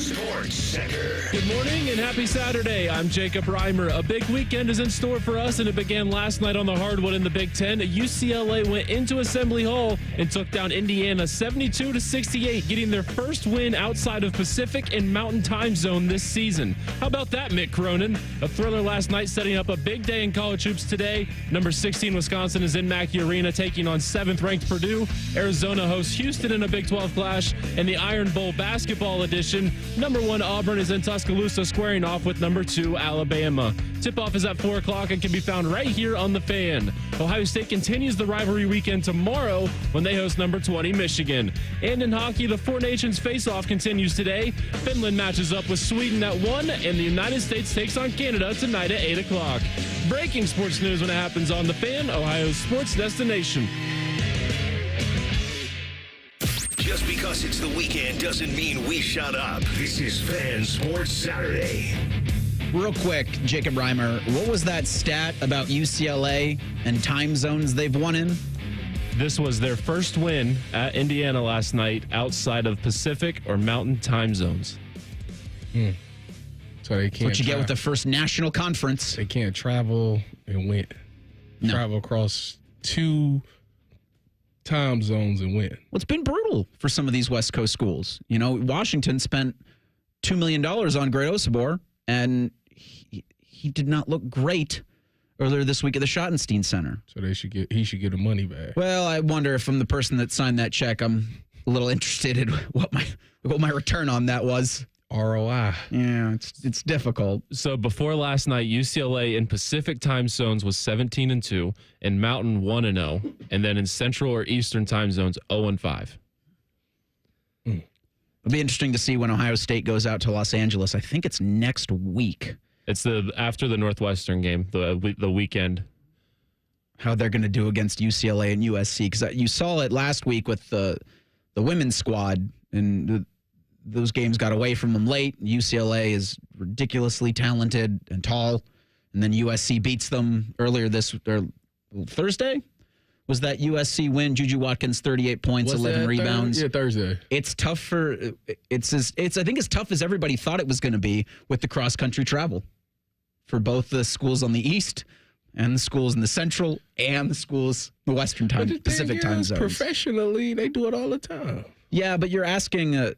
Sports Center. Good morning and happy Saturday. I'm Jacob Reimer. A big weekend is in store for us, and it began last night on the hardwood in the Big Ten. UCLA went into Assembly Hall and took down Indiana 72-68, getting their first win outside of Pacific and Mountain Time Zone this season. How about that, Mick Cronin? A thriller last night setting up a big day in college hoops today. Number 16 Wisconsin is in Mackey Arena taking on 7th-ranked Purdue. Arizona hosts Houston in a Big 12 clash, and the Iron Bowl basketball edition. Number 1 Auburn is in Tuscaloosa squaring off with number 2 Alabama. Tip-off is at 4 o'clock and can be found right here on The Fan. Ohio State continues the rivalry weekend tomorrow when they host number 20 Michigan. And in hockey, the Four Nations face-off continues today. Finland matches up with Sweden at 1, and the United States takes on Canada tonight at 8 o'clock. Breaking sports news when it happens on The Fan, Ohio's sports destination. Just because it's the weekend doesn't mean we shut up. This is Fan Sports Saturday. Real quick, Jacob Reimer, what was that stat about UCLA and time zones they've won in? This was their first win at Indiana last night outside of Pacific or Mountain time zones. So they can't. What you get with the first national conference. They can't travel and win. No. Travel across 2 time zones and win. Well, it's been brutal for some of these West Coast schools. You know, Washington spent $2 million on Great Osibor, and he did not look great earlier this week at the Schottenstein Center. So he should get the money back. Well, I wonder if I'm the person that signed that check. I'm a little interested in what my return on that was. ROI. Yeah, it's difficult. So before last night, UCLA in Pacific time zones was 17-2, and Mountain 1-0, and then in Central or Eastern time zones 0-5. It'll be interesting to see when Ohio State goes out to Los Angeles. I think it's next week. It's after the Northwestern game, the weekend. How they're going to do against UCLA and USC, because you saw it last week with the women's squad, and those games got away from them late. UCLA is ridiculously talented and tall, and then USC beats them earlier Thursday. Was that USC win? Juju Watkins 38 points, 11 rebounds. Yeah, Thursday. It's tough for it's I think as tough as everybody thought it was going to be with the cross country travel for both the schools on the East and the schools in the Central and the schools in the Western time Pacific time zones. Professionally, they do it all the time. Yeah, but you're asking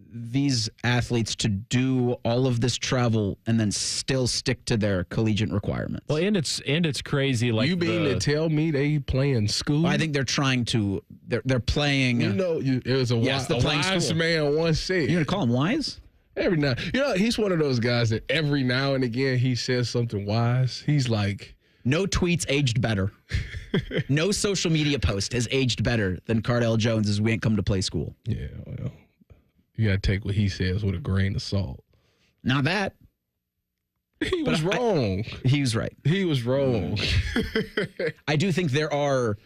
these athletes to do all of this travel and then still stick to their collegiate requirements. Well, and it's crazy. Like, you mean to tell me they playing school? I think they're trying to. They're playing. It was a wise man once said. You're gonna call him wise? Every now, he's one of those guys that every now and again he says something wise. He's like, no tweets aged better. No social media post has aged better than Cardell Jones's "We ain't come to play school." Yeah, well, you gotta take what he says with a grain of salt. Not that. He was wrong. He was right. He was wrong. I do think there are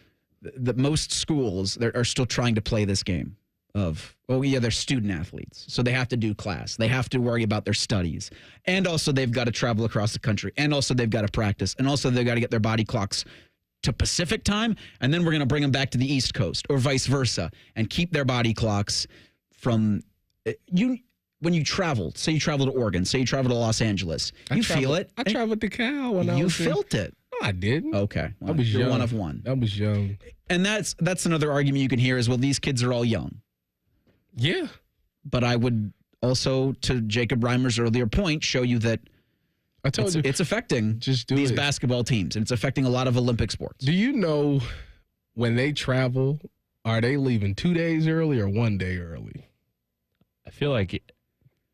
most schools that are still trying to play this game of, they're student athletes. So they have to do class. They have to worry about their studies. And also they've got to travel across the country. And also they've got to practice. And also they've got to get their body clocks to Pacific time. And then we're going to bring them back to the East Coast or vice versa and keep their body clocks from when you travel, say you travel to Oregon, say you travel to Los Angeles, feel it. I traveled to Cal when I was You felt it. No, I didn't. Okay. I was young. One of one. I was young. And that's another argument you can hear is, well, these kids are all young. Yeah. But I would also, to Jacob Reimer's earlier point, show you that it's affecting these basketball teams, and it's affecting a lot of Olympic sports. Do you know when they travel, are they leaving 2 days early or 1 day early? I feel like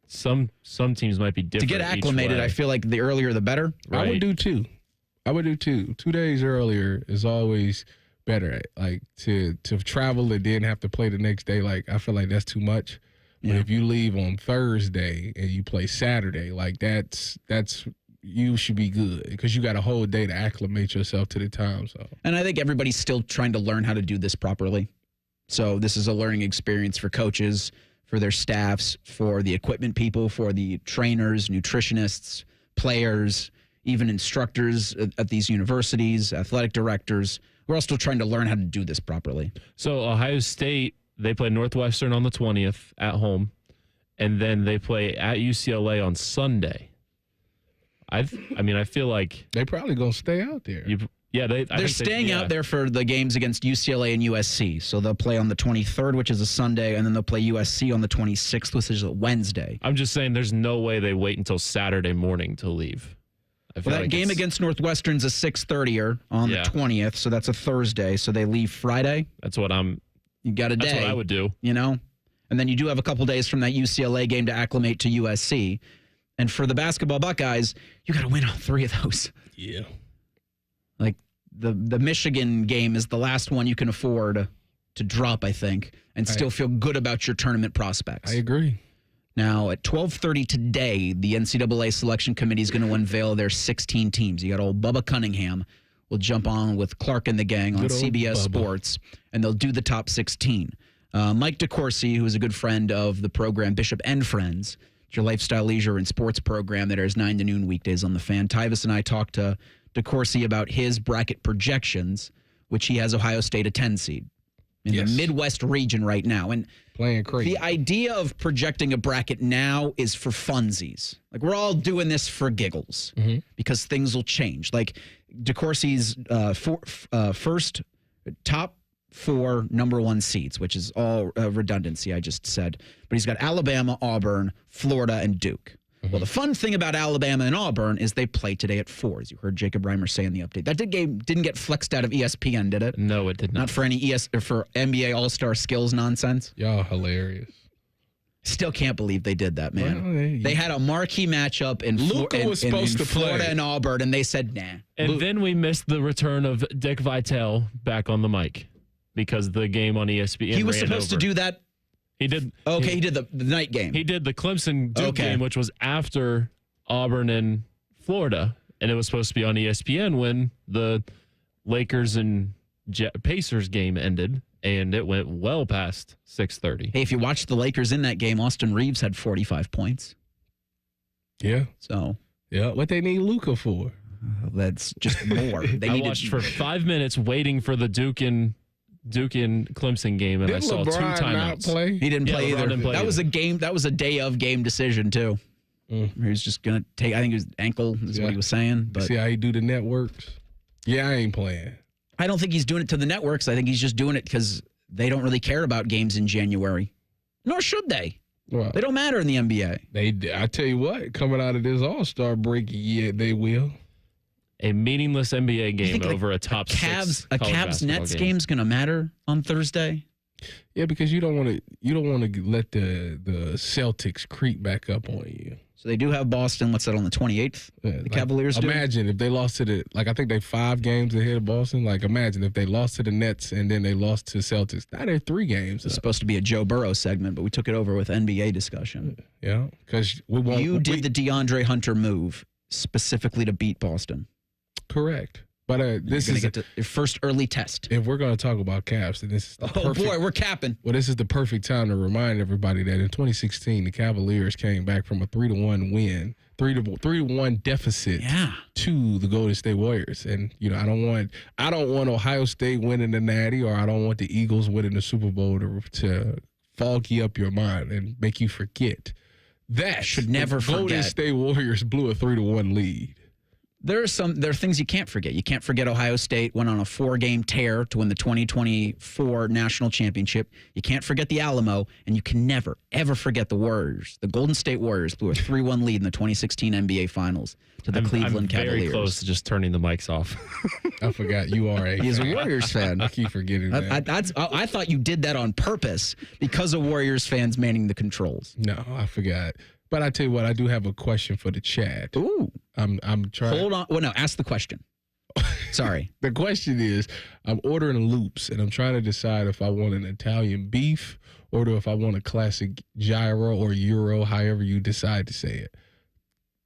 some teams might be different. To get acclimated, I feel like the earlier the better. Right. I would do 2. 2 days earlier is always better. Like to travel and then have to play the next day, like I feel like that's too much. But if you leave on Thursday and you play Saturday, like that's you should be good because you got a whole day to acclimate yourself to the time. So, and I think everybody's still trying to learn how to do this properly. So this is a learning experience for coaches, for their staffs, for the equipment people, for the trainers, nutritionists, players, even instructors at these universities, athletic directors. We're all still trying to learn how to do this properly. So Ohio State, they play Northwestern on the 20th at home, and then they play at UCLA on Sunday. I feel like they probably gonna stay out there. They're staying out there for the games against UCLA and USC. So they'll play on the 23rd, which is a Sunday, and then they'll play USC on the 26th, which is a Wednesday. I'm just saying there's no way they wait until Saturday morning to leave. That game against Northwestern's a 6:30er on the 20th, so that's a Thursday. So they leave Friday. You got a day. That's what I would do. And then you do have a couple days from that UCLA game to acclimate to USC. And for the basketball Buckeyes, you got to win all 3 of those. Yeah. Like the Michigan game is the last one you can afford to drop, I think, and still feel good about your tournament prospects. I agree. Now, at 12:30 today, the NCAA Selection Committee is going to unveil their 16 teams. You got old Bubba Cunningham. We'll jump on with Clark and the gang on CBS Sports, and they'll do the top 16. Mike DeCourcy, who is a good friend of the program, Bishop and Friends, it's your lifestyle, leisure, and sports program that airs 9 to noon weekdays on The Fan. Tyvis and I talked to DeCourcy about his bracket projections, which he has Ohio State a 10 seed in the Midwest region right now. And playing crazy. The idea of projecting a bracket now is for funsies. Like, we're all doing this for giggles because things will change. Like, DeCourcy's first top 4 number 1 seeds, which is all redundancy, I just said. But he's got Alabama, Auburn, Florida, and Duke. Well, the fun thing about Alabama and Auburn is they play today at 4, as you heard Jacob Reimer say in the update. That game didn't get flexed out of ESPN, did it? No, it did not. Not for any for NBA All-Star skills nonsense. Y'all hilarious. Still can't believe they did that, man. Well, they had a marquee matchup in Florida and Auburn, and they said, nah. And then we missed the return of Dick Vitale back on the mic because the game on ESPN He was supposed to do that. He did. Okay, he did the night game. He did the Clemson Duke game, which was after Auburn and Florida, and it was supposed to be on ESPN when the Lakers and Pacers game ended, and it went well past 6:30. Hey, if you watched the Lakers in that game, Austin Reeves had 45 points. Yeah. So. Yeah, what they need Luka for? That's just more. I watched for 5 minutes waiting for the Duke and Clemson game, and I saw LeBron 2 timeouts. He didn't play either. Didn't play that was a game. That was a day of game decision too. He was just gonna take. I think his ankle is what he was saying. But see how he do the networks? Yeah, I ain't playing. I don't think he's doing it to the networks. I think he's just doing it because they don't really care about games in January. Nor should they. Well, they don't matter in the NBA. I tell you what, coming out of this All-Star break, yeah, they will. A meaningless NBA game over a top six. A Cavs Nets game's going to matter on Thursday. Yeah, because you don't want to let the Celtics creep back up on you. So they do have Boston. What's that on the 28th? The Cavaliers. Imagine if they lost to I think they 5 games ahead of Boston. Like imagine if they lost to the Nets and then they lost to Celtics. Now they're 3 games. It's supposed to be a Joe Burrow segment, but we took it over with NBA discussion. Yeah, because you did the DeAndre Hunter move specifically to beat Boston. Correct. But this is your first early test. If we're going to talk about Cavs, then this is boy, we're capping. Well, this is the perfect time to remind everybody that in 2016, the Cavaliers came back from a 3-1 win, 3-1 deficit to the Golden State Warriors. And I don't want Ohio State winning the Natty, or I don't want the Eagles winning the Super Bowl to foggy up your mind and make you forget that should never forget. Golden State Warriors blew a 3-1 lead. There are things you can't forget. You can't forget Ohio State went on a 4-game tear to win the 2024 national championship. You can't forget the Alamo, and you can never, ever forget the Warriors. The Golden State Warriors blew a 3-1 lead in the 2016 NBA Finals to the Cleveland Cavaliers. I'm very close to just turning the mics off. I forgot you are a He's a Warriors fan. I keep forgetting that. I thought you did that on purpose because of Warriors fans manning the controls. No, I forgot. But I tell you what, I do have a question for the chat. Ooh. I'm trying. Hold on. Well, no, ask the question. Sorry. The question is, I'm ordering loops, and I'm trying to decide if I want an Italian beef or if I want a classic gyro or Euro, however you decide to say it.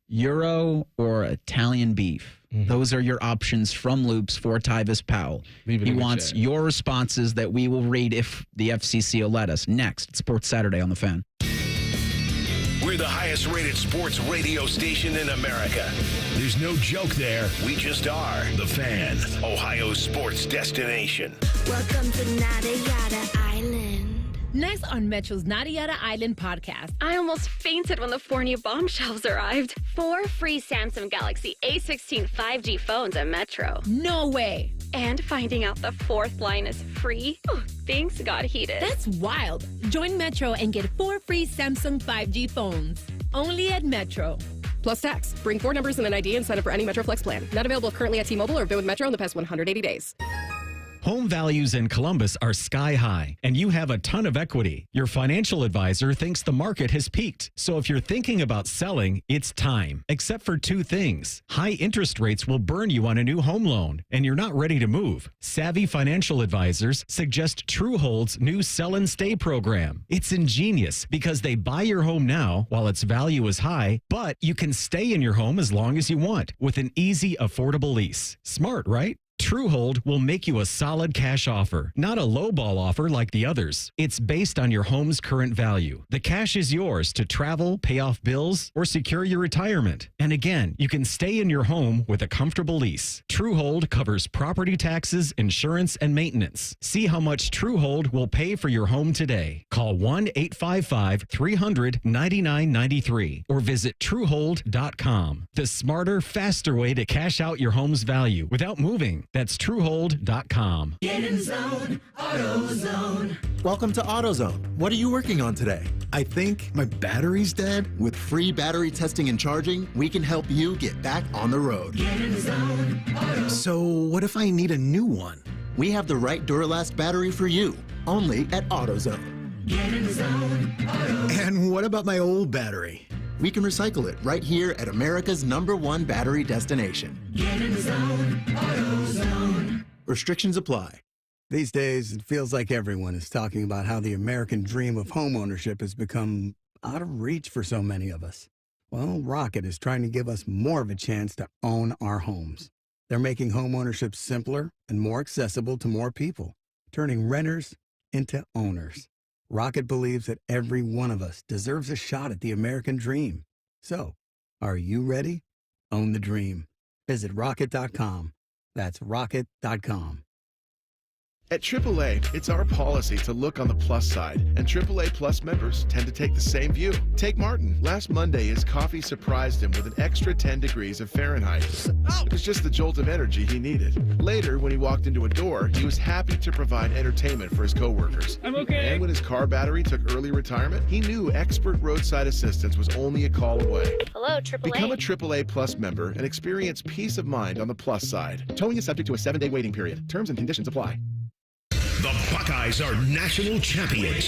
Euro or Italian beef. Mm-hmm. Those are your options from Loops for Tyvis Powell. He wants your responses that we will read if the FCC will let us. Next, Sports Saturday on The Fan. We're the highest rated sports radio station in America. There's no joke there. We just are. The Fan, Ohio's sports destination. Welcome to Nada Yada Island. Next on Metro's Nada Yada Island podcast. I almost fainted when the 4 new bombshells arrived. 4 free Samsung Galaxy A16 5G phones at Metro. No way. And finding out the 4th line is free. Oh, things got heated. That's wild. Join Metro and get 4 free Samsung 5G phones. Only at Metro. Plus tax. Bring 4 numbers and an ID and sign up for any Metro Flex plan. Not available currently at T-Mobile or been with Metro in the past 180 days. Home values in Columbus are sky high, and you have a ton of equity. Your financial advisor thinks the market has peaked. So if you're thinking about selling, it's time. Except for 2 things. High interest rates will burn you on a new home loan, and you're not ready to move. Savvy financial advisors suggest Truehold's new Sell and Stay program. It's ingenious because they buy your home now while its value is high, but you can stay in your home as long as you want with an easy, affordable lease. Smart, right? Truehold will make you a solid cash offer, not a lowball offer like the others. It's based on your home's current value. The cash is yours to travel, pay off bills, or secure your retirement. And again, you can stay in your home with a comfortable lease. Truehold covers property taxes, insurance, and maintenance. See how much Truehold will pay for your home today. Call 1-855-300-9993 or visit Truehold.com. The smarter, faster way to cash out your home's value without moving. That's Truehold.com. Get in zone, AutoZone. Welcome to AutoZone. What are you working on today? I think my battery's dead. With free battery testing and charging, we can help you get back on the road. Get in zone, AutoZone. So what if I need a new one? We have the right Duralast battery for you, only at AutoZone. Get in zone, AutoZone. And what about my old battery? We can recycle it right here at America's #1 battery destination. Get in zone, AutoZone. Restrictions apply. These days, it feels like everyone is talking about how the American dream of homeownership has become out of reach for so many of us. Well, Rocket is trying to give us more of a chance to own our homes. They're making homeownership simpler and more accessible to more people, turning renters into owners. Rocket believes that every one of us deserves a shot at the American dream. So, are you ready? Own the dream. Visit Rocket.com. That's Rocket.com. At AAA, it's our policy to look on the plus side, and AAA Plus members tend to take the same view. Take Martin. Last Monday, his coffee surprised him with an extra 10 degrees of Fahrenheit. It was just the jolt of energy he needed. Later, when he walked into a door, he was happy to provide entertainment for his coworkers. I'm okay. And when his car battery took early retirement, he knew expert roadside assistance was only a call away. Hello, AAA. Become a AAA Plus member and experience peace of mind on the plus side. Towing is subject to a 7-day waiting period. Terms and conditions apply. The Buckeyes are national champions.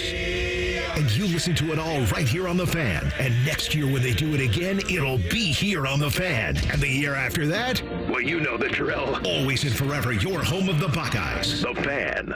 And you listen to it all right here on The Fan. And next year when they do it again, it'll be here on The Fan. And the year after that, well, you know the drill. Always and forever, your home of the Buckeyes. The Fan.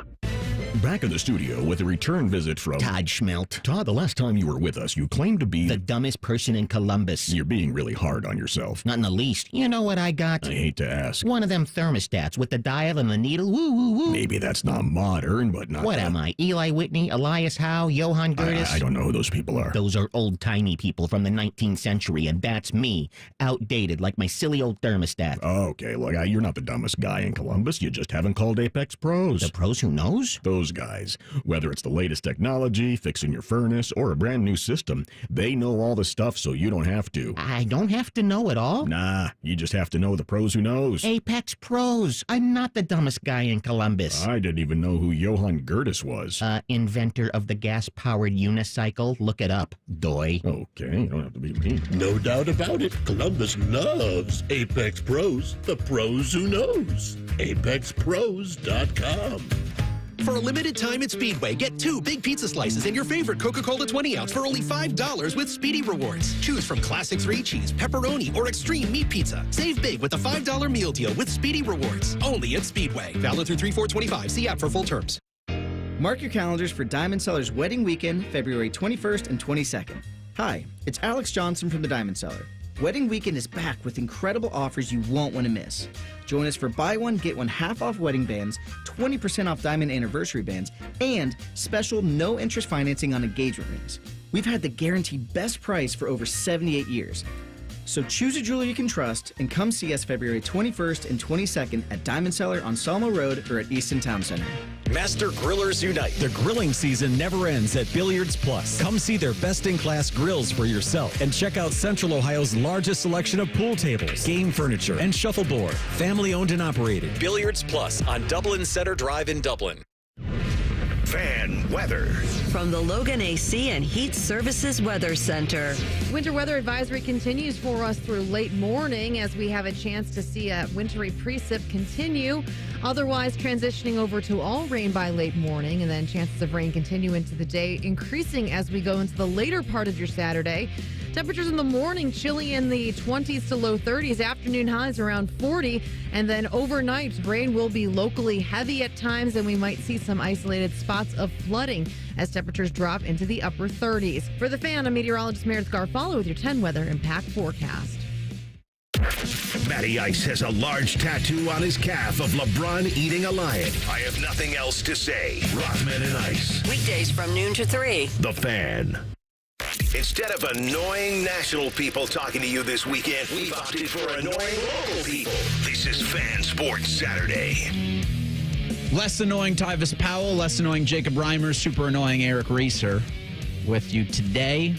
Back in the studio with a return visit from Todd Schmelt. Todd, the last time you were with us, you claimed to be the dumbest person in Columbus. You're being really hard on yourself. Not in the least. You know what I got? I hate to ask. One of them thermostats with the dial and the needle. Woo, woo, woo. Maybe that's not modern, but not. What am I? Eli Whitney, Elias Howe, Johann Gertis? I don't know who those people are. Those are old-timey people from the 19th century, and that's me. Outdated, like my silly old thermostat. Okay, look, you're not the dumbest guy in Columbus. You just haven't called Apex Pros. The pros who knows? Those guys. Whether it's the latest technology, fixing your furnace, or a brand new system, they know all the stuff so you don't have to. I don't have to know it all? Nah, you just have to know the pros who knows. Apex Pros. I'm not the dumbest guy in Columbus. I didn't even know who Johann Gertis was. Inventor of the gas-powered unicycle. Look it up, doy. Okay, you don't have to be me. No doubt about it. Columbus loves Apex Pros. The pros who knows. ApexPros.com. For a limited time at Speedway, get 2 big pizza slices and your favorite Coca-Cola 20-ounce for only $5 with Speedy Rewards. Choose from classic 3-cheese, pepperoni, or extreme meat pizza. Save big with the $5 meal deal with Speedy Rewards. Only at Speedway. Valid through 3/4/25. See app for full terms. Mark your calendars for Diamond Seller's Wedding Weekend, February 21st and 22nd. Hi, it's Alex Johnson from the Diamond Seller. Wedding Weekend is back with incredible offers you won't want to miss. Join us for buy one, get one half off wedding bands, 20% off diamond anniversary bands, and special no interest financing on engagement rings. We've had the guaranteed best price for over 78 years. So choose a jeweler you can trust and come see us February 21st and 22nd at Diamond Seller on Salmo Road or at Easton Town Center. Master Grillers Unite. The grilling season never ends at Billiards Plus. Come see their best-in-class grills for yourself and check out Central Ohio's largest selection of pool tables, game furniture, and shuffleboard. Family-owned and operated. Billiards Plus on Dublin Center Drive in Dublin. Fan weather. From the Logan AC and Heat Services Weather Center. Winter weather advisory continues for us through late morning as we have a chance to see a wintry precip continue. Otherwise, transitioning over to all rain by late morning, and then chances of rain continue into the day, increasing as we go into the later part of your Saturday. Temperatures in the morning chilly in the 20s to low 30s, afternoon highs around 40, and then overnight rain will be locally heavy at times, and we might see some isolated spots of flooding as temperatures drop into the upper 30s. For the Fan, I'm meteorologist Meredith Garfalo with your 10 weather impact forecast. Matty Ice has a large tattoo on his calf of LeBron eating a lion. I have nothing else to say. Rothman and Ice. Weekdays from noon to 3. The Fan. Instead of annoying national people talking to you this weekend, we've opted for annoying local people. This is Fan Sports Saturday. Less annoying Tyvis Powell, less annoying Jacob Reimer, super annoying Eric Rieser with you today.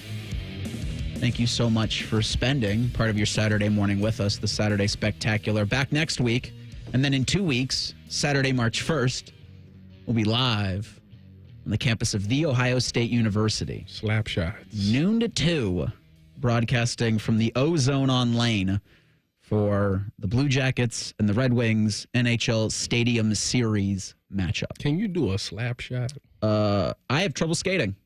Thank you so much for spending part of your Saturday morning with us, the Saturday Spectacular. Back next week, and then in 2 weeks, Saturday, March 1st, we'll be live on the campus of The Ohio State University. Slap shots. Noon to 2, broadcasting from the O-Zone on Lane for the Blue Jackets and the Red Wings NHL Stadium Series matchup. Can you do a slap shot? I have trouble skating,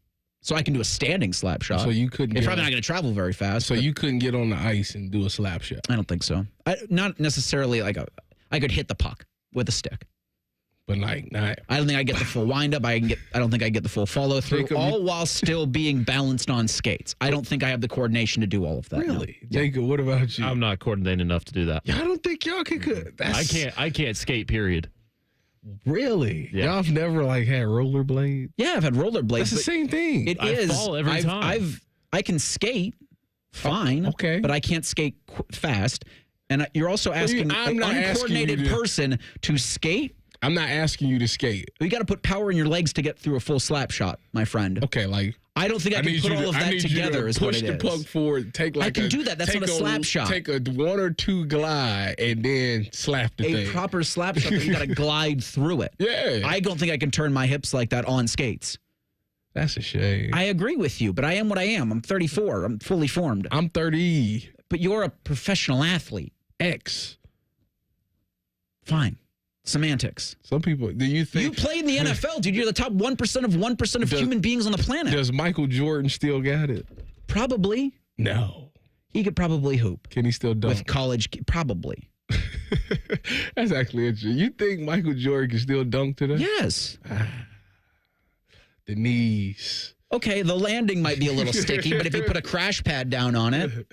so I can do a standing slap shot. So you couldn't. It's probably not going to travel very fast. So you couldn't get on the ice and do a slap shot? I don't think so. Not necessarily like I could hit the puck with a stick. But like not. I don't think I get the full windup. I don't think I get the full follow through. All while still being balanced on skates. I don't think I have the coordination to do all of that. Really, no. Jacob? What about you? I'm not coordinated enough to do that. Yeah, I don't think y'all could. I can't skate. Period. Really? Yeah. Y'all have never like had rollerblades? Yeah, I've had rollerblades. That's the same thing. It I is. fall every time. I can skate fine. Okay, but I can't skate fast. And you're also asking an uncoordinated person to skate I'm not asking you to skate. You got to put power in your legs to get through a full slap shot, my friend. Okay, like I don't think I can put all of that together. Is what it is. Push the puck forward. Take like I can do that. That's not a slap shot. Take a 1 or 2 glide and then slap the thing. A proper slap shot. You got to glide through it. Yeah. I don't think I can turn my hips like that on skates. That's a shame. I agree with you, but I am what I am. I'm 34. I'm fully formed. I'm 30. But you're a professional athlete. Fine. Semantics. Some people, do you think... You played in the NFL, dude. You're the top 1% of 1% of human beings on the planet. Does Michael Jordan still got it? Probably. No. He could probably hoop. Can he still dunk? With college, probably. That's actually interesting. You think Michael Jordan can still dunk today? Yes. The knees. Okay, the landing might be a little sticky, but if you put a crash pad down on it...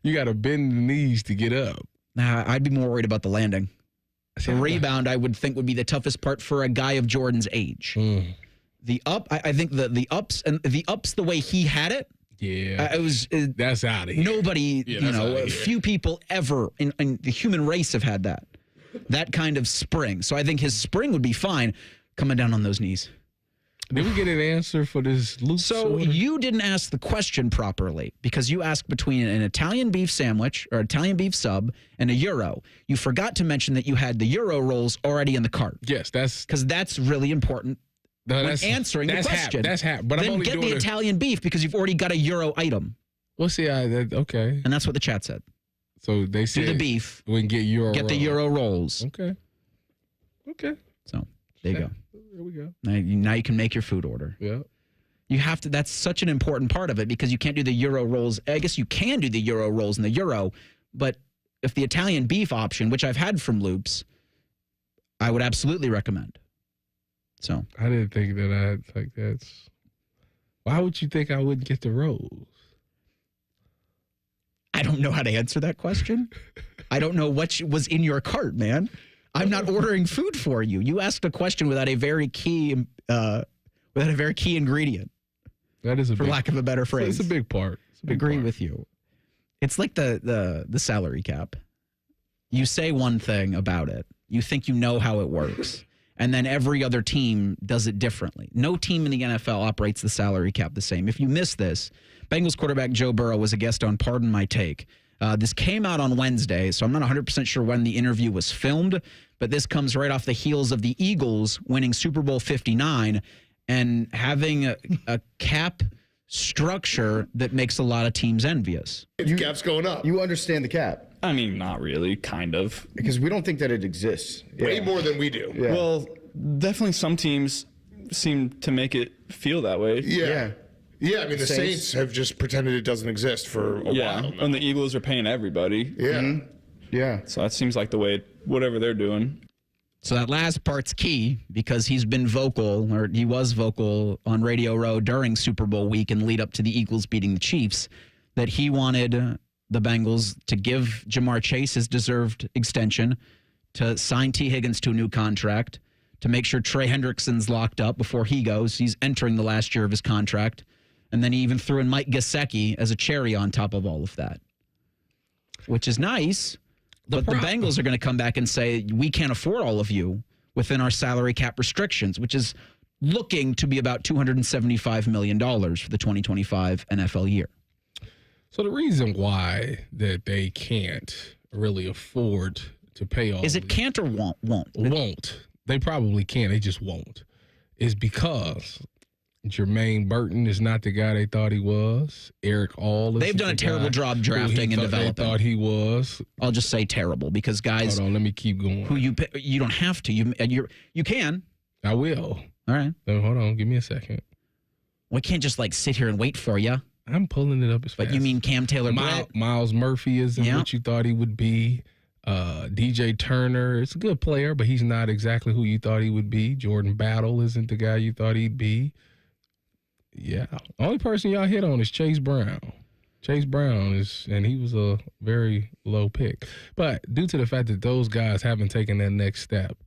You got to bend the knees to get up. Nah, I'd be more worried about the landing. The rebound, I would think, would be the toughest part for a guy of Jordan's age. The up, I think the ups and the ups, the way he had it. Yeah, it was. That's out of here. Nobody, few people ever in the human race have had that kind of spring. So I think his spring would be fine coming down on those knees. Did we get an answer for this loop? So you didn't ask the question properly because you asked between an Italian beef sandwich or Italian beef sub and a Euro. You forgot to mention that you had the Euro rolls already in the cart. Yes, that's really important when answering the question. But then get the Italian beef because you've already got a Euro item. Well, see, okay. And that's what the chat said. So they said do the beef. We can get Euro. Get the Euro rolls. Okay. So there you go. There we go. Now you can make your food order. Yeah. You have to. That's such an important part of it because you can't do the Euro rolls. I guess you can do the Euro rolls in the Euro, but if the Italian beef option, which I've had from Loops, I would absolutely recommend. So I didn't think that that's. Why would you think I wouldn't get the rolls? I don't know how to answer that question. I don't know what was in your cart, man. I'm not ordering food for you. You asked a question without a very key ingredient. That is for lack of a better phrase. It's a big part. I agree with you. It's like the salary cap. You say one thing about it. You think you know how it works. And then every other team does it differently. No team in the NFL operates the salary cap the same. If you miss this, Bengals quarterback Joe Burrow was a guest on Pardon My Take. This came out on Wednesday, so I'm not 100% sure when the interview was filmed, but this comes right off the heels of the Eagles winning Super Bowl 59 and having a cap structure that makes a lot of teams envious. Cap's going up. You understand the cap? I mean, not really, kind of. Because we don't think that it exists. Way more than we do. Yeah. Well, definitely some teams seem to make it feel that way. Yeah, I mean, the Saints have just pretended it doesn't exist for a while. And the Eagles are paying everybody. Yeah. Yeah. So that seems like the way, whatever they're doing. So that last part's key because he was vocal on Radio Row during Super Bowl week and lead up to the Eagles beating the Chiefs, that he wanted the Bengals to give Jamar Chase his deserved extension, to sign T. Higgins to a new contract, to make sure Trey Hendrickson's locked up before he goes. He's entering the last year of his contract. And then he even threw in Mike Gesicki as a cherry on top of all of that, which is nice. But the Bengals are going to come back and say, we can't afford all of you within our salary cap restrictions, which is looking to be about $275 million for the 2025 NFL year. So the reason why that they can't really afford to pay all is it can't or won't? Won't. They probably can. They just won't. Is because Jermaine Burton is not the guy they thought he was. Eric All. They've done a terrible job drafting and developing. They thought he was. I'll just say terrible because guys. Hold on, let me keep going. Who you don't have to. You can. I will. All right. So hold on, give me a second. We can't just sit here and wait for you. I'm pulling it up as fast. But you mean Cam Taylor-Britt? Miles Murphy isn't what you thought he would be. DJ Turner is a good player, but he's not exactly who you thought he would be. Jordan Battle isn't the guy you thought he'd be. Yeah. Only person y'all hit on is Chase Brown. Chase Brown and he was a very low pick. But due to the fact that those guys haven't taken that next step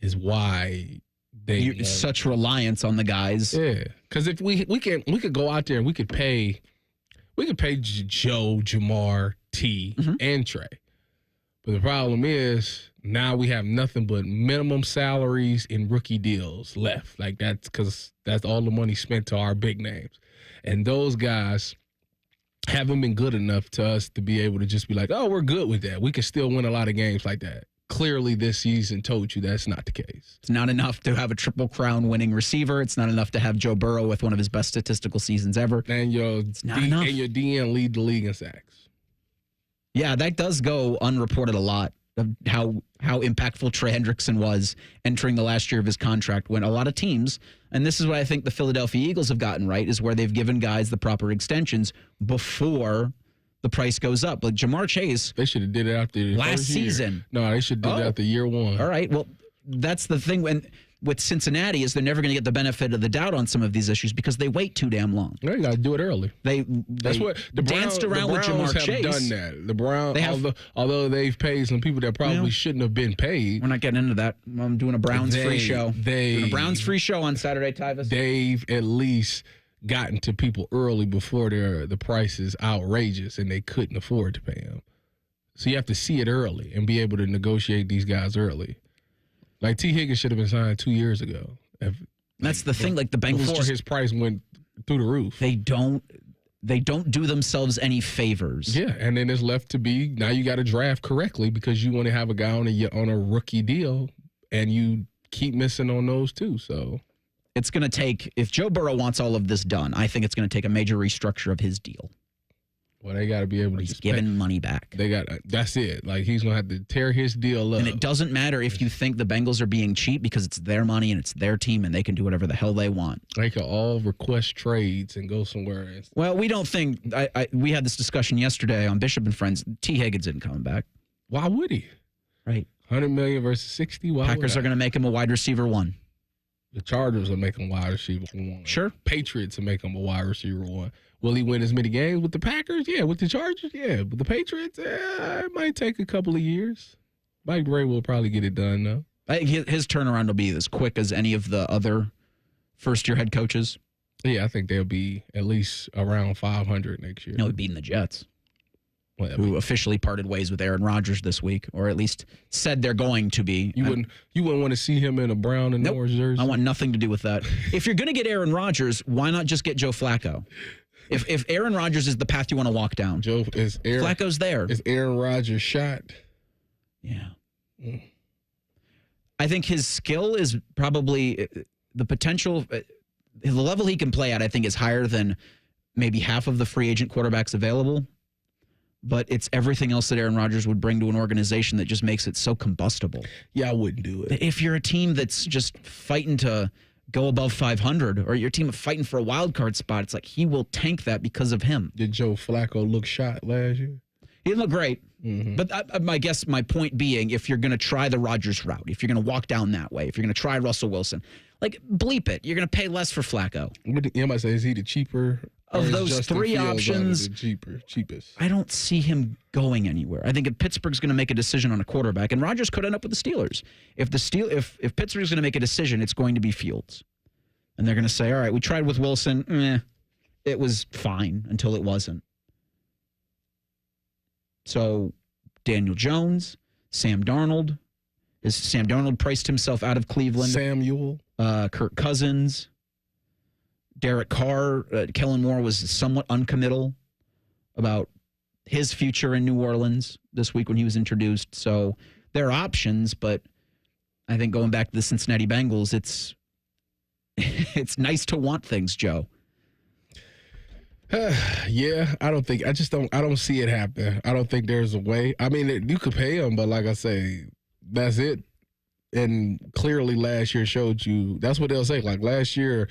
is why they such reliance on the guys. Yeah. Because if we could go out there and we could pay Joe, Jamar, T, and Trey. But the problem is Now we have nothing but minimum salaries and rookie deals left. Like, that's because that's all the money spent to our big names. And those guys haven't been good enough to us to be able to just be like, oh, we're good with that. We can still win a lot of games like that. Clearly, this season told you that's not the case. It's not enough to have a Triple Crown winning receiver. It's not enough to have Joe Burrow with one of his best statistical seasons ever. And your DN lead the league in sacks. Yeah, that does go unreported a lot of how impactful Trey Hendrickson was entering the last year of his contract, when a lot of teams, and this is what I think the Philadelphia Eagles have gotten right, is where they've given guys the proper extensions before the price goes up. Like Jamar Chase. They should have did it after last season. No, they should have did it after year one. All right. Well, that's the thing with Cincinnati is they're never going to get the benefit of the doubt on some of these issues because they wait too damn long. Yeah, you got to do it early. That's what the danced around with Jamar Chase. Have done that. The Browns, although they've paid some people that probably shouldn't have been paid. We're not getting into that. I'm doing a Browns free show. Doing a Browns free show on Saturday, Tyvis. They've at least gotten to people early before the price is outrageous and they couldn't afford to pay them. So you have to see it early and be able to negotiate these guys early. Like T. Higgins should have been signed 2 years ago. That's the thing. Like the Bengals, before his price went through the roof. They don't do themselves any favors. Yeah, and then it's left to be now you got to draft correctly because you want to have a guy on a rookie deal, and you keep missing on those too. So it's going to take, if Joe Burrow wants all of this done, I think it's going to take a major restructure of his deal. Well, they got to be able to just giving money back. That's it. Like, he's going to have to tear his deal up. And it doesn't matter if you think the Bengals are being cheap because it's their money and it's their team and they can do whatever the hell they want. They can all request trades and go somewhere else. Well, we don't think, we had this discussion yesterday on Bishop and Friends. T. Higgins isn't coming back. Why would he? Right. $100 million versus $60. Why Packers are going to make him a wide receiver 1. The Chargers will make him wide receiver 1. Sure. Patriots will make him a wide receiver 1. Will he win as many games with the Packers? Yeah. With the Chargers? Yeah. With the Patriots? It might take a couple of years. Mike Ray will probably get it done, though. I think his turnaround will be as quick as any of the other first-year head coaches. Yeah, I think they'll be at least around 500 next year. No, he'll be beating the Jets, who officially parted ways with Aaron Rodgers this week, or at least said they're going to be. You wouldn't want to see him in a brown and orange jersey? I want nothing to do with that. If you're going to get Aaron Rodgers, why not just get Joe Flacco? If Aaron Rodgers is the path you want to walk down, Flacco's there. Is Aaron Rodgers shot? Yeah. I think his skill is probably the potential, the level he can play at, I think, is higher than maybe half of the free agent quarterbacks available. But it's everything else that Aaron Rodgers would bring to an organization that just makes it so combustible. Yeah, I wouldn't do it. If you're a team that's just fighting to go above 500, or your team fighting for a wild card spot, it's like he will tank that because of him. Did Joe Flacco look shot last year? He didn't look great. Mm-hmm. But my point being, if you're going to try the Rodgers route, if you're going to walk down that way, if you're going to try Russell Wilson, like, bleep it. You're going to pay less for Flacco. You might say, is he the cheaper? Of those three options, cheapest. I don't see him going anywhere. I think if Pittsburgh's going to make a decision on a quarterback, and Rodgers could end up with the Steelers. If Pittsburgh's going to make a decision, it's going to be Fields. And they're going to say, all right, we tried with Wilson. It was fine until it wasn't. So Daniel Jones, Sam Darnold. Is Sam Darnold priced himself out of Cleveland? Samuel. Kirk Cousins. Derek Carr. Kellen Moore was somewhat uncommittal about his future in New Orleans this week when he was introduced. So there are options, but I think going back to the Cincinnati Bengals, it's nice to want things, Joe. Yeah, I don't see it happen. I don't think there's a way. I mean, you could pay him, but like I say, that's it. And clearly last year showed you, that's what they'll say. Like last year,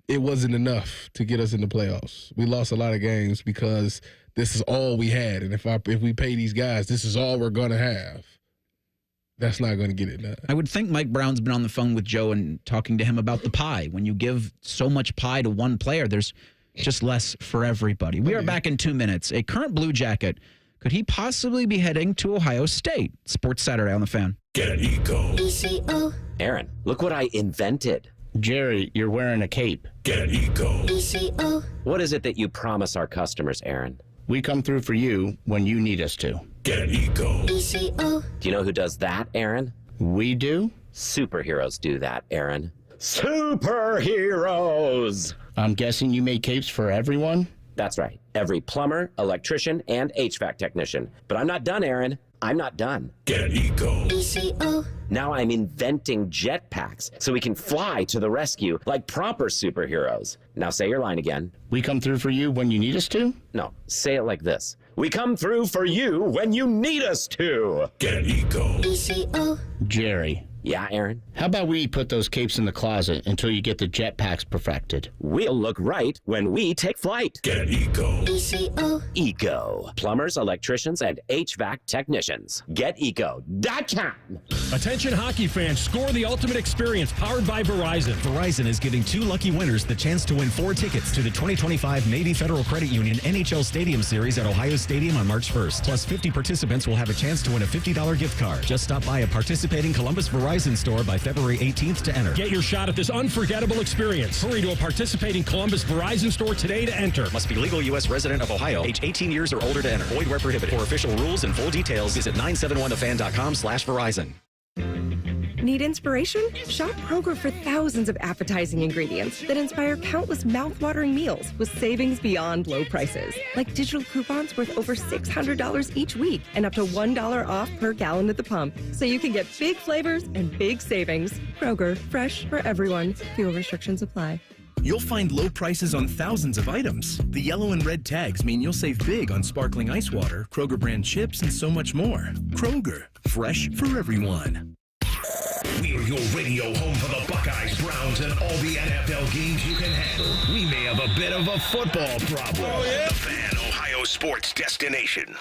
it wasn't enough to get us in the playoffs. We lost a lot of games because this is all we had. And if we pay these guys, this is all we're going to have. That's not going to get it done. I would think Mike Brown's been on the phone with Joe and talking to him about the pie. When you give so much pie to one player, there's just less for everybody. We are back in 2 minutes. A current Blue Jacket, could he possibly be heading to Ohio State? Sports Saturday on the Fan. Get an Eco. ECO. Aaron, look what I invented. Jerry, you're wearing a cape. Get an Eco. ECO. What is it that you promise our customers, Aaron? We come through for you when you need us to. Get Eco. Do you know who does that, Aaron? We do? Superheroes do that, Aaron. Superheroes! I'm guessing you make capes for everyone? That's right. Every plumber, electrician, and HVAC technician. But I'm not done, Aaron. I'm not done. Get Eco. Now I'm inventing jetpacks so we can fly to the rescue like proper superheroes. Now say your line again. We come through for you when you need us to? No, say it like this. We come through for you when you need us to. Get Eco. Jerry. Yeah, Aaron? How about we put those capes in the closet until you get the jetpacks perfected? We'll look right when we take flight. Get Eco. Eco. Plumbers, electricians, and HVAC technicians. GetEco.com. Attention hockey fans, score the ultimate experience powered by Verizon. Verizon is giving 2 lucky winners the chance to win 4 tickets to the 2025 Navy Federal Credit Union NHL Stadium Series at Ohio Stadium on March 1st. Plus 50 participants will have a chance to win a $50 gift card. Just stop by a participating Columbus Verizon store by February 18th to enter. Get your shot at this unforgettable experience. Hurry to a participating Columbus Verizon store today to enter. Must be legal U.S. resident of Ohio, age 18 years or older to enter. Void where prohibited. For official rules and full details, visit 971thefan.com/Verizon. Need inspiration? Shop Kroger for thousands of appetizing ingredients that inspire countless mouth-watering meals with savings beyond low prices. Like digital coupons worth over $600 each week and up to $1 off per gallon at the pump. So you can get big flavors and big savings. Kroger, fresh for everyone. Fuel restrictions apply. You'll find low prices on thousands of items. The yellow and red tags mean you'll save big on sparkling ice water, Kroger brand chips, and so much more. Kroger, fresh for everyone. We're your radio home for the Buckeyes, Browns, and all the NFL games you can handle. We may have a bit of a football problem. Oh, yeah? The Fan, Ohio sports destination.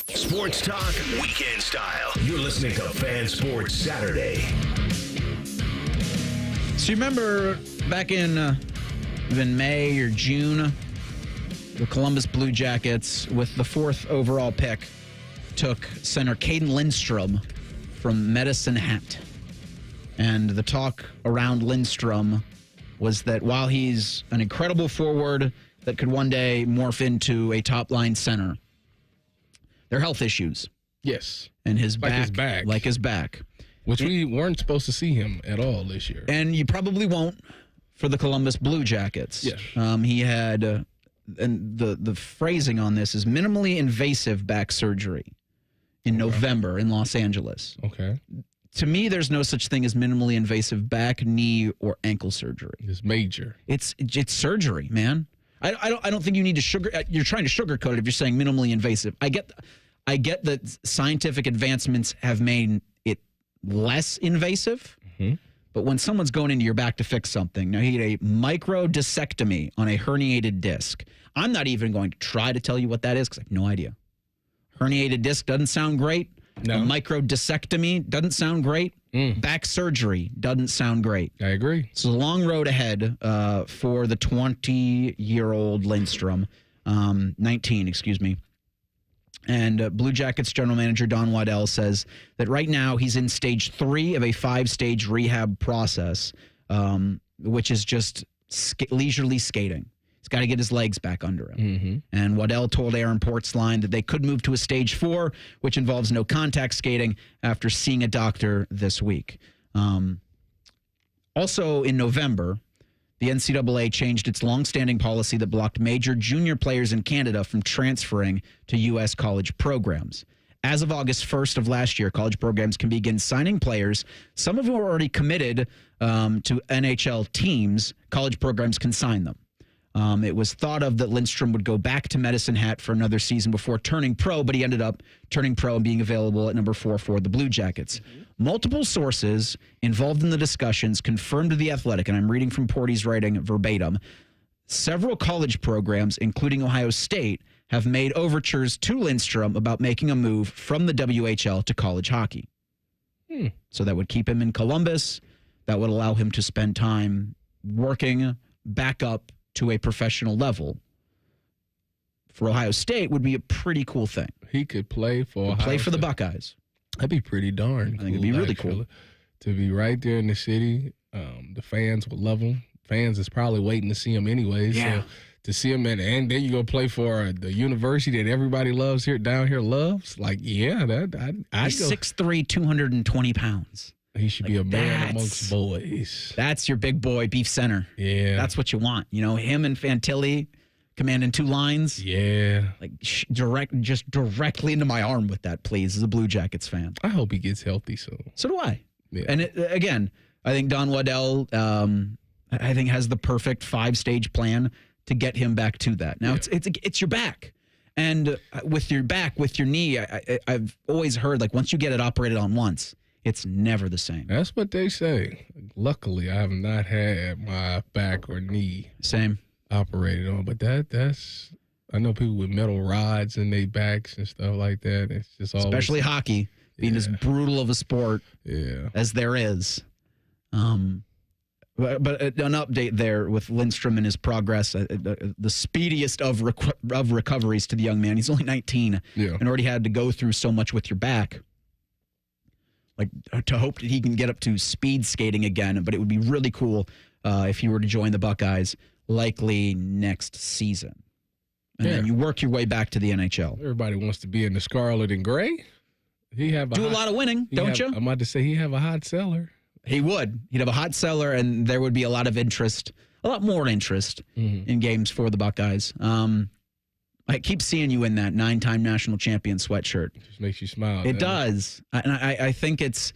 Sports talk, weekend style. You're listening to Fan Sports Saturday. So you remember back in even May or June, the Columbus Blue Jackets, with the 4th overall pick, took center Caden Lindstrom from Medicine Hat. And the talk around Lindstrom was that while he's an incredible forward that could one day morph into a top-line center, there are health issues. Yes. And his like back. Like his back. Which we weren't supposed to see him at all this year. And you probably won't for the Columbus Blue Jackets. Yes. He had, and the phrasing on this is minimally invasive back surgery in November in Los Angeles. Okay. To me, there's no such thing as minimally invasive back, knee, or ankle surgery. It's major. It's surgery, man. I don't think you need to you're trying to sugarcoat it if you're saying minimally invasive. I get that scientific advancements have made it less invasive. Mm-hmm. But when someone's going into your back to fix something, now he had a microdiscectomy on a herniated disc. I'm not even going to try to tell you what that is because I have no idea. Herniated disc doesn't sound great. No. A microdiscectomy doesn't sound great. Back surgery doesn't sound great. I agree. It's a long road ahead for the 20-year-old Lindstrom, 19, excuse me. And Blue Jackets general manager Don Waddell says that right now he's in stage 3 of a 5-stage rehab process, which is just leisurely skating. He's got to get his legs back under him. Mm-hmm. And Waddell told Aaron Portzline that they could move to a stage 4, which involves no contact skating, after seeing a doctor this week. Also in November, the NCAA changed its longstanding policy that blocked major junior players in Canada from transferring to U.S. college programs. As of August 1st of last year, college programs can begin signing players. Some of whom are already committed to NHL teams. College programs can sign them. It was thought of that Lindstrom would go back to Medicine Hat for another season before turning pro, but he ended up turning pro and being available at number 4 for the Blue Jackets. Multiple sources involved in the discussions confirmed to The Athletic, and I'm reading from Porty's writing verbatim, several college programs, including Ohio State, have made overtures to Lindstrom about making a move from the WHL to college hockey. So that would keep him in Columbus. That would allow him to spend time working back up to a professional level. For Ohio State would be a pretty cool thing. He could play for the Buckeyes. That'd be pretty darn cool. I think it'd be really cool. To be right there in the city. The fans would love him. Fans is probably waiting to see him anyways. Yeah. So to see him and then you go play for the university that everybody loves down here loves. Like, yeah, He's 6'3", 220 pounds. He should be a man amongst boys. That's your big boy beef center. Yeah. That's what you want. You know, him and Fantilli commanding two lines. Yeah. Like just directly into my arm with that, please, as a Blue Jackets fan. I hope he gets healthy soon. So do I. Yeah. And again, I think Don Waddell, I think, has the perfect 5-stage plan to get him back to that. Now, it's your back. And with your back, with your knee, I've always heard, like, once you get it operated on once, it's never the same. That's what they say. Luckily, I have not had my back or knee operated on. But that's I know people with metal rods in their backs and stuff like that. It's just always, especially hockey, being as brutal of a sport as there is. But an update there with Lindstrom and his progress, the speediest of recoveries to the young man. He's only 19 and already had to go through so much with your back. Like, to hope that he can get up to speed skating again, but it would be really cool if he were to join the Buckeyes, likely next season. And then you work your way back to the NHL. Everybody wants to be in the scarlet and gray. Do a lot of winning, don't you? I'm about to say he have a hot cellar. He would. He'd have a hot cellar, and there would be a lot of interest, a lot more interest in games for the Buckeyes. I keep seeing you in that 9-time national champion sweatshirt. It just makes you smile. It does. And I think it's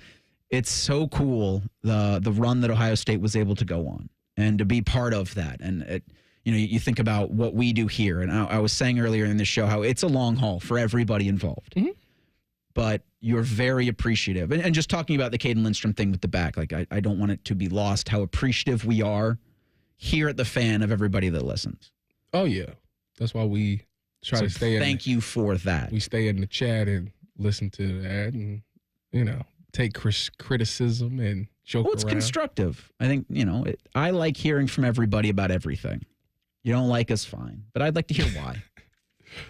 so cool, the run that Ohio State was able to go on and to be part of that. And, you think about what we do here. And I was saying earlier in the show how it's a long haul for everybody involved. But you're very appreciative. And just talking about the Caden Lindstrom thing with the back, like I don't want it to be lost how appreciative we are here at the Fan of everybody that listens. Oh, yeah. That's why we try to stay in. Thank you for that. We stay in the chat and listen to that and, take criticism and joke around. It's constructive. I think, I like hearing from everybody about everything. You don't like us, fine. But I'd like to hear why.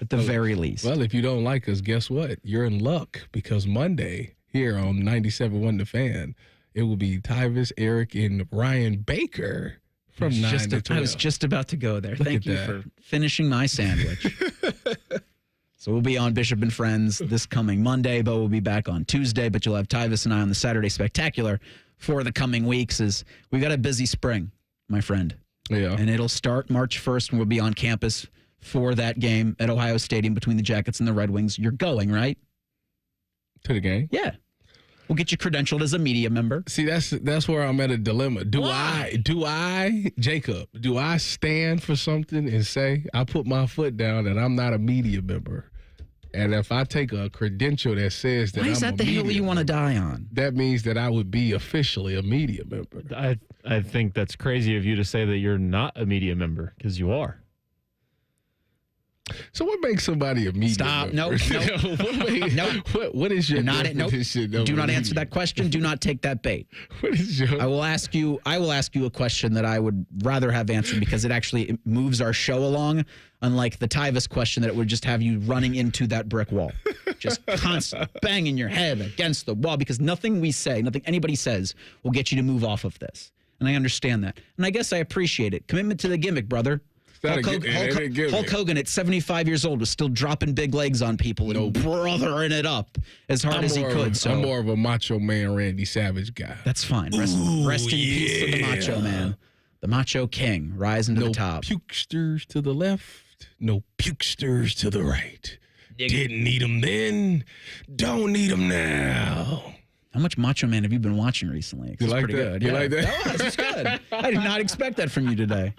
At the very least. Well, if you don't like us, guess what? You're in luck because Monday here on 97.1 The Fan, it will be Tyvis, Eric, and Ryan Baker from 9 to 12. I was just about to go there. Thank you for finishing my sandwich. So we'll be on Bishop and Friends this coming Monday, but we'll be back on Tuesday. But you'll have Tyvis and I on the Saturday Spectacular for the coming weeks. As we've got a busy spring, my friend. Yeah. And it'll start March 1st, and we'll be on campus for that game at Ohio Stadium between the Jackets and the Red Wings. You're going, right? To the game? Yeah. We'll get you credentialed as a media member. See, that's where I'm at a dilemma. Do I, Jacob, stand for something and say, I put my foot down that I'm not a media member? And if I take a credential that says that Why is that the hill you want to die on? That means that I would be officially a media member. I think that's crazy of you to say that you're not a media member, because you are. So what makes somebody a media Stop. member? Nope. What is your definition? Do not answer that question. Do not take that bait. What is your... I will ask you a question that I would rather have answered because it moves our show along, unlike the Tyvis question that it would just have you running into that brick wall. Just constant banging your head against the wall because nothing we say, nothing anybody says will get you to move off of this. And I understand that. And I guess I appreciate it. Commitment to the gimmick, brother. Hulk Hogan at 75 years old was still dropping big legs on people and brothering it up as hard as he could. So I'm more of a Macho Man Randy Savage guy. That's fine. Rest in peace to the Macho Man. The Macho King rising to the top. No pukesters to the left. No pukesters to the right. Didn't need them then. Don't need them now. How much Macho Man have you been watching recently? You like pretty that? Good. You like that? No, it's good. I did not expect that from you today.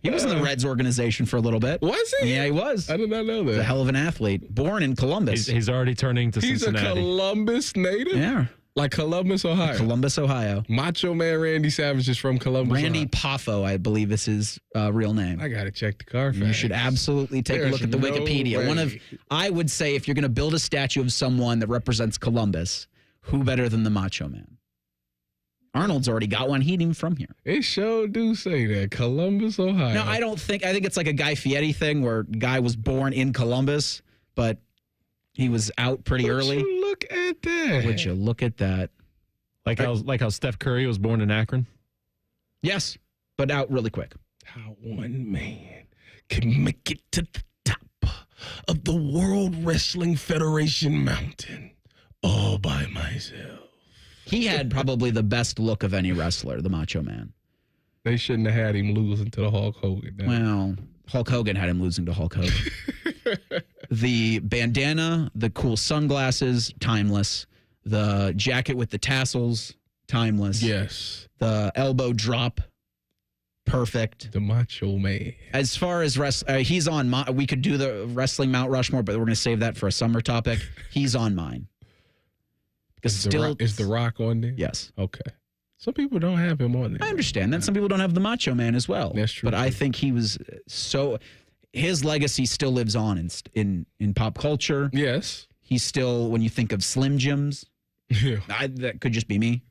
He was in the Reds organization for a little bit. Was he? Yeah, he was. I did not know that. He's a hell of an athlete. Born in Columbus. He's already turning to Cincinnati. He's a Columbus native? Yeah. Like Columbus, Ohio? Columbus, Ohio. Macho Man Randy Savage is from Columbus, Randy Ohio. Poffo, I believe is his real name. I got to check the Carfax. You should absolutely take a look at the Wikipedia. I would say if you're going to build a statue of someone that represents Columbus, who better than the Macho Man? Arnold's already got one. He ain't even from here. It sure do say that. Columbus, Ohio. No, I think it's like a Guy Fieri thing where guy was born in Columbus, but he was out pretty early. Would you look at that? Would you look at that? Like how Steph Curry was born in Akron? Yes, but out really quick. how one man can make it to the top of the World Wrestling Federation mountain all by myself. He had probably the best look of any wrestler, the Macho Man. They shouldn't have had him losing to the Hulk Hogan. Well, Hulk Hogan had him losing to Hulk Hogan. The bandana, the cool sunglasses, timeless. The jacket with the tassels, timeless. Yes. The elbow drop, perfect. The Macho Man. As far as he's on my. We could do the wrestling Mount Rushmore, but we're going to save that for a summer topic. He's on mine. Is the Rock on there? Yes. Okay. Some people don't have him on there. I understand that. Some people don't have the Macho Man as well. That's true. But I think he was so. His legacy still lives on in pop culture. Yes. He's still, when you think of Slim Jims, that could just be me.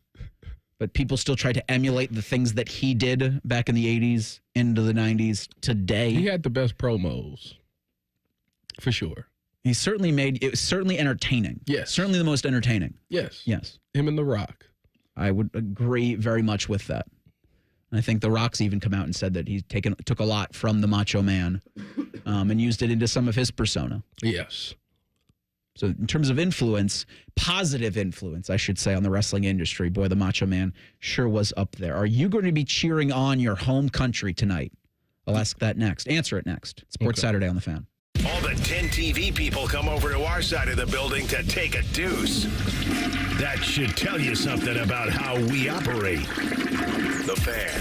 But people still try to emulate the things that he did back in the 80s, into the 90s, today. He had the best promos, for sure. He certainly it was certainly entertaining. Yes. Certainly the most entertaining. Yes. Yes. Him and The Rock. I would agree very much with that. I think The Rock's even come out and said that he took a lot from the Macho Man and used it into some of his persona. Yes. So in terms of influence, positive influence, I should say, on the wrestling industry, boy, the Macho Man sure was up there. Are you going to be cheering on your home country tonight? I'll ask that next. Answer it next. Sports Saturday on the Fan. All the 10 TV people come over to our side of the building to take a deuce. That should tell you something about how we operate. The Fan.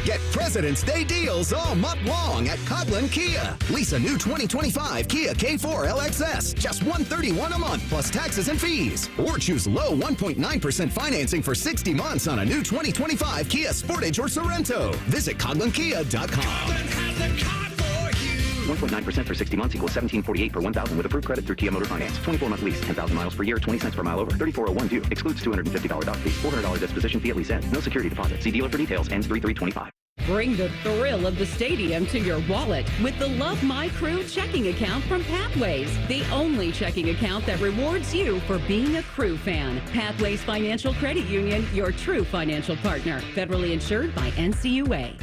Get President's Day deals all month long at Coghlan Kia. Lease a new 2025 Kia K4 LXS, just $131 a month plus taxes and fees. Or choose low 1.9% financing for 60 months on a new 2025 Kia Sportage or Sorrento. Visit CoglanKia.com. 1.9% for 60 months equals $17.48 per 1,000 with approved credit through Kia Motor Finance. 24-month lease, 10,000 miles per year, 20 cents per mile over. 3401 due. Excludes $250 dock fee. $400 disposition fee at lease end. No security deposit. See dealer for details. Ends 3/3/25. Bring the thrill of the stadium to your wallet with the Love My Crew checking account from Pathways, the only checking account that rewards you for being a Crew fan. Pathways Financial Credit Union, your true financial partner. Federally insured by NCUA.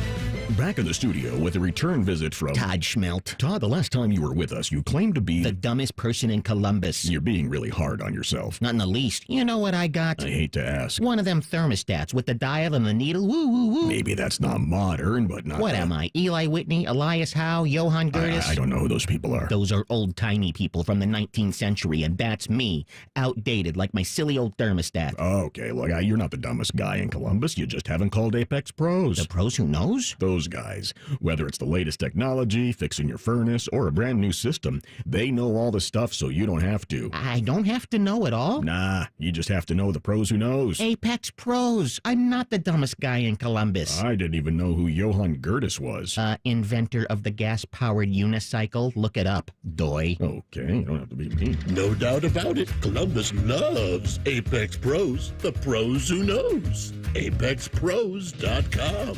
Back in the studio with a return visit from Todd Schmelt. Todd, the last time you were with us, you claimed to be the dumbest person in Columbus. You're being really hard on yourself. Not in the least. You know what I got? I hate to ask. One of them thermostats with the dial and the needle. Woo, woo, woo. Maybe that's not modern, but not. What am I? Eli Whitney, Elias Howe, Johann Gertis? I don't know who those people are. Those are old-timey people from the 19th century, and that's me. Outdated, like my silly old thermostat. Okay, look, you're not the dumbest guy in Columbus. You just haven't called Apex Pros. The pros who knows? Those guys. Whether it's the latest technology, fixing your furnace, or a brand new system, they know all the stuff so you don't have to. I don't have to know it all? Nah, you just have to know the pros who knows. Apex Pros. I'm not the dumbest guy in Columbus. I didn't even know who Johann Gertis was. Inventor of the gas-powered unicycle. Look it up, doy. Okay, you don't have to be me. No doubt about it. Columbus loves Apex Pros. The pros who knows. ApexPros.com.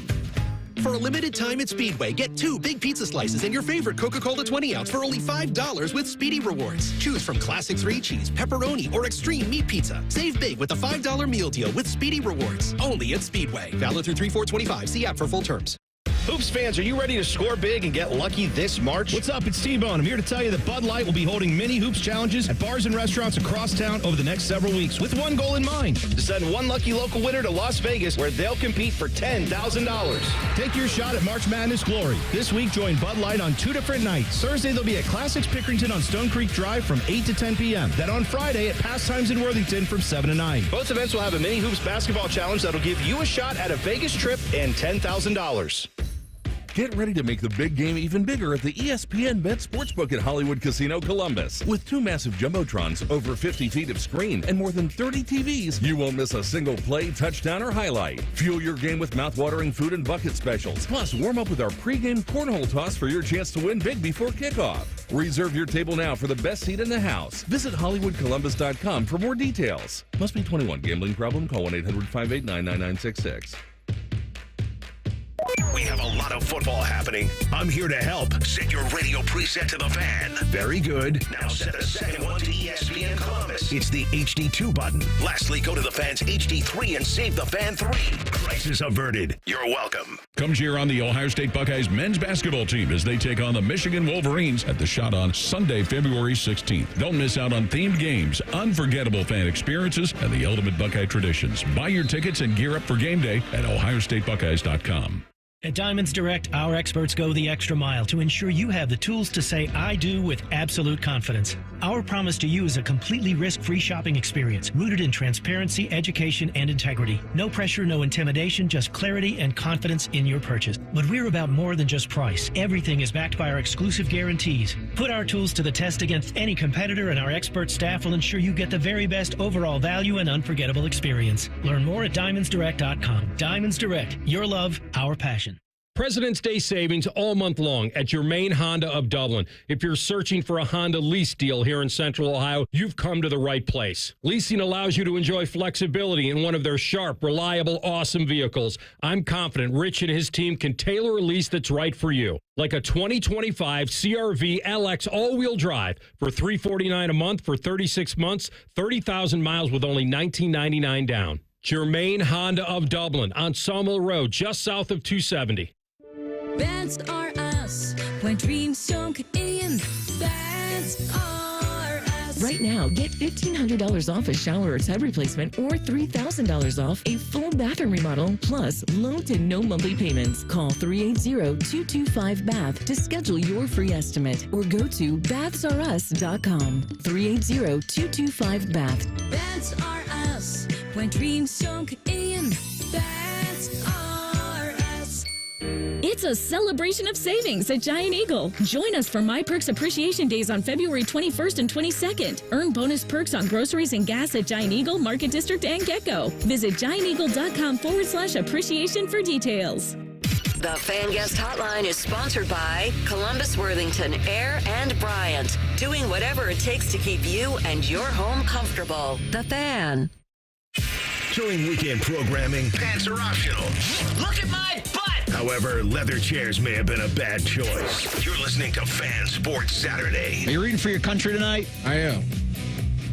For a limited time at Speedway, get 2 big pizza slices and your favorite Coca-Cola 20-ounce for only $5 with Speedy Rewards. Choose from Classic 3-Cheese, Pepperoni, or Extreme Meat Pizza. Save big with the $5 meal deal with Speedy Rewards. Only at Speedway. Valid through 3/4/25. See app for full terms. Hoops fans, are you ready to score big and get lucky this March? What's up? It's T-Bone. I'm here to tell you that Bud Light will be holding mini hoops challenges at bars and restaurants across town over the next several weeks with one goal in mind. To send one lucky local winner to Las Vegas where they'll compete for $10,000. Take your shot at March Madness glory. This week, join Bud Light on 2 different nights. Thursday, they'll be at Classics Pickerington on Stone Creek Drive from 8 to 10 p.m. Then on Friday at Pastimes in Worthington from 7 to 9. Both events will have a mini hoops basketball challenge that'll give you a shot at a Vegas trip and $10,000. Get ready to make the big game even bigger at the ESPN Bet Sportsbook at Hollywood Casino Columbus. With 2 massive jumbotrons, over 50 feet of screen, and more than 30 TVs, you won't miss a single play, touchdown, or highlight. Fuel your game with mouthwatering food and bucket specials. Plus, warm up with our pregame cornhole toss for your chance to win big before kickoff. Reserve your table now for the best seat in the house. Visit HollywoodColumbus.com for more details. Must be 21. Gambling problem? Call 1-800-589-9966. We have a lot lot of football happening. I'm here to help. Set your radio preset to the Fan. Very good. Now set the second one to ESPN Columbus. It's the HD2 button. Lastly, go to the Fan's HD3 and save the Fan 3. Crisis averted. You're welcome. Come cheer on the Ohio State Buckeyes men's basketball team as they take on the Michigan Wolverines at the Shot on Sunday, February 16th. Don't miss out on themed games, unforgettable fan experiences, and the ultimate Buckeye traditions. Buy your tickets and gear up for game day at ohiostatebuckeyes.com. At Diamonds Direct, our experts go the extra mile to ensure you have the tools to say I do with absolute confidence. Our promise to you is a completely risk-free shopping experience rooted in transparency, education, and integrity. No pressure, no intimidation, just clarity and confidence in your purchase. But we're about more than just price. Everything is backed by our exclusive guarantees. Put our tools to the test against any competitor, and our expert staff will ensure you get the very best overall value and unforgettable experience. Learn more at diamondsdirect.com. Diamonds Direct, your love, our passion. President's Day savings all month long at your main Honda of Dublin. If you're searching for a Honda lease deal here in Central Ohio, you've come to the right place. Leasing allows you to enjoy flexibility in one of their sharp, reliable, awesome vehicles. I'm confident Rich and his team can tailor a lease that's right for you. Like a 2025 CR-V LX all-wheel drive for $349 a month for 36 months, 30,000 miles with only $19.99 down. Germain Honda of Dublin on Sawmill Road, just south of 270. That's are us. When dreams sunk in, that's are us. Right now, get $1,500 off a shower or tub replacement or $3,000 off a full bathroom remodel, plus low to no monthly payments. Call 380-225-BATH to schedule your free estimate or go to bathsareus.com. 380-225-BATH. That's are us. When dreams sunk in, that's are us. It's a celebration of savings at Giant Eagle. Join us for My Perks Appreciation Days on February 21st and 22nd. Earn bonus perks on groceries and gas at Giant Eagle, Market District, and Gecko. Visit gianteagle.com/appreciation for details. The Fan Guest Hotline is sponsored by Columbus, Worthington, Air, and Bryant. Doing whatever it takes to keep you and your home comfortable. The Fan. During weekend programming, pants are optional. Look at my butt! However, leather chairs may have been a bad choice. You're listening to Fan Sports Saturday. Are you rooting for your country tonight? I am.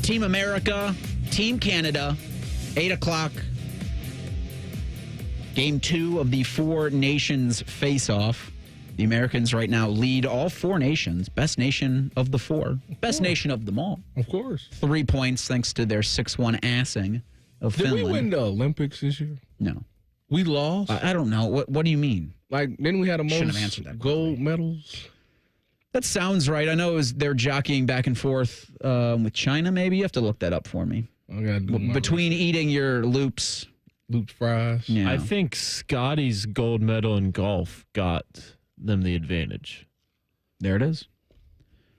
Team America, Team Canada, 8 o'clock. Game 2 of the Four Nations face-off. The Americans right now lead all four nations. Best nation of the four. Best nation of them all. Of course. 3 points thanks to their 6-1 assing of Finland. Did we win the Olympics this year? No. We lost? I don't know. What do you mean? Like, then we had a Shouldn't have most answered that gold medals? That sounds right. I know they're jockeying back and forth with China, maybe. You have to look that up for me. Between eating your Loop's fries. Yeah. I think Scotty's gold medal in golf got them the advantage. There it is.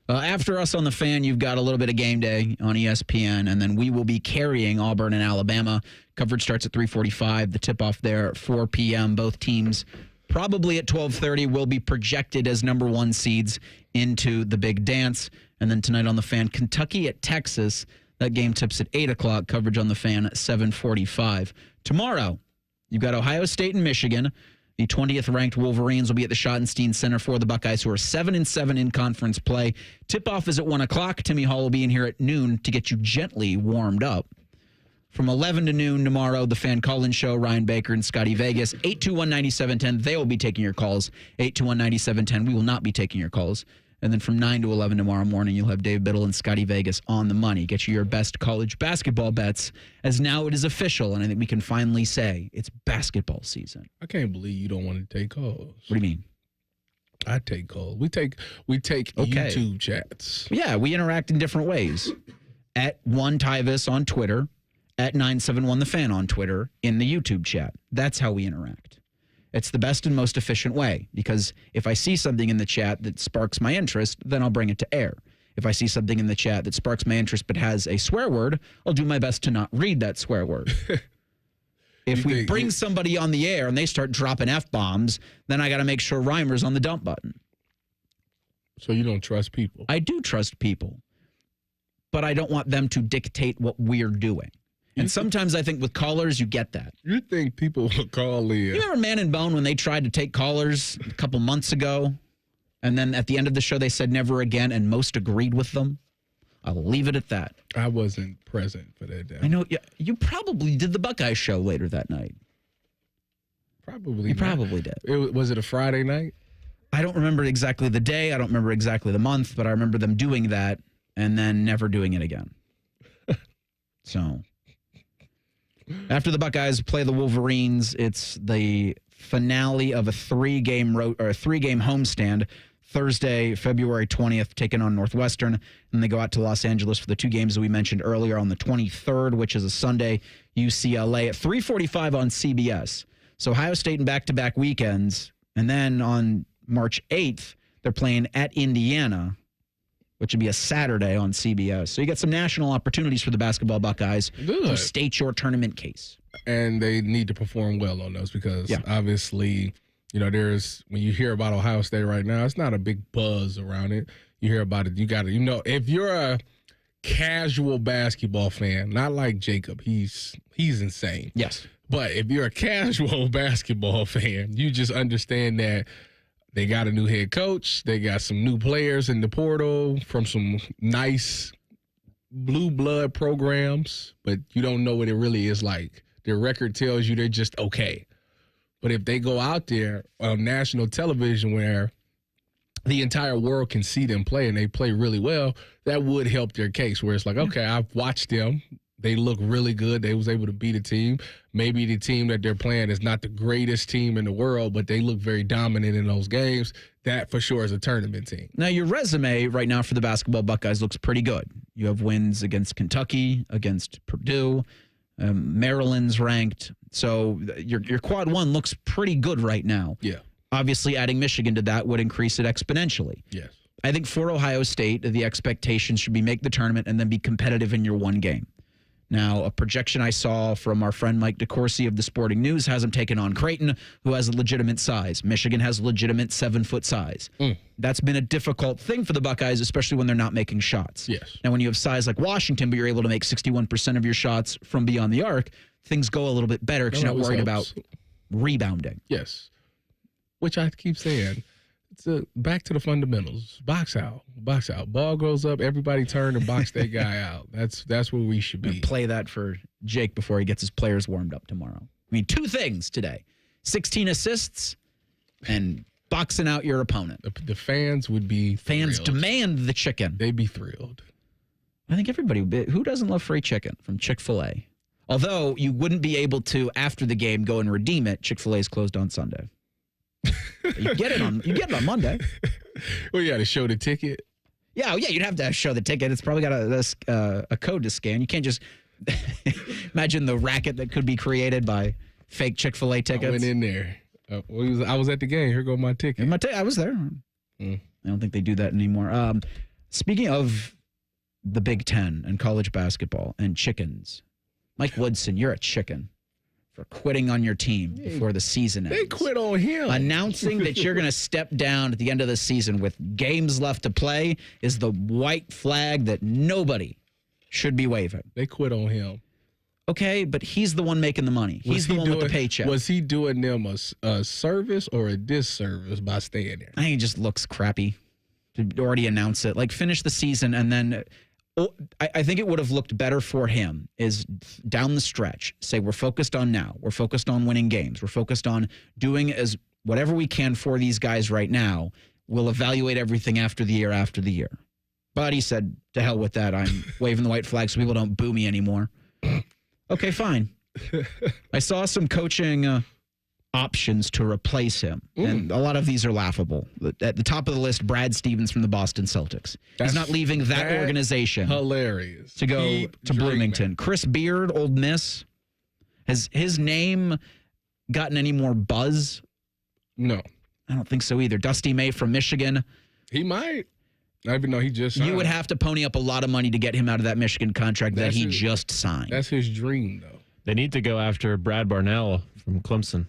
After us on the Fan, you've got a little bit of game day on ESPN, and then we will be carrying Auburn and Alabama. Coverage starts at 3:45. The tip-off there at 4 p.m. Both teams probably at 12:30 will be projected as number one seeds into the big dance. And then tonight on the Fan, Kentucky at Texas. That game tips at 8 o'clock. Coverage on the Fan at 7:45. Tomorrow, you've got Ohio State and Michigan. The 20th ranked Wolverines will be at the Schottenstein Center for the Buckeyes, who are 7-7 in conference play. Tip-off is at 1 o'clock. Timmy Hall will be in here at noon to get you gently warmed up. From 11 to noon tomorrow, the Fan Call-In Show, Ryan Baker and Scotty Vegas, 821-9710. They will be taking your calls. 821-9710. We will not be taking your calls. And then from 9 to 11 tomorrow morning, you'll have Dave Biddle and Scotty Vegas on the money. Get you your best college basketball bets, as now it is official, and I think we can finally say it's basketball season. I can't believe you don't want to take calls. What do you mean? I take calls. We take YouTube chats. Yeah, we interact in different ways. At Tyvis on Twitter, at 971 The Fan on Twitter, in the YouTube chat. That's how we interact. It's the best and most efficient way, because if I see something in the chat that sparks my interest, then I'll bring it to air. If I see something in the chat that sparks my interest but has a swear word, I'll do my best to not read that swear word. If we bring somebody on the air and they start dropping F-bombs, then I got to make sure Reimer's on the dump button. So you don't trust people? I do trust people, but I don't want them to dictate what we're doing. And sometimes I think with callers, you get that. You think people will call in? You remember Man and Bone when they tried to take callers a couple months ago? And then at the end of the show, they said never again, and most agreed with them? I'll leave it at that. I wasn't present for that day. I know. You probably did the Buckeye show later that night. Probably. You probably did. Was it a Friday night? I don't remember exactly the day. I don't remember exactly the month, but I remember them doing that and then never doing it again. So, after the Buckeyes play the Wolverines, it's the finale of a three-game homestand. Thursday, February 20th, taking on Northwestern, and they go out to Los Angeles for the two games that we mentioned earlier on the 23rd, which is a Sunday, UCLA at 3:45 on CBS. So Ohio State in back-to-back weekends, and then on March 8th, they're playing at Indiana, which would be a Saturday on CBS. So you get some national opportunities for the basketball Buckeyes to state your tournament case. And they need to perform well on those because obviously, there's when you hear about Ohio State right now, it's not a big buzz around it. You hear about it, you got to, if you're a casual basketball fan, not like Jacob, he's insane. Yes. But if you're a casual basketball fan, you just understand that they got a new head coach. They got some new players in the portal from some nice blue blood programs, but you don't know what it really is like. Their record tells you they're just okay. But if they go out there on national television where the entire world can see them play and they play really well, that would help their case where it's like, okay, I've watched them. They look really good. They was able to beat a team. Maybe the team that they're playing is not the greatest team in the world, but they look very dominant in those games. That for sure is a tournament team. Now, your resume right now for the basketball Buckeyes looks pretty good. You have wins against Kentucky, against Purdue, Maryland's ranked. So your quad one looks pretty good right now. Yeah. Obviously, adding Michigan to that would increase it exponentially. Yes. I think for Ohio State, the expectation should be make the tournament and then be competitive in your one game. Now, a projection I saw from our friend Mike DeCourcy of the Sporting News has him taking on Creighton, who has a legitimate size. Michigan has legitimate 7-foot size. That's been a difficult thing for the Buckeyes, especially when they're not making shots. Yes. Now, when you have size like Washington, but you're able to make 61% of your shots from beyond the arc, things go a little bit better because you're not worried about rebounding. Yes. Which I keep saying. It's back to the fundamentals. Box out. Ball goes up, everybody turn and box that guy out. That's where we should be. Play that for Jake before he gets his players warmed up tomorrow. I mean, two things today. 16 assists and boxing out your opponent. The fans would be Fans thrilled. demand the chicken. They'd be thrilled. I think everybody would be. Who doesn't love free chicken from Chick-fil-A? Although you wouldn't be able to, after the game, go and redeem it. Chick-fil-A is closed on Sunday. You get it on Monday. Well, you got to show the ticket. Yeah, you'd have to show the ticket. It's probably got a code to scan. You can't just imagine the racket that could be created by fake Chick-fil-A tickets. I went in there. I was at the game. Here go my ticket. I was there. I don't think they do that anymore. Speaking of the Big Ten and college basketball and chickens, Mike Woodson, you're a chicken for quitting on your team before the season ends. They quit on him. Announcing that you're going to step down at the end of the season with games left to play is the white flag that nobody should be waving. They quit on him. Okay, but he's the one making the money. He's the one with the paycheck. Was he doing them a service or a disservice by staying there? I think it just looks crappy to already announce it. Like, finish the season and then... I think it would have looked better for him is down the stretch. Say we're focused on now. We're focused on winning games. We're focused on doing as whatever we can for these guys right now. We'll evaluate everything after the year. But he said, to hell with that. I'm waving the white flag so people don't boo me anymore. Okay, fine. I saw some coaching options to replace him. And a lot of these are laughable. At the top of the list, Brad Stevens from the Boston Celtics. He's not leaving that organization. Hilarious. To go to Bloomington. Chris Beard, Old Miss. Has his name gotten any more buzz? No. I don't think so either. Dusty May from Michigan. He might. Even though he just signed. You would have to pony up a lot of money to get him out of that Michigan contract that he just signed. That's his dream, though. They need to go after Brad Barnell from Clemson.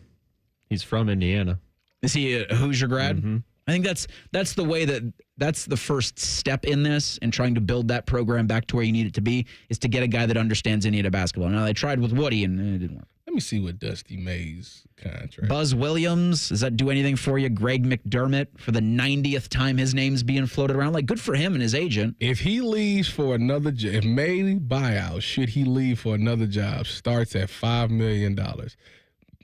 He's from Indiana. Is he a Hoosier grad? Mm-hmm. I think that's the way that's the first step in this, and trying to build that program back to where you need it to be, is to get a guy that understands Indiana basketball. Now, they tried with Woody, and it didn't work. Let me see what Dusty May's contract. Buzz Williams, does that do anything for you? Greg McDermott, for the 90th time his name's being floated around. Like, good for him and his agent. If he leaves for another job, if May buyout, should he leave for another job, starts at $5 million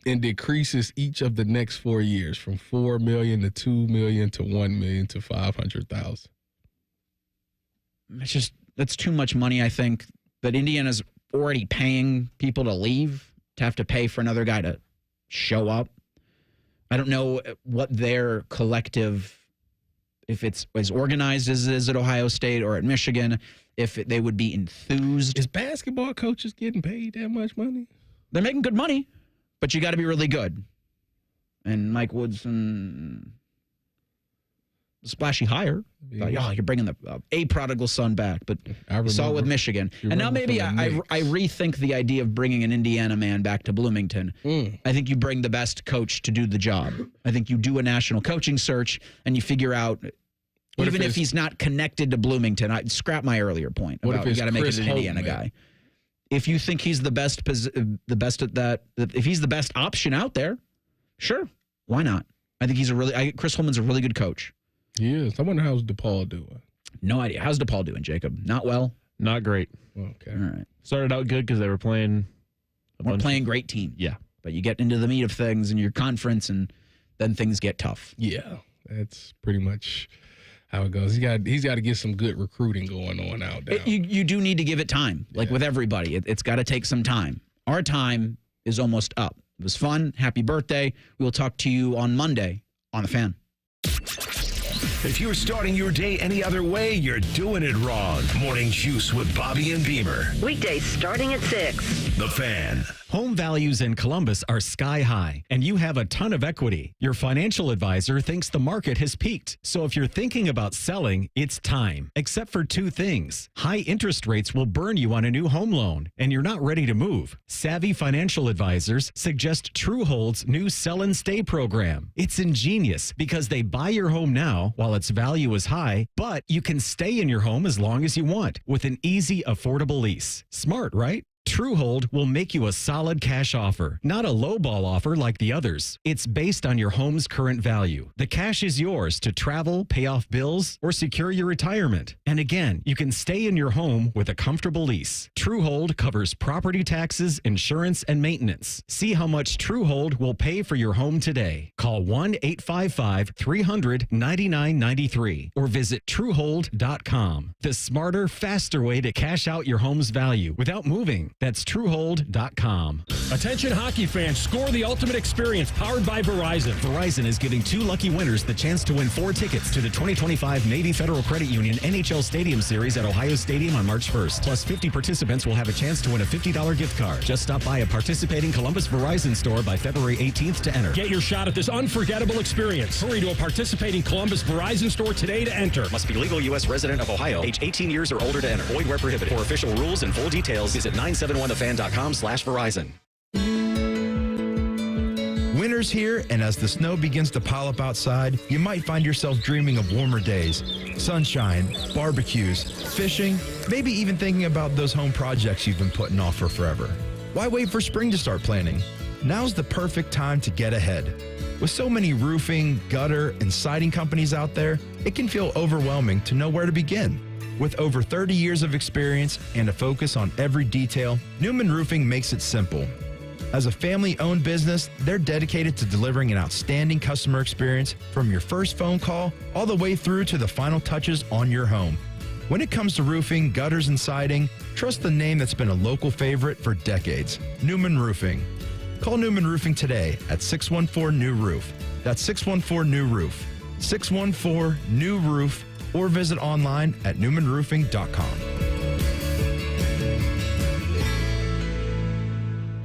and decreases each of the next 4 years from $4 million to $2 million to $1 million to $500,000. That's too much money, I think, that Indiana's already paying people to leave, to have to pay for another guy to show up. I don't know what their collective, if it's as organized as it is at Ohio State or at Michigan, if they would be enthused. Is basketball coaches getting paid that much money? They're making good money, but you got to be really good. And Mike Woodson, splashy hire. You're bringing the a prodigal son back, but you saw it with Michigan. And now maybe I rethink the idea of bringing an Indiana man back to Bloomington. I think you bring the best coach to do the job. I think you do a national coaching search, and you figure out, even if he's not connected to Bloomington, I scrap my earlier point about you got to make it an Indiana guy. If you think he's the best at that, if he's the best option out there, sure, why not? I think Chris Holman's a really good coach. He is. I wonder how's DePaul doing. No idea. How's DePaul doing, Jacob? Not well? Not great. Okay. All right. Started out good because they were playing great team. Yeah. But you get into the meat of things in your conference, and then things get tough. Yeah. That's pretty much how it goes. He's got to get some good recruiting going on out there. You do need to give it time, like with everybody. It's got to take some time. Our time is almost up. It was fun. Happy birthday. We will talk to you on Monday on The Fan. If you're starting your day any other way, you're doing it wrong. Morning Juice with Bobby and Beamer. Weekdays starting at 6. The Fan. Home values in Columbus are sky high, and you have a ton of equity. Your financial advisor thinks the market has peaked. So if you're thinking about selling, it's time. Except for two things. High interest rates will burn you on a new home loan, and you're not ready to move. Savvy financial advisors suggest Truehold's new Sell and Stay program. It's ingenious because they buy your home now while its value is high, but you can stay in your home as long as you want with an easy, affordable lease. Smart, right? Truehold will make you a solid cash offer, not a lowball offer like the others. It's based on your home's current value. The cash is yours to travel, pay off bills, or secure your retirement. And again, you can stay in your home with a comfortable lease. Truehold covers property taxes, insurance, and maintenance. See how much Truehold will pay for your home today. Call 1-855-300-9993 or visit Truehold.com. The smarter, faster way to cash out your home's value without moving. That's Truehold.com. Attention hockey fans, score the ultimate experience powered by Verizon. Verizon is giving 2 lucky winners the chance to win 4 tickets to the 2025 Navy Federal Credit Union NHL Stadium Series at Ohio Stadium on March 1st. Plus 50 participants will have a chance to win a $50 gift card. Just stop by a participating Columbus Verizon store by February 18th to enter. Get your shot at this unforgettable experience. Hurry to a participating Columbus Verizon store today to enter. Must be legal U.S. resident of Ohio, age 18 years or older to enter. Void where prohibited. For official rules and full details, visit 971thefan.com/Verizon. Winter's here, and as the snow begins to pile up outside, you might find yourself dreaming of warmer days, sunshine, barbecues, fishing, maybe even thinking about those home projects you've been putting off for forever. Why wait for spring to start planning? Now's the perfect time to get ahead. With so many roofing, gutter, and siding companies out there, it can feel overwhelming to know where to begin. With over 30 years of experience and a focus on every detail, Newman Roofing makes it simple. As a family-owned business, they're dedicated to delivering an outstanding customer experience from your first phone call all the way through to the final touches on your home. When it comes to roofing, gutters, and siding, trust the name that's been a local favorite for decades, Newman Roofing. Call Newman Roofing today at 614-NEW-ROOF. That's 614-NEW-ROOF. 614-NEW-ROOF. Or visit online at newmanroofing.com.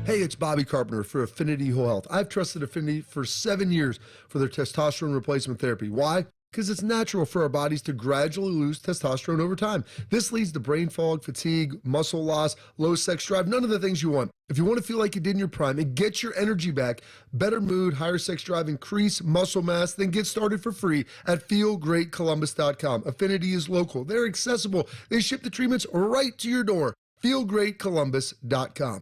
Hey, it's Bobby Carpenter for Affinity Whole Health. I've trusted Affinity for 7 years for their testosterone replacement therapy. Why? because it's natural for our bodies to gradually lose testosterone over time. This leads to brain fog, fatigue, muscle loss, low sex drive, none of the things you want. If you want to feel like you did in your prime and get your energy back, better mood, higher sex drive, increase muscle mass, then get started for free at feelgreatcolumbus.com. Affinity is local. They're accessible. They ship the treatments right to your door. feelgreatcolumbus.com.